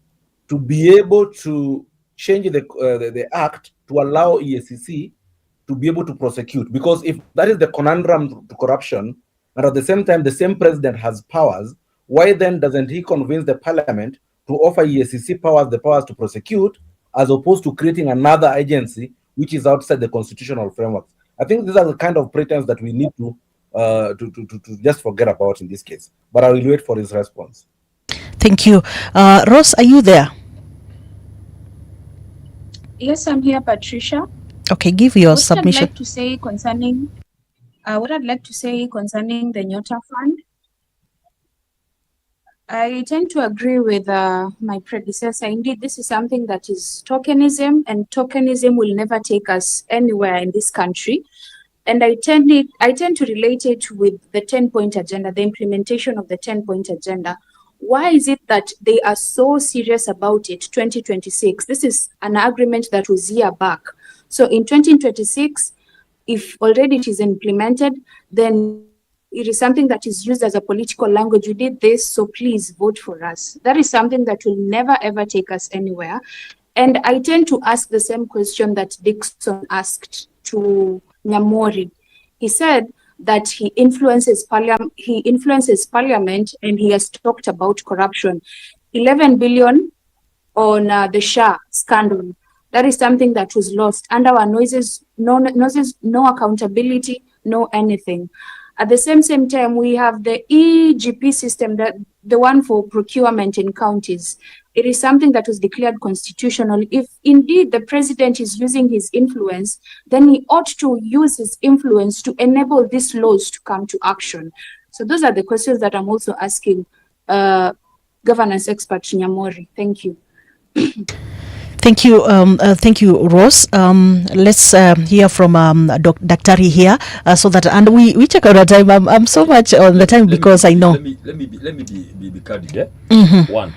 to be able to change the act to allow EACC to be able to prosecute? Because if that is the conundrum to corruption, and at the same time the same president has powers, why then doesn't he convince the parliament to offer EACC the powers to prosecute, as opposed to creating another agency which is outside the constitutional framework? I think these are the kind of pretense that we need to just forget about in this case. But I will wait for his response. Thank you. Ross, are you there? Yes, I'm here, Patricia. Okay, give your What submission. I'd like to say concerning the Nyota Fund, I tend to agree with my predecessor. Indeed, this is something that is tokenism, and tokenism will never take us anywhere in this country. And I tend to relate it with the 10-point agenda, the implementation of the 10-point agenda. Why is it that they are so serious about it? 2026, this is an agreement that was year back. So in 2026, if already it is implemented, then it is something that is used as a political language. You did this, so please vote for us. That is something that will never ever take us anywhere. And I tend to ask the same question that Dixon asked to Nyamori. He said that he influences parliament, and he has talked about corruption. 11 billion on the Shah scandal. That is something that was lost under our noises, no accountability, no anything. At the same time, we have the EGP system, the one for procurement in counties. It is something that was declared constitutional. If indeed the president is using his influence, then he ought to use his influence to enable these laws to come to action. So those are the questions that I'm also asking governance expert Nyamori. Thank you. Thank you, Ross. Let's hear from Daktari here, so that, and we check out our time. I'm so much on the time because I know. Let me be candid. Yeah? Mm-hmm. One,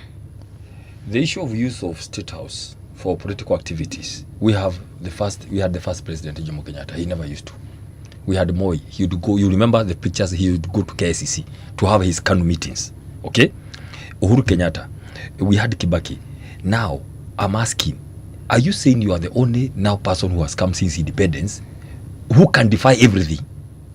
the issue of use of state house for political activities. We had the first president, Jomo Kenyatta. He never used to. We had Moi. He would go. You remember the pictures? He would go to KICC to have his KANU meetings. Okay. Uhuru Kenyatta. We had Kibaki. Now, I'm asking, are you saying you are the only now person who has come since independence who can defy everything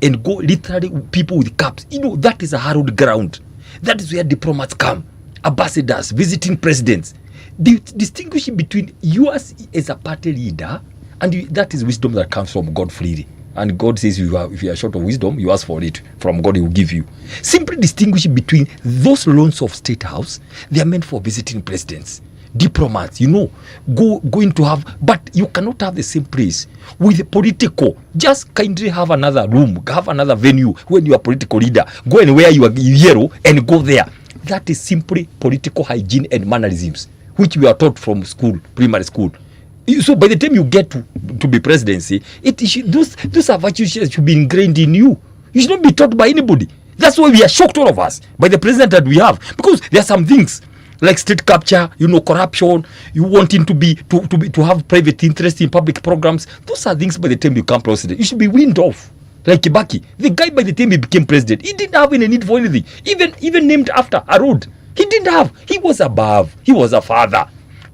and go literally people with caps? You know, that is a hallowed ground. That is where diplomats come, ambassadors, visiting presidents. Distinguishing between you as a party leader, and that is wisdom that comes from God freely. And God says if you are short of wisdom, you ask for it. From God, He will give you. Simply distinguishing between those loans of State House, they are meant for visiting presidents. Diplomats, you know, going to have, but you cannot have the same place with a political. Just kindly have another room, have another venue when you are a political leader. Go and wear your yellow and go there. That is simply political hygiene and mannerisms, which we are taught from school, primary school. So by the time you get to be presidency, those are virtues that should be ingrained in you. You should not be taught by anybody. That's why we are shocked, all of us, by the president that we have, because there are some things like state capture, you know, corruption, you wanting to have private interest in public programs. Those are things by the time you become president, you should be weaned off. Like Kibaki, the guy by the time he became president, he didn't have any need for anything. Even named after a road, he didn't have. He was above. He was a father.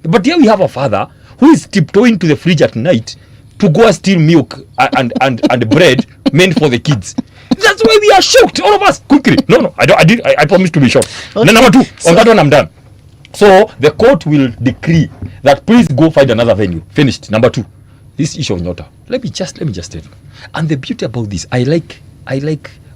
But here we have a father who is tiptoeing to the fridge at night to go and steal milk and bread meant for the kids. That's why we are shocked, all of us. Quickly, no, I promised to be short. Okay. Number two, on that one I'm done. So the court will decree that please go find another venue. Finished. Number two, this issue of Nyota. Let me just tell you. And the beauty about this, I like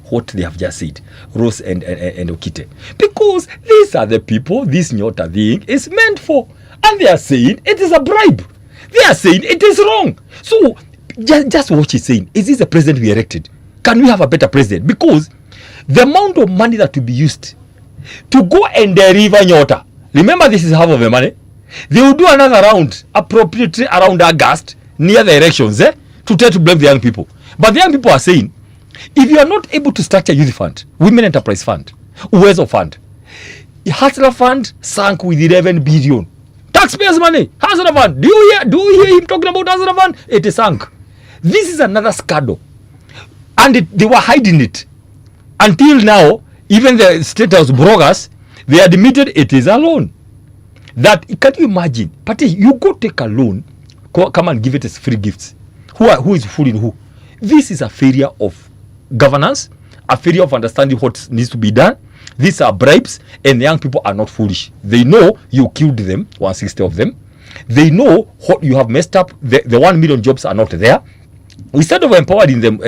what they have just said, Rose and Okite. Because these are the people this Nyota thing is meant for. And they are saying it is a bribe. They are saying it is wrong. So just what she's saying. Is this the president we elected? Can we have a better president? Because the amount of money that will be used to go and deliver Nyota. Remember, this is half of the money. They will do another round, appropriately around August, near the elections, to try to blame the young people. But the young people are saying, if you are not able to structure youth fund, women enterprise fund, Uwezo fund, Hustler fund sank with 11 billion. Taxpayers' money, Hustler fund. Do you hear him talking about Hustler fund? It is sunk. This is another scandal. And they were hiding it. Until now, even the State House bloggers, they admitted it is a loan. That, can you imagine? But you go take a loan, come and give it as free gifts. Who is fooling who? This is a failure of governance, a failure of understanding what needs to be done. These are bribes, and the young people are not foolish. They know you killed them, 160 of them. They know what you have messed up. The 1 million jobs are not there. Instead of empowering them,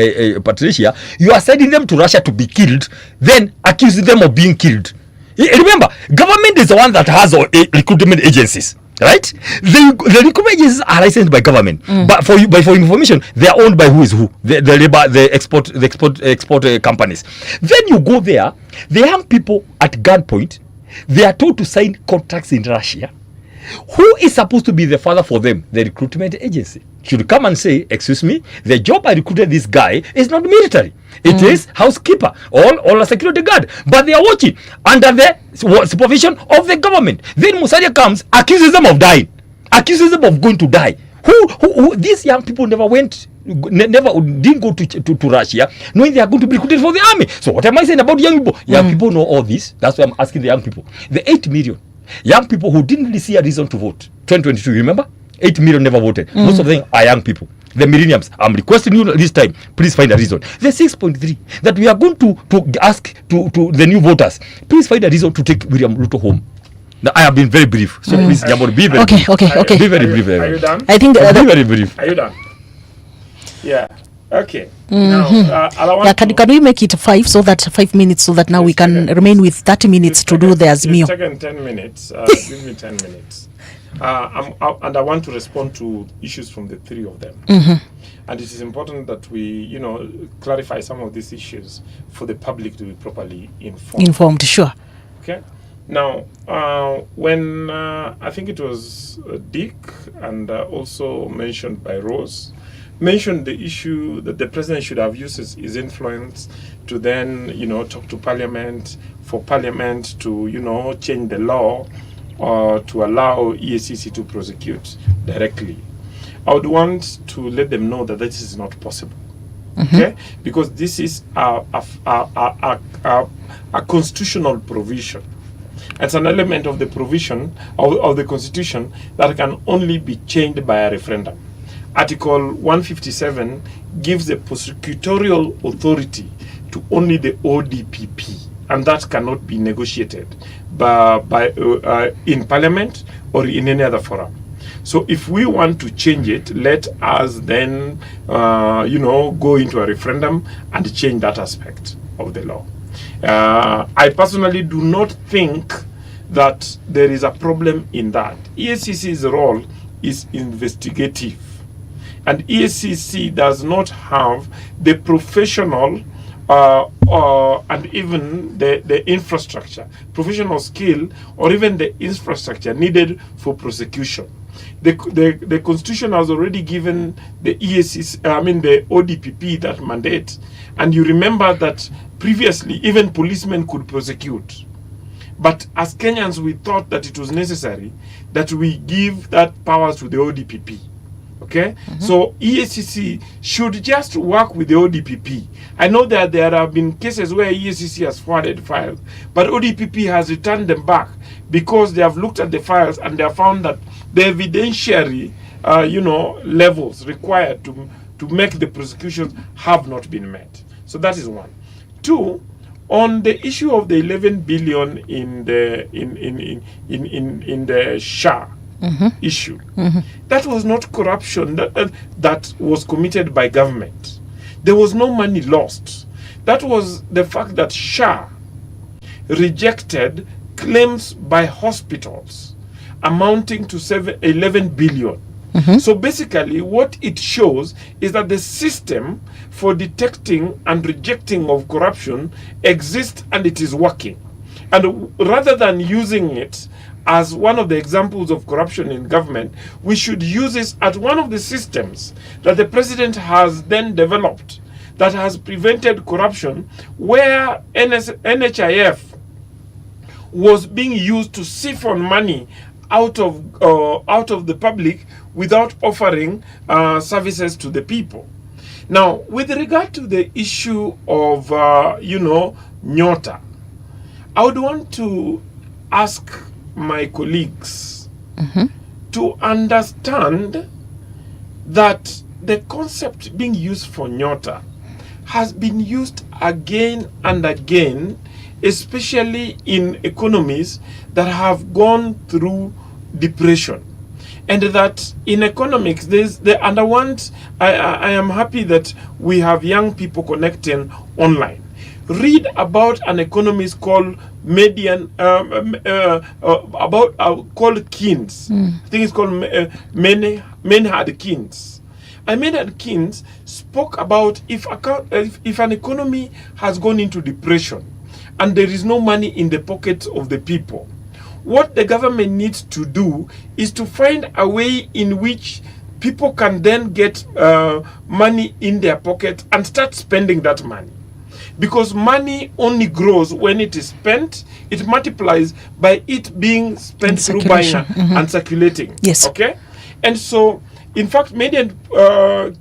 Patricia, you are sending them to Russia to be killed, then accusing them of being killed. Remember, government is the one that has recruitment agencies, right? The recruitment agencies are licensed by government, but for information, they are owned by who is who, the labor, the export companies. Then you go there, the young people at gunpoint, they are told to sign contracts in Russia. Who is supposed to be the father for them? The recruitment agency should come and say, excuse me, the job I recruited this guy is not military. It is housekeeper or a security guard. But they are watching under the supervision of the government. Then Musalia comes, accuses them of dying, accuses them of going to die. Who these young people didn't go to Russia knowing they are going to be recruited for the army. So what am I saying about young people? Young people know all this. That's why I'm asking the young people. The 8 million young people who didn't really see a reason to vote. 2022, remember? 8 million never voted. Most of them are young people. The millennials. I'm requesting you this time, please find a reason. The 6.3 that we are going to ask to the new voters, please find a reason to take William Ruto home. Now, I have been very brief. So please, Jambo, be very brief. Okay. Be very brief. Are you done? I think be very brief. Are you done? Yeah. Okay. Now, can we make it 5 so that 5 minutes so that now we can remain with 30 minutes to do the Azimio? Second 10 minutes. Give me 10 minutes. And I want to respond to issues from the three of them. And it is important that we, clarify some of these issues for the public to be properly informed. Sure. Okay. Now, when I think it was Dick and also mentioned by Rose, mentioned the issue that the president should have used his influence to then, talk to Parliament, for Parliament to, change the law or to allow EACC to prosecute directly. I would want to let them know that this is not possible. Okay? Because this is a constitutional provision. It's an element of the provision of the Constitution that can only be changed by a referendum. Article 157 gives the prosecutorial authority to only the ODPP, and that cannot be negotiated in Parliament or in any other forum. So if we want to change it, let us then, go into a referendum and change that aspect of the law. I personally do not think that there is a problem in that. EACC's role is investigative. And EACC does not have the professional and even the infrastructure, professional skill, or even the infrastructure needed for prosecution. The Constitution has already given the EACC, the ODPP that mandate. And you remember that previously even policemen could prosecute. But as Kenyans, we thought that it was necessary that we give that power to the ODPP. Okay? So EACC should just work with the ODPP. I know that there have been cases where EACC has forwarded files, but ODPP has returned them back because they have looked at the files and they have found that the evidentiary levels required to make the prosecutions have not been met. So that is one. Two, on the issue of the 11 billion in the SHA issue, that was not corruption that was committed by government. There was no money lost. That was the fact that SHA rejected claims by hospitals amounting to 11 billion. So basically what it shows is that the system for detecting and rejecting of corruption exists and it is working. And rather than using it as one of the examples of corruption in government, we should use this as one of the systems that the president has then developed that has prevented corruption, where NHIF was being used to siphon money out of the public without offering services to the people. Now, with regard to the issue of Nyota, I would want to ask my colleagues to understand that the concept being used for Nyota has been used again and again, especially in economies that have gone through depression. And that in economics, I am happy that we have young people connecting online. Read about an economist called called Keynes. I think it's called Maynard Keynes. And Maynard Keynes spoke about if an economy has gone into depression and there is no money in the pockets of the people, what the government needs to do is to find a way in which people can then get money in their pocket and start spending that money. Because money only grows when it is spent. It multiplies by it being spent through buying and circulating. Yes. Okay? And so, in fact,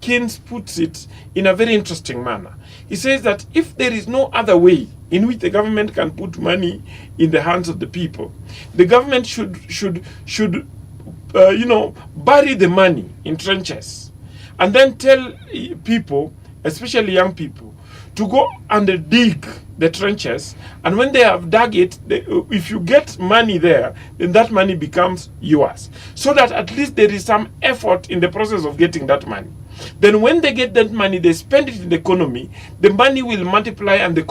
Keynes puts it in a very interesting manner. He says that if there is no other way in which the government can put money in the hands of the people, the government should bury the money in trenches and then tell people, especially young people, to go and dig the trenches, and when they have dug it, if you get money there, then that money becomes yours, so that at least there is some effort in the process of getting that money. Then when they get that money, they spend it in the economy, the money will multiply and the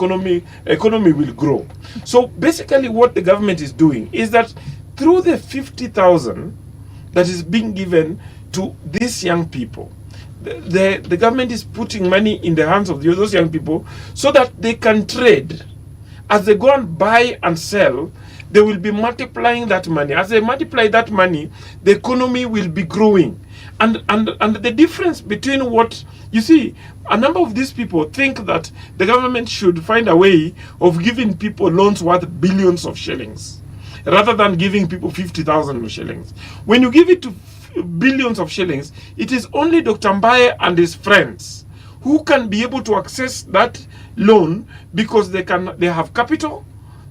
economy will grow. So basically what the government is doing is that through the 50,000 that is being given to these young people, the government is putting money in the hands of those young people so that they can trade. As they go and buy and sell, they will be multiplying that money. As they multiply that money, the economy will be growing. And the difference between what, you see, a number of these people think that the government should find a way of giving people loans worth billions of shillings rather than giving people 50,000 shillings. When you give it to billions of shillings, it is only Dr. Mbaye and his friends who can be able to access that loan, because they have capital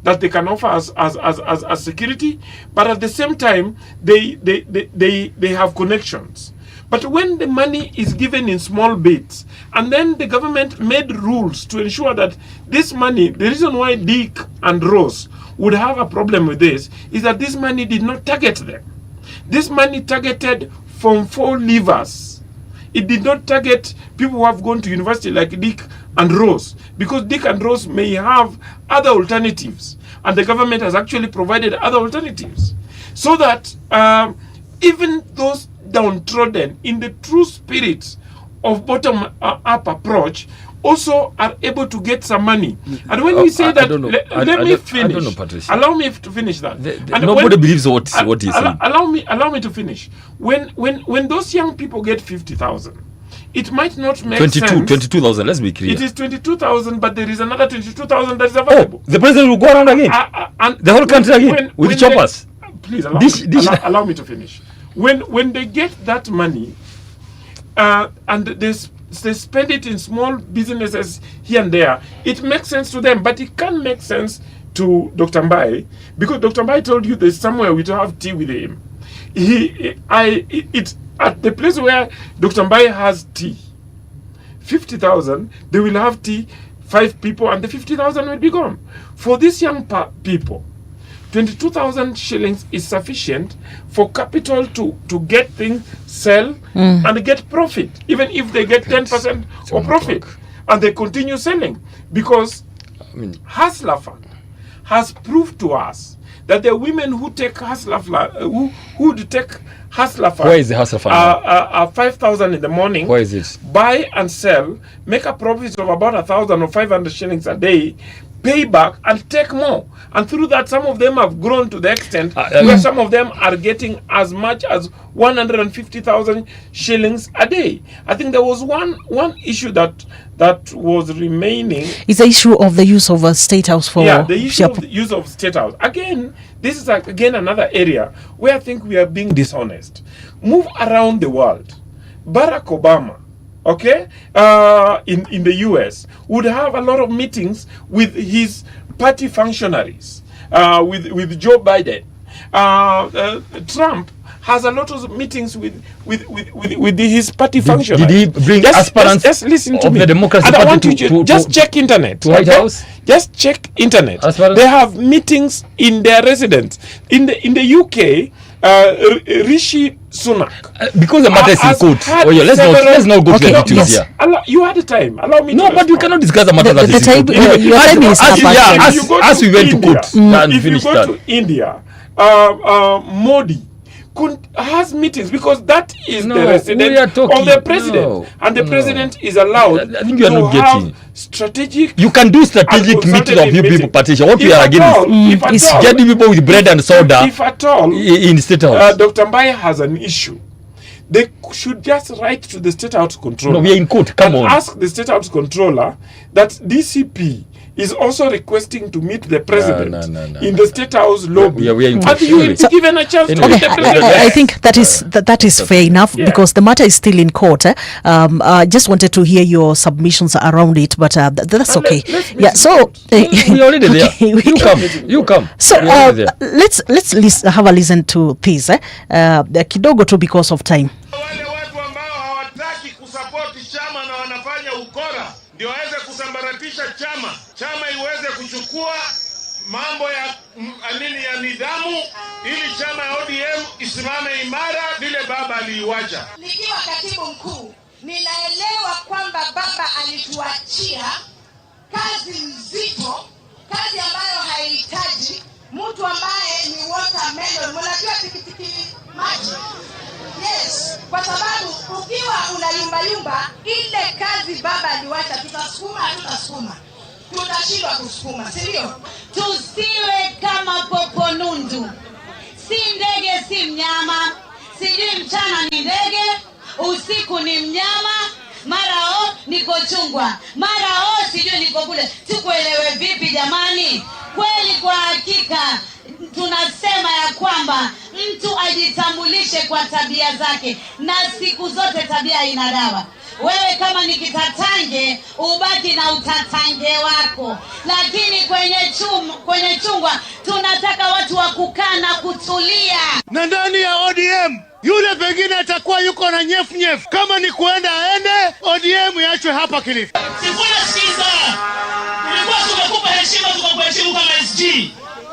that they can offer as security, but at the same time they have connections. But when the money is given in small bits, and then the government made rules to ensure that this money, the reason why Dick and Rose would have a problem with this is that this money did not target them. This money targeted Form 4 leavers. It did not target people who have gone to university like Dick and Rose, because Dick and Rose may have other alternatives, and the government has actually provided other alternatives, so that even those downtrodden in the true spirit of bottom-up approach also are able to get some money. And when we say that, let me finish. I don't know, Patricia. Allow me to finish that. Nobody believes what he's saying. Allow me to finish. When those young people get 50,000, it might not make sense. 22,000, let's be clear. It is 22,000, but there is another 22,000 that is available. The president will go around again. And the whole country again with choppers. Please allow me to finish. When they get that money, and they spend it in small businesses here and there, it makes sense to them, but it can't make sense to Dr. Mbaye, because Dr. Mbaye told you there's somewhere we don't have tea with him. It's at the place where Dr. Mbaye has tea, 50,000, they will have tea, 5 people, and the 50,000 will be gone. For these young people, 22,000 shillings is sufficient for capital to get things, sell, and get profit, even if they get 10% of profit. and they continue selling, because Hustler Fund has proved to us that the women who take Hustler Fund, who take Hustler Fund, where is the Hustler Fund? 5,000 in the morning. Where is it? Buy and sell, make a profit of about 1,000 or 500 shillings a day, pay back and take more. And through that, some of them have grown to the extent where some of them are getting as much as 150,000 shillings a day. I think there was one issue that was remaining. It's the issue of the use of a state house for... Yeah, the issue of the use of state house. Again, this is again another area where I think we are being dishonest. Move around the world. Barack Obama, okay, in the US, would have a lot of meetings with his party functionaries, with Joe Biden. Trump has a lot of meetings with his party functionaries. Did he bring aspirants just listen to me. The Democracy And I want Party you to just check internet. To White House? Just check internet. They have meetings in their residence. In the UK, Rishi Sunak, because the matter is in court. Let's not go to the details here. You had the time. Allow me. No, but we cannot discuss the matter that is in court. Your time is up. As we went to court and if finished you go to India, Modi has meetings, because that is the resident of the president, and the president is allowed I think you are not getting strategic. You can do strategic meeting of you people petition. What we are against is getting people with bread and soda if at all, in state house. Dr. Mbai has an issue. They should just write to the state house controller. No, we are in court. Come on. Ask the state house controller that DCP is also requesting to meet the president in the state house lobby. We are in and you will be given a chance to meet the president. I think that is fair enough, because the matter is still in court. I just wanted to hear your submissions around it, but that's okay. So we are already there. You come. So let's have a listen to this. Kidogo tu because of time. Ndio waweze kusambaratisha chama iweze kuchukua mambo ya nidhamu, ili chama ya ODM isimame imara vile baba aliiwacha. Nikiwa katibu mkuu, ninaelewa kwamba baba alituachia kazi nzito, kazi ambayo haihitaji mtu ambaye ni watermelon. Mnajua tikitiki maji? Yes, kwa sababu ukiwa unayumba ile kazi baba aliwacha, tutasukuma, tutashindwa kusukuma, si ndio? Tusiwe kama popo nundu. Si ndege si mnyama, sijui mchana ni ndege, usiku ni mnyama, mara niko chungwa, mara sijui niko kule. Tukuelewe vipi jamani? Kweli kwa hakika tunasema ya kwamba mtu ajitambulishe kwa tabia zake, na siku zote tabia ina dawa. Wewe kama ni kitatange, ubaki na utatange wako, lakini kwenye chungwa tunataka watu wa kukaa na kutulia. Na ndani ya ODM yule pengine atakuwa yuko na nyefu. Kama ni kuenda aende, ODM iachwe hapa Kilifi. Sifuna sikiza. Tulikuwa tumekupa heshima, tukakuheshimu kama SG.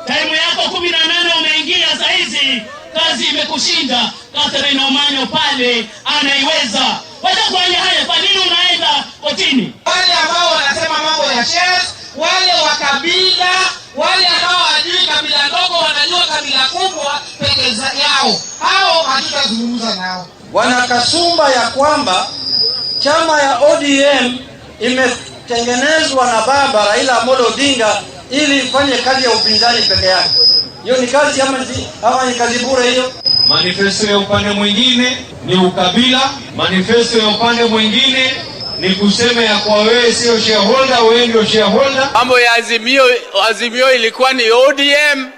Time yako 18 umeingia, saa hizi kazi imekushinda. Catherine Omanyo pale anaiweza. Wacha kuanya haya, kwa nini unaenda kotini? Wale ambao wanasema mambo ya shares, wale wa kabila, wale ambao hawajui kabila ndogo wanajua kabila kubwa peke yao, hao hatutazungumza nao. Wanakasumba ya kwamba chama ya ODM imetengenezwa na baba Raila Amolo Odinga ili ifanye kazi ya upinzani peke yake. Hiyo ni kazi ama ni kazi bure hiyo? Manifesto ya upande mwingine ni ukabila, manifesto ya upande mwingine ni kusema ya kwa wewe sio shareholder, wewe ndio shareholder. Mambo ya azimio ilikuwa ni ODM,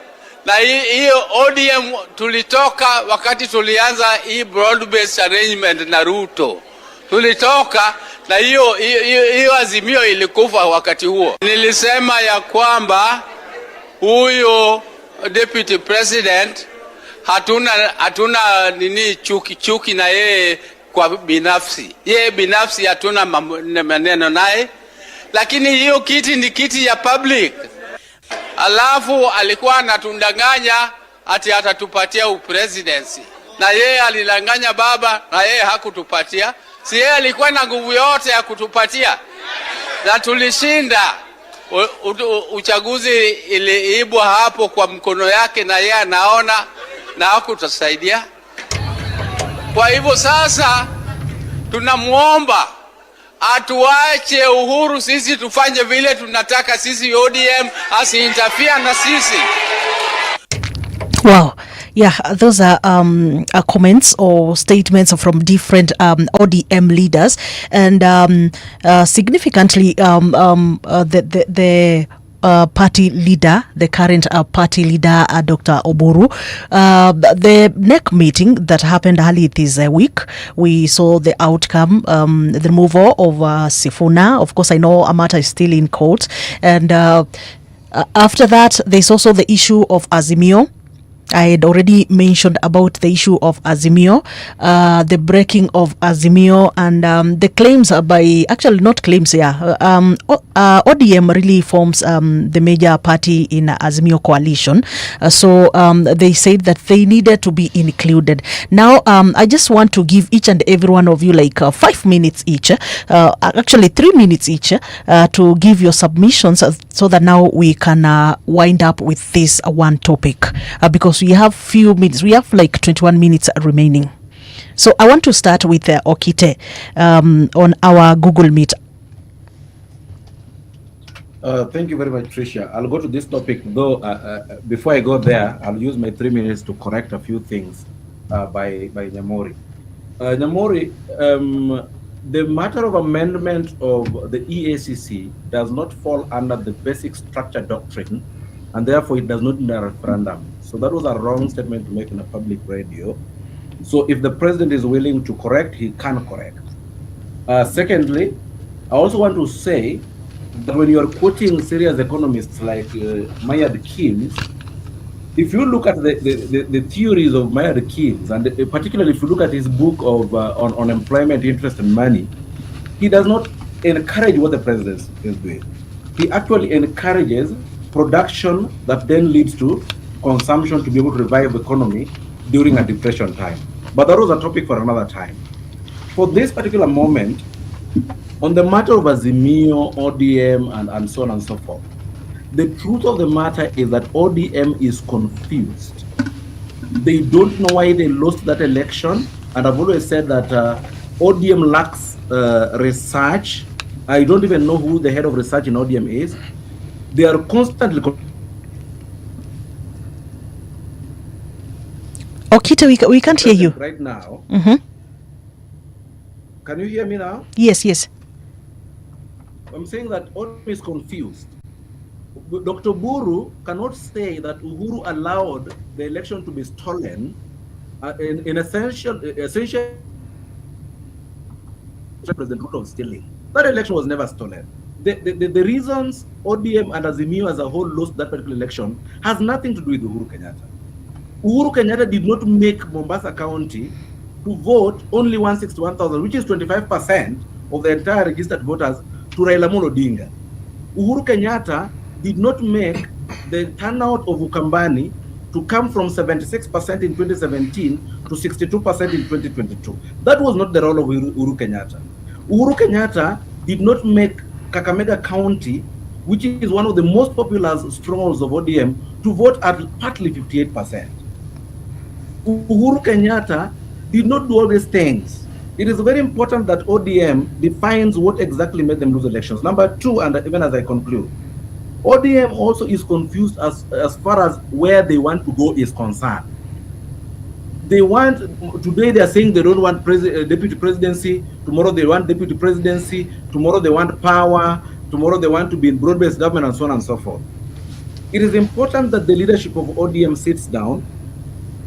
na hiyo ODM tulitoka wakati tulianza hii broad based arrangement na Ruto. Tulitoka na hiyo azimio ilikufa wakati huo. Nilisema ya kwamba huyo deputy president hatuna nini chuki na yeye kwa binafsi. Yeye binafsi hatuna maneno naye, lakini hiyo kiti ni kiti ya public. Alafu alikuwa anatundanganya ati atatupatia upresidency, na yeye alidanganya baba na yeye hakutupatia. Si yeye alikuwa na nguvu yote ya kutupatia? na tulishinda. Uchaguzi iliibwa hapo kwa mkono yake, na yeye anaona na hakutusaidia. Kwa hivyo sasa tunamuomba atuache uhuru, sisi tufanye vile tunataka, sisi ODM asiinterfere na sisi. Wow. Yeah, those are comments or statements from different ODM leaders, and significantly the party leader, the current party leader, Dr. Oburu. The NEC meeting that happened early this week, we saw the outcome, the removal of Sifuna. Of course, I know Amata is still in court, and after that, there's also the issue of Azimio. I had already mentioned about the issue of Azimio, the breaking of Azimio, and the claims by, actually not claims, ODM really forms the major party in Azimio coalition. So they said that they needed to be included. Now, I just want to give each and every one of you like 5 minutes each, actually 3 minutes each, to give your submissions so that now we can wind up with this one topic, because we have few minutes. We have like 21 minutes remaining. So I want to start with Okite on our Google Meet. Thank you very much, Tricia. I'll go to this topic, though. Before I go there, I'll use my 3 minutes to correct a few things by Nyamori. Nyamori, the matter of amendment of the EACC does not fall under the basic structure doctrine, and therefore it does not need a referendum. So that was a wrong statement to make in a public radio. So if the president is willing to correct, he can correct. Secondly, I also want to say that when you are quoting serious economists like Maynard Keynes, if you look at the theories of Maynard Keynes, and particularly if you look at his book of on employment, interest, and money, he does not encourage what the president is doing. He actually encourages production that then leads to consumption to be able to revive the economy during a depression time. But that was a topic for another time. For this particular moment, on the matter of Azimio, ODM, and so on and so forth, the truth of the matter is that ODM is confused. They don't know why they lost that election, and I've always said that ODM lacks research. I don't even know who the head of research in ODM is. They are constantly... Okita, we can't hear you. Right now. Mm-hmm. Can you hear me now? Yes, yes. I'm saying that ODM is confused. Dr. Buru cannot say that Uhuru allowed the election to be stolen in essential President Ruto of stealing. That election was never stolen. The reasons ODM and Azimio as a whole lost that particular election has nothing to do with Uhuru Kenyatta. Uhuru Kenyatta did not make Mombasa County to vote only 161,000, which is 25% of the entire registered voters, to Raila Odinga. Uhuru Kenyatta did not make the turnout of Ukambani to come from 76% in 2017 to 62% in 2022. That was not the role of Uhuru Kenyatta. Uhuru Kenyatta did not make Kakamega County, which is one of the most popular strongholds of ODM, to vote at partly 58%. Uhuru Kenyatta did not do all these things. It is very important that ODM defines what exactly made them lose elections. Number two, and even as I conclude, ODM also is confused as far as where they want to go is concerned. They want, today they are saying they don't want deputy presidency, tomorrow they want deputy presidency, tomorrow they want power, tomorrow they want to be in broad-based government, and so on and so forth. It is important that the leadership of ODM sits down,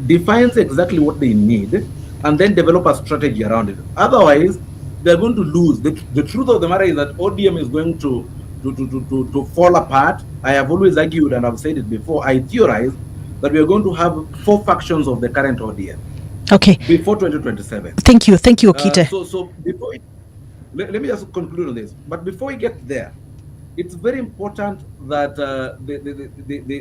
defines exactly what they need, and then develop a strategy around it. Otherwise, they're going to lose. The truth of the matter is that ODM is going to fall apart. I have always argued, and I've said it before, I theorize that we are going to have 4 factions of the current ODM. Okay. Before 2027. Thank you, Okite. So before let me just conclude on this. But before we get there, it's very important that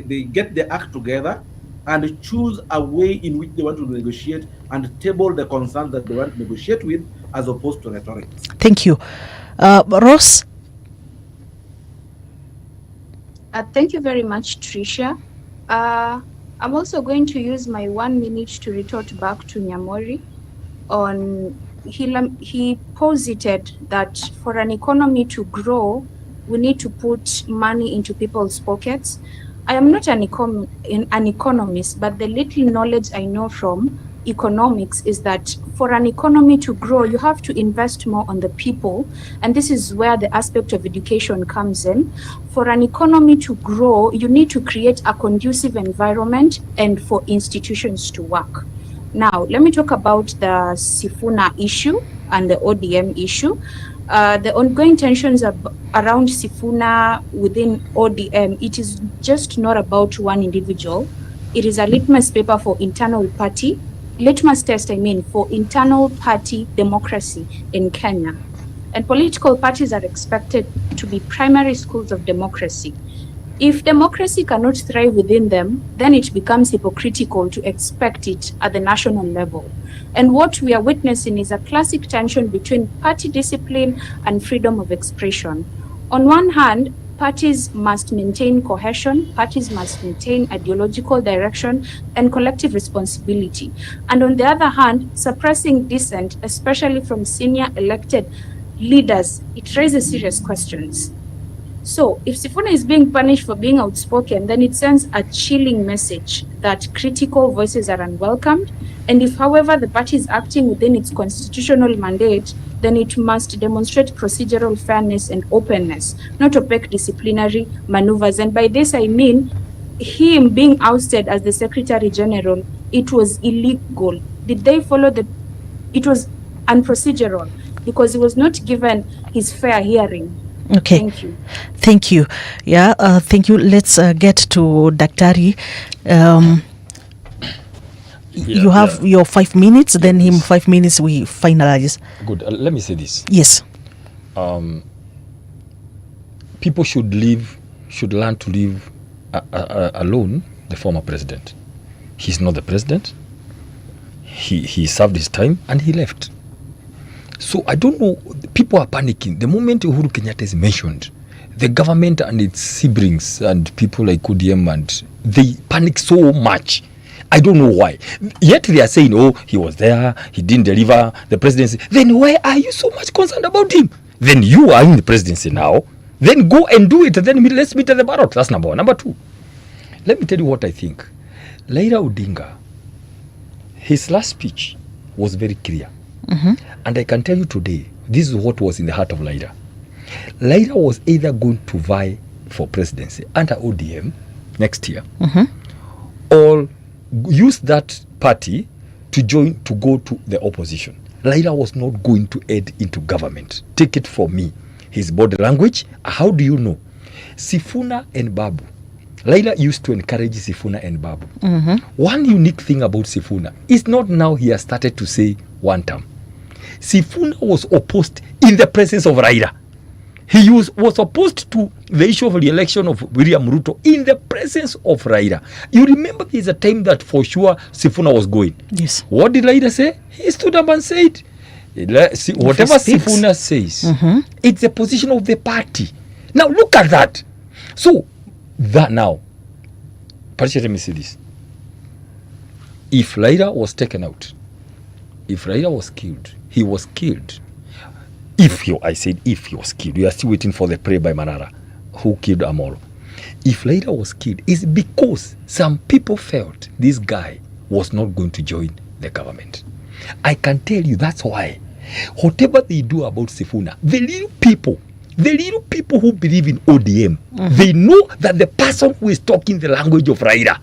they get the act together and choose a way in which they want to negotiate and table the concerns that they want to negotiate with, as opposed to rhetoric. Thank you. Ross? Thank you very much, Tricia. I'm also going to use my 1 minute to retort back to Nyamori on he posited that for an economy to grow, we need to put money into people's pockets. I am not an economist, but the little knowledge I know from economics is that for an economy to grow, you have to invest more on the people. And this is where the aspect of education comes in. For an economy to grow, you need to create a conducive environment and for institutions to work. Now, let me talk about the Sifuna issue and the ODM issue. The ongoing tensions around Sifuna within ODM, it is just not about one individual. It is a litmus paper for internal party, litmus test, for internal party democracy in Kenya. And political parties are expected to be primary schools of democracy. If democracy cannot thrive within them, then it becomes hypocritical to expect it at the national level. And what we are witnessing is a classic tension between party discipline and freedom of expression. On one hand, parties must maintain cohesion, parties must maintain ideological direction and collective responsibility. And on the other hand, suppressing dissent, especially from senior elected leaders, it raises serious questions. So if Sifuna is being punished for being outspoken, then it sends a chilling message that critical voices are unwelcomed. And if, however, the party is acting within its constitutional mandate, then it must demonstrate procedural fairness and openness, not opaque disciplinary maneuvers. And by this, I mean him being ousted as the Secretary General, it was illegal. Did they follow it was unprocedural because he was not given his fair hearing. Okay. Thank you. Thank you. Yeah, thank you. Let's get to Daktari. You have your 5 minutes, then him 5 minutes, we finalize. Good. Let me say this. Yes. People should learn to live alone the former president. He's not the president. He served his time and he left. So I don't know, people are panicking. The moment Uhuru Kenyatta is mentioned, the government and its siblings and people like ODM, and they panic so much. I don't know why. Yet they are saying, oh, he was there, he didn't deliver the presidency. Then why are you so much concerned about him? Then you are in the presidency now. Then go and do it. Then let's meet at the ballot. That's number one. Number two, let me tell you what I think. Raila Odinga, his last speech was very clear. Mm-hmm. And I can tell you today, this is what was in the heart of Raila. Raila was either going to vie for presidency under ODM next year, mm-hmm. or use that party to go to the opposition. Raila was not going to aid into government. Take it from me. His body language, how do you know? Sifuna and Babu. Raila used to encourage Sifuna and Babu. Mm-hmm. One unique thing about Sifuna is not now he has started to say one term. Sifuna was opposed in the presence of Raila. He was opposed to the issue of the election of William Ruto in the presence of Raila. You remember there's a time that for sure Sifuna was going. Yes. What did Raila say? He stood up and said, whatever Sifuna says, mm-hmm. it's the position of the party. Now look at that. So that now, Patricia, let me say this. If Raila was taken out, if Raila was killed, he was killed. I said if he was killed. We are still waiting for the prayer by Manara, who killed Amolo. If Raila was killed, it's because some people felt this guy was not going to join the government. I can tell you that's why. Whatever they do about Sifuna, the little people who believe in ODM, mm-hmm. they know that the person who is talking the language of Raila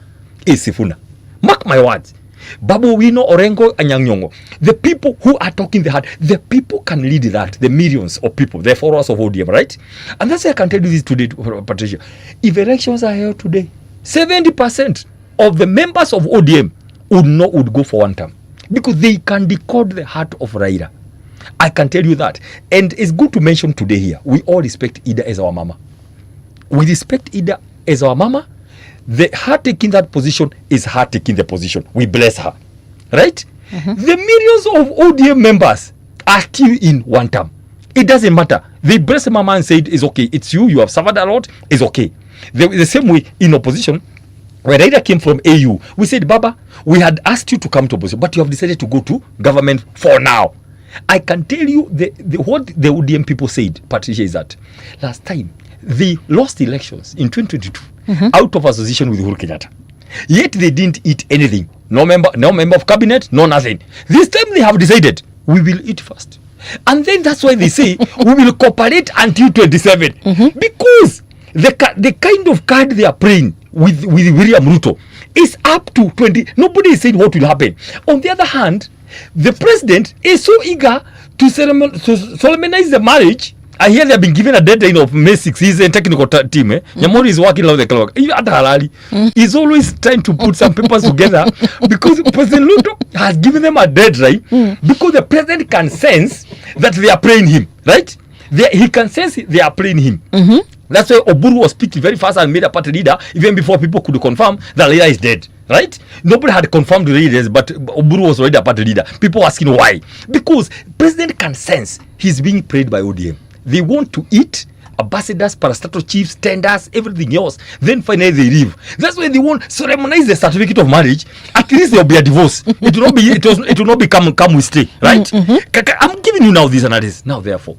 is Sifuna. Mark my words. Babu Wino, Orengo, and Nyang'nyongo. The people who are talking the heart, the people can lead that, the millions of people, the followers of ODM, right? And that's why I can tell you this today, Patricia. If elections are held today, 70% of the members of ODM would go for one term. Because they can decode the heart of Raila. I can tell you that. And it's good to mention today here, we all respect Ida as our mama. We respect Ida as our mama. Her taking that position is her taking the position. We bless her. Right? Mm-hmm. The millions of ODM members are still in one term. It doesn't matter. They bless Mama and said, it's okay. It's you have suffered a lot. It's okay. The same way in opposition, when Raila came from AU, we said, Baba, we had asked you to come to opposition, but you have decided to go to government for now. I can tell you what the ODM people said, Patricia, is that last time they lost elections in 2022 out of association with Uhuru Kenyatta. Yet they didn't eat anything. No member of cabinet, no nothing. This time they have decided, we will eat first. And then that's why they say, we will cooperate until 27. Because the kind of card they are playing with William Ruto is up to 20. Nobody is saying what will happen. On the other hand, the president is so eager to solemnize the marriage. I hear they have been given a deadline of May 6. He's a technical team. Nyamori is working around the clock. He's always trying to put some papers together because President Ruto has given them a deadline because the president can sense that they are playing him, right? He can sense they are playing him. That's why Oburu was speaking very fast and made a party leader even before people could confirm that Raila is dead. Right? Nobody had confirmed the leaders, but Oburu was already a party leader. People asking why. Because president can sense he's being prayed by ODM. They want to eat ambassadors, parastatal chiefs, tenders, everything else. Then finally they leave. That's why they want to ceremonize the certificate of marriage. At least there will be a divorce. It will not be. It will not be come we stay. Right? I'm giving you now this analysis. Now therefore,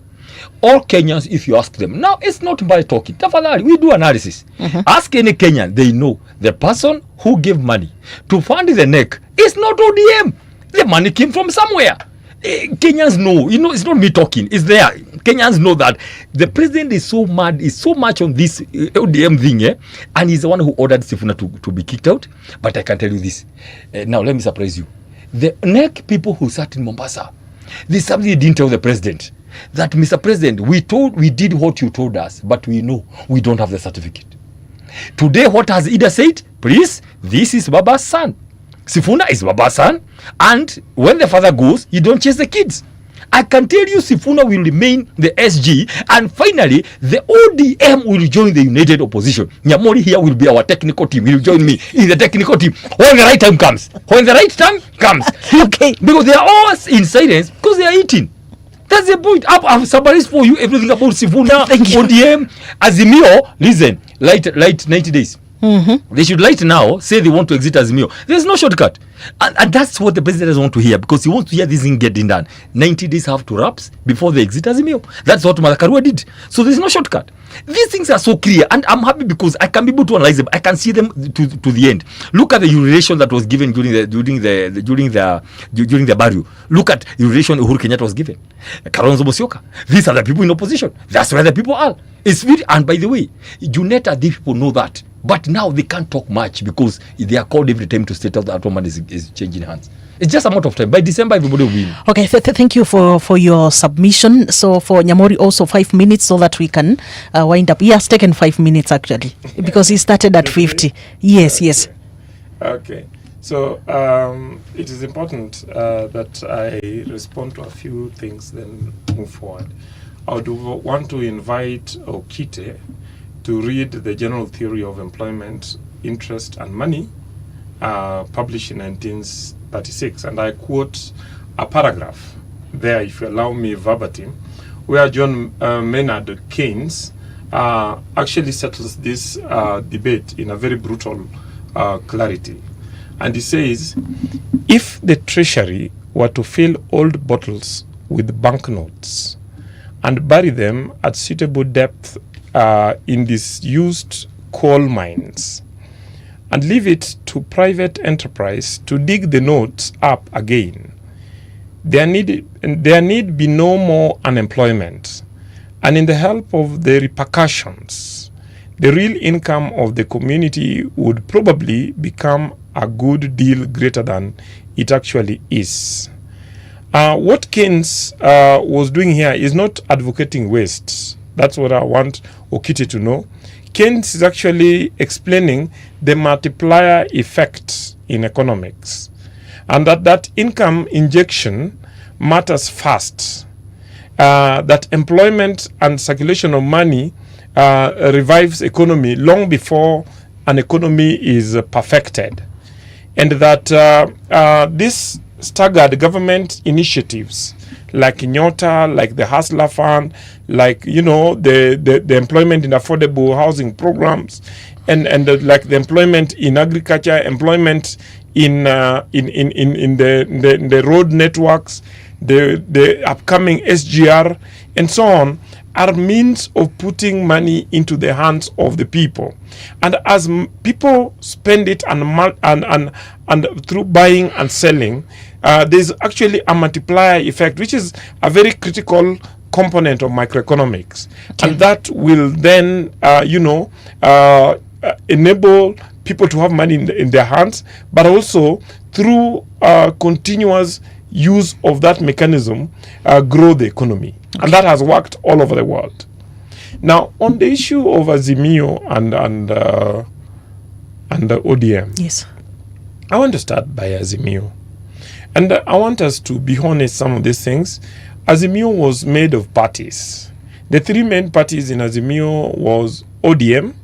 all Kenyans, if you ask them, now it's not by talking. We do analysis. Ask any Kenyan, they know the person who gave money to fund the neck is not ODM. The money came from somewhere. Kenyans know, it's not me talking, it's there. Kenyans know that the president is so mad, is so much on this ODM thing, and he's the one who ordered Sifuna to be kicked out. But I can tell you this. Now, let me surprise you. The neck people who sat in Mombasa, they suddenly didn't tell the president that, Mr. President, we did what you told us, but we know we don't have the certificate. Today, what has Ida said? Please, this is Baba's son. Sifuna is Baba's son, and when the father goes, you don't chase the kids. I can tell you Sifuna will remain the SG, and finally, the ODM will join the united opposition. Nyamori here will be our technical team. He will join me in the technical team when the right time comes. When the right time comes. Okay. Because they are all in silence because they are eating. That's the point. I've summarized for you everything about Sifuna, ODM, Azimio. Listen, light 90 days. They should light now, say they want to exit Azimio. There's no shortcut. And that's what the president doesn't want to hear, because he wants to hear this thing getting done. 90 days have to lapse before they exit Azimio. That's what Madakarua did. So there's no shortcut. These things are so clear, and I'm happy because I can be able to analyze them. I can see them to the end. Look at the urination that was given during the burial. Look at urination Uhuru Kenyatta was given. Kalonzo Musyoka. These are the people in opposition. That's where the people are. It's really, and by the way, Juneta, these people know that. But now they can't talk much because they are called every time to state out that woman is changing hands. It's just a matter of time. By December, everybody will win. Okay, thank you for your submission. So for Nyamori, also 5 minutes so that we can wind up. He has taken 5 minutes actually because he started at 50. Yes. Okay. So it is important that I respond to a few things, then move forward. I would want to invite Okite to read the General Theory of Employment, Interest and Money, published in 1936. And I quote a paragraph there, if you allow me verbatim, where John Maynard Keynes actually settles this debate in a very brutal clarity. And he says, if the Treasury were to fill old bottles with banknotes and bury them at suitable depth in disused coal mines, and leave it to private enterprise to dig the notes up again, there need be no more unemployment, and in the help of the repercussions, the real income of the community would probably become a good deal greater than it actually is. What Keynes was doing here is not advocating waste. That's what I want Okite to know. Keynes is actually explaining the multiplier effect in economics, and that income injection matters fast, that employment and circulation of money revives economy long before an economy is perfected, and that these staggered government initiatives like Nyota, like the Hustler Fund, like, you know, the employment in affordable housing programs, and like the employment in agriculture, employment in the road networks, the upcoming SGR, and so on, are means of putting money into the hands of the people. And as people spend it and through buying and selling, there's actually a multiplier effect, which is a very critical component of microeconomics. Okay. And that will then, enable people to have money in their hands, but also through continuous use of that mechanism, grow the economy. Okay. And that has worked all over the world. Now, on the issue of Azimio and the ODM, yes, I want to start by Azimio. And I want us to be honest some of these things. Azimio was made of parties. The three main parties in Azimio was ODM,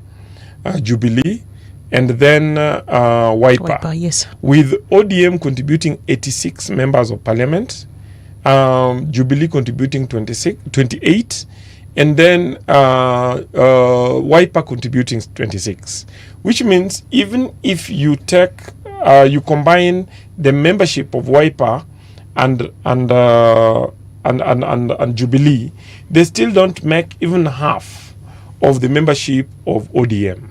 Jubilee, and then Wiper. Yes. With ODM contributing 86 members of parliament, Jubilee contributing 28, and then Wiper contributing 26. Which means even if you take, you combine the membership of Wiper and Jubilee, they still don't make even half of the membership of ODM.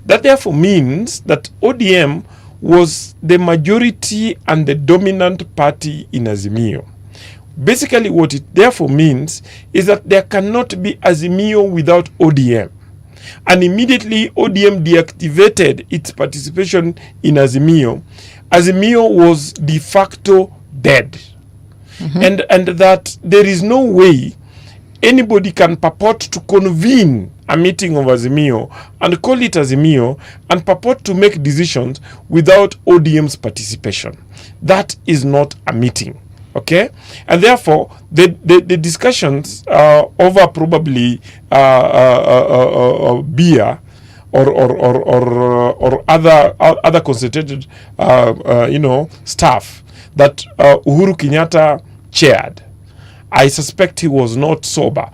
That therefore means that ODM was the majority and the dominant party in Azimio. Basically what it therefore means is that there cannot be Azimio without ODM. And immediately ODM deactivated its participation in Azimio. Azimio was de facto dead. Mm-hmm. And that there is no way anybody can purport to convene a meeting of Azimio and call it Azimio and purport to make decisions without ODM's participation. That is not a meeting. Okay? And therefore, the discussions over probably beer or other concentrated stuff that Uhuru Kenyatta chaired, I suspect he was not sober,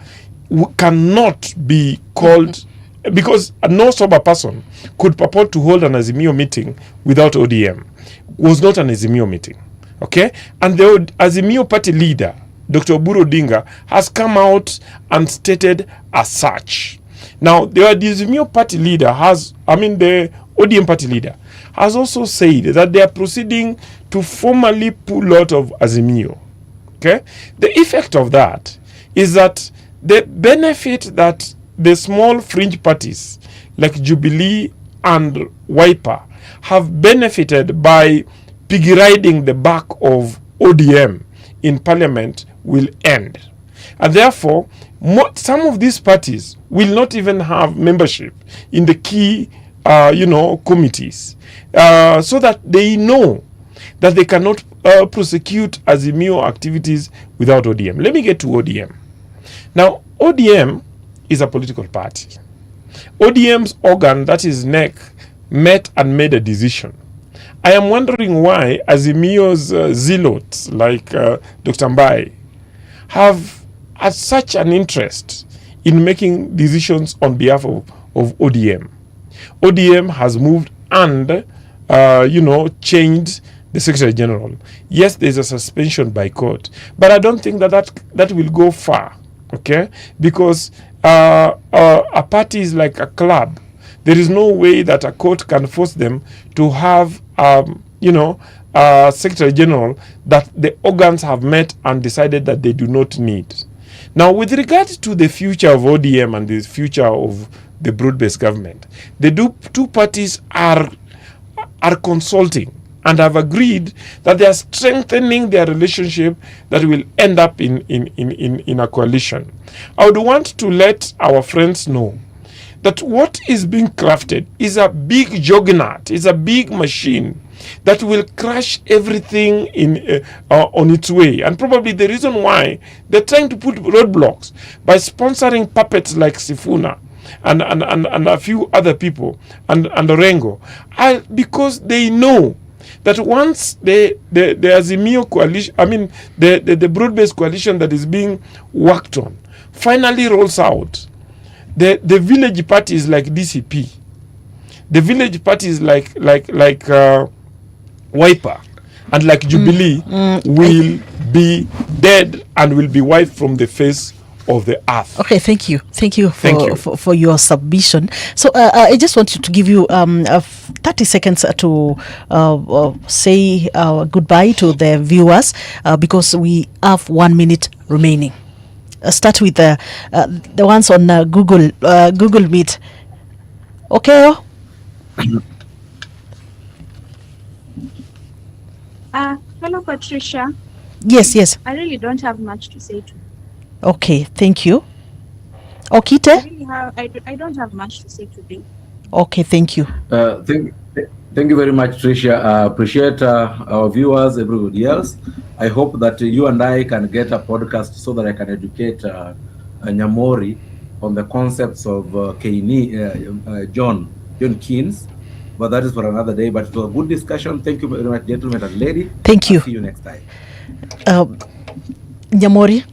cannot be called, because no sober person could purport to hold an Azimio meeting without ODM. It was not an Azimio meeting. Okay? And the Azimio party leader, Dr. Oburu Odinga, has come out and stated as such. Now, the Azimio party leader the ODM party leader has also said that they are proceeding to formally pull out of Azimio. Okay? The effect of that is that the benefit that the small fringe parties like Jubilee and Wiper have benefited by piggy riding the back of ODM in parliament will end. And therefore, some of these parties will not even have membership in the key committees, so that they know that they cannot prosecute Azimio activities without ODM. Let me get to ODM. Now, ODM is a political party. ODM's organ, that is NEC, met and made a decision. I am wondering why Azimio's zealots like Dr. Mbai have had such an interest in making decisions on behalf of ODM. ODM has moved and, changed the Secretary General. Yes, there's a suspension by court, but I don't think that will go far, okay? Because a party is like a club. There is no way that a court can force them to have, Secretary General that the organs have met and decided that they do not need. Now, with regard to the future of ODM and the future of the broad-based government, the two parties are consulting and have agreed that they are strengthening their relationship that will end up in a coalition. I would want to let our friends know that what is being crafted is a big juggernaut, is a big machine that will crush everything on its way. And probably the reason why they're trying to put roadblocks by sponsoring puppets like Sifuna and a few other people and Orengo, because they know that once the Azimio coalition, I mean the broad-based coalition that is being worked on finally rolls out, the village parties like DCP, the village parties like Wiper and like Jubilee will be dead and will be wiped from the face of the earth. Okay, thank you for your submission. So I just want to give you 30 seconds to say goodbye to the viewers because we have 1 minute remaining. Start with the ones on Google Meet. Okay. Hello, Patricia. Yes. I really don't have much to say to you. Okay, thank you. Okite? I don't have much to say today. Okay, thank you. Thank you very much, Tricia. Appreciate our viewers, everybody else. I hope that you and I can get a podcast so that I can educate Nyamori on the concepts of John Keynes. But that is for another day. But it was a good discussion. Thank you very much, gentlemen and lady. Thank you. See you next time. Nyamori,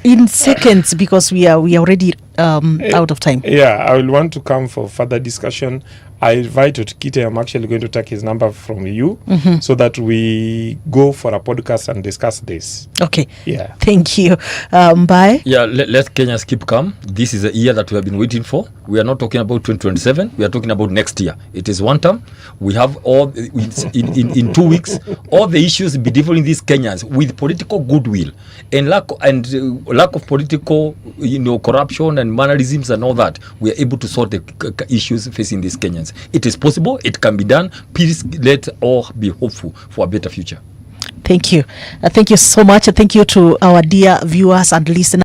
in seconds, because we are already out of time. Yeah, I will want to come for further discussion. I invited Kite. I'm actually going to take his number from you so that we go for a podcast and discuss this. Okay. Yeah. Thank you. Bye. Yeah, let Kenyans keep calm. This is a year that we have been waiting for. We are not talking about 2027. We are talking about next year. It is one term. We have all in 2 weeks. All the issues bedeviling these Kenyans with political goodwill and lack of political, corruption and mannerisms and all that. We are able to sort the issues facing these Kenyans. It is possible. It can be done. Please let all be hopeful for a better future. Thank you. Thank you so much. Thank you to our dear viewers and listeners.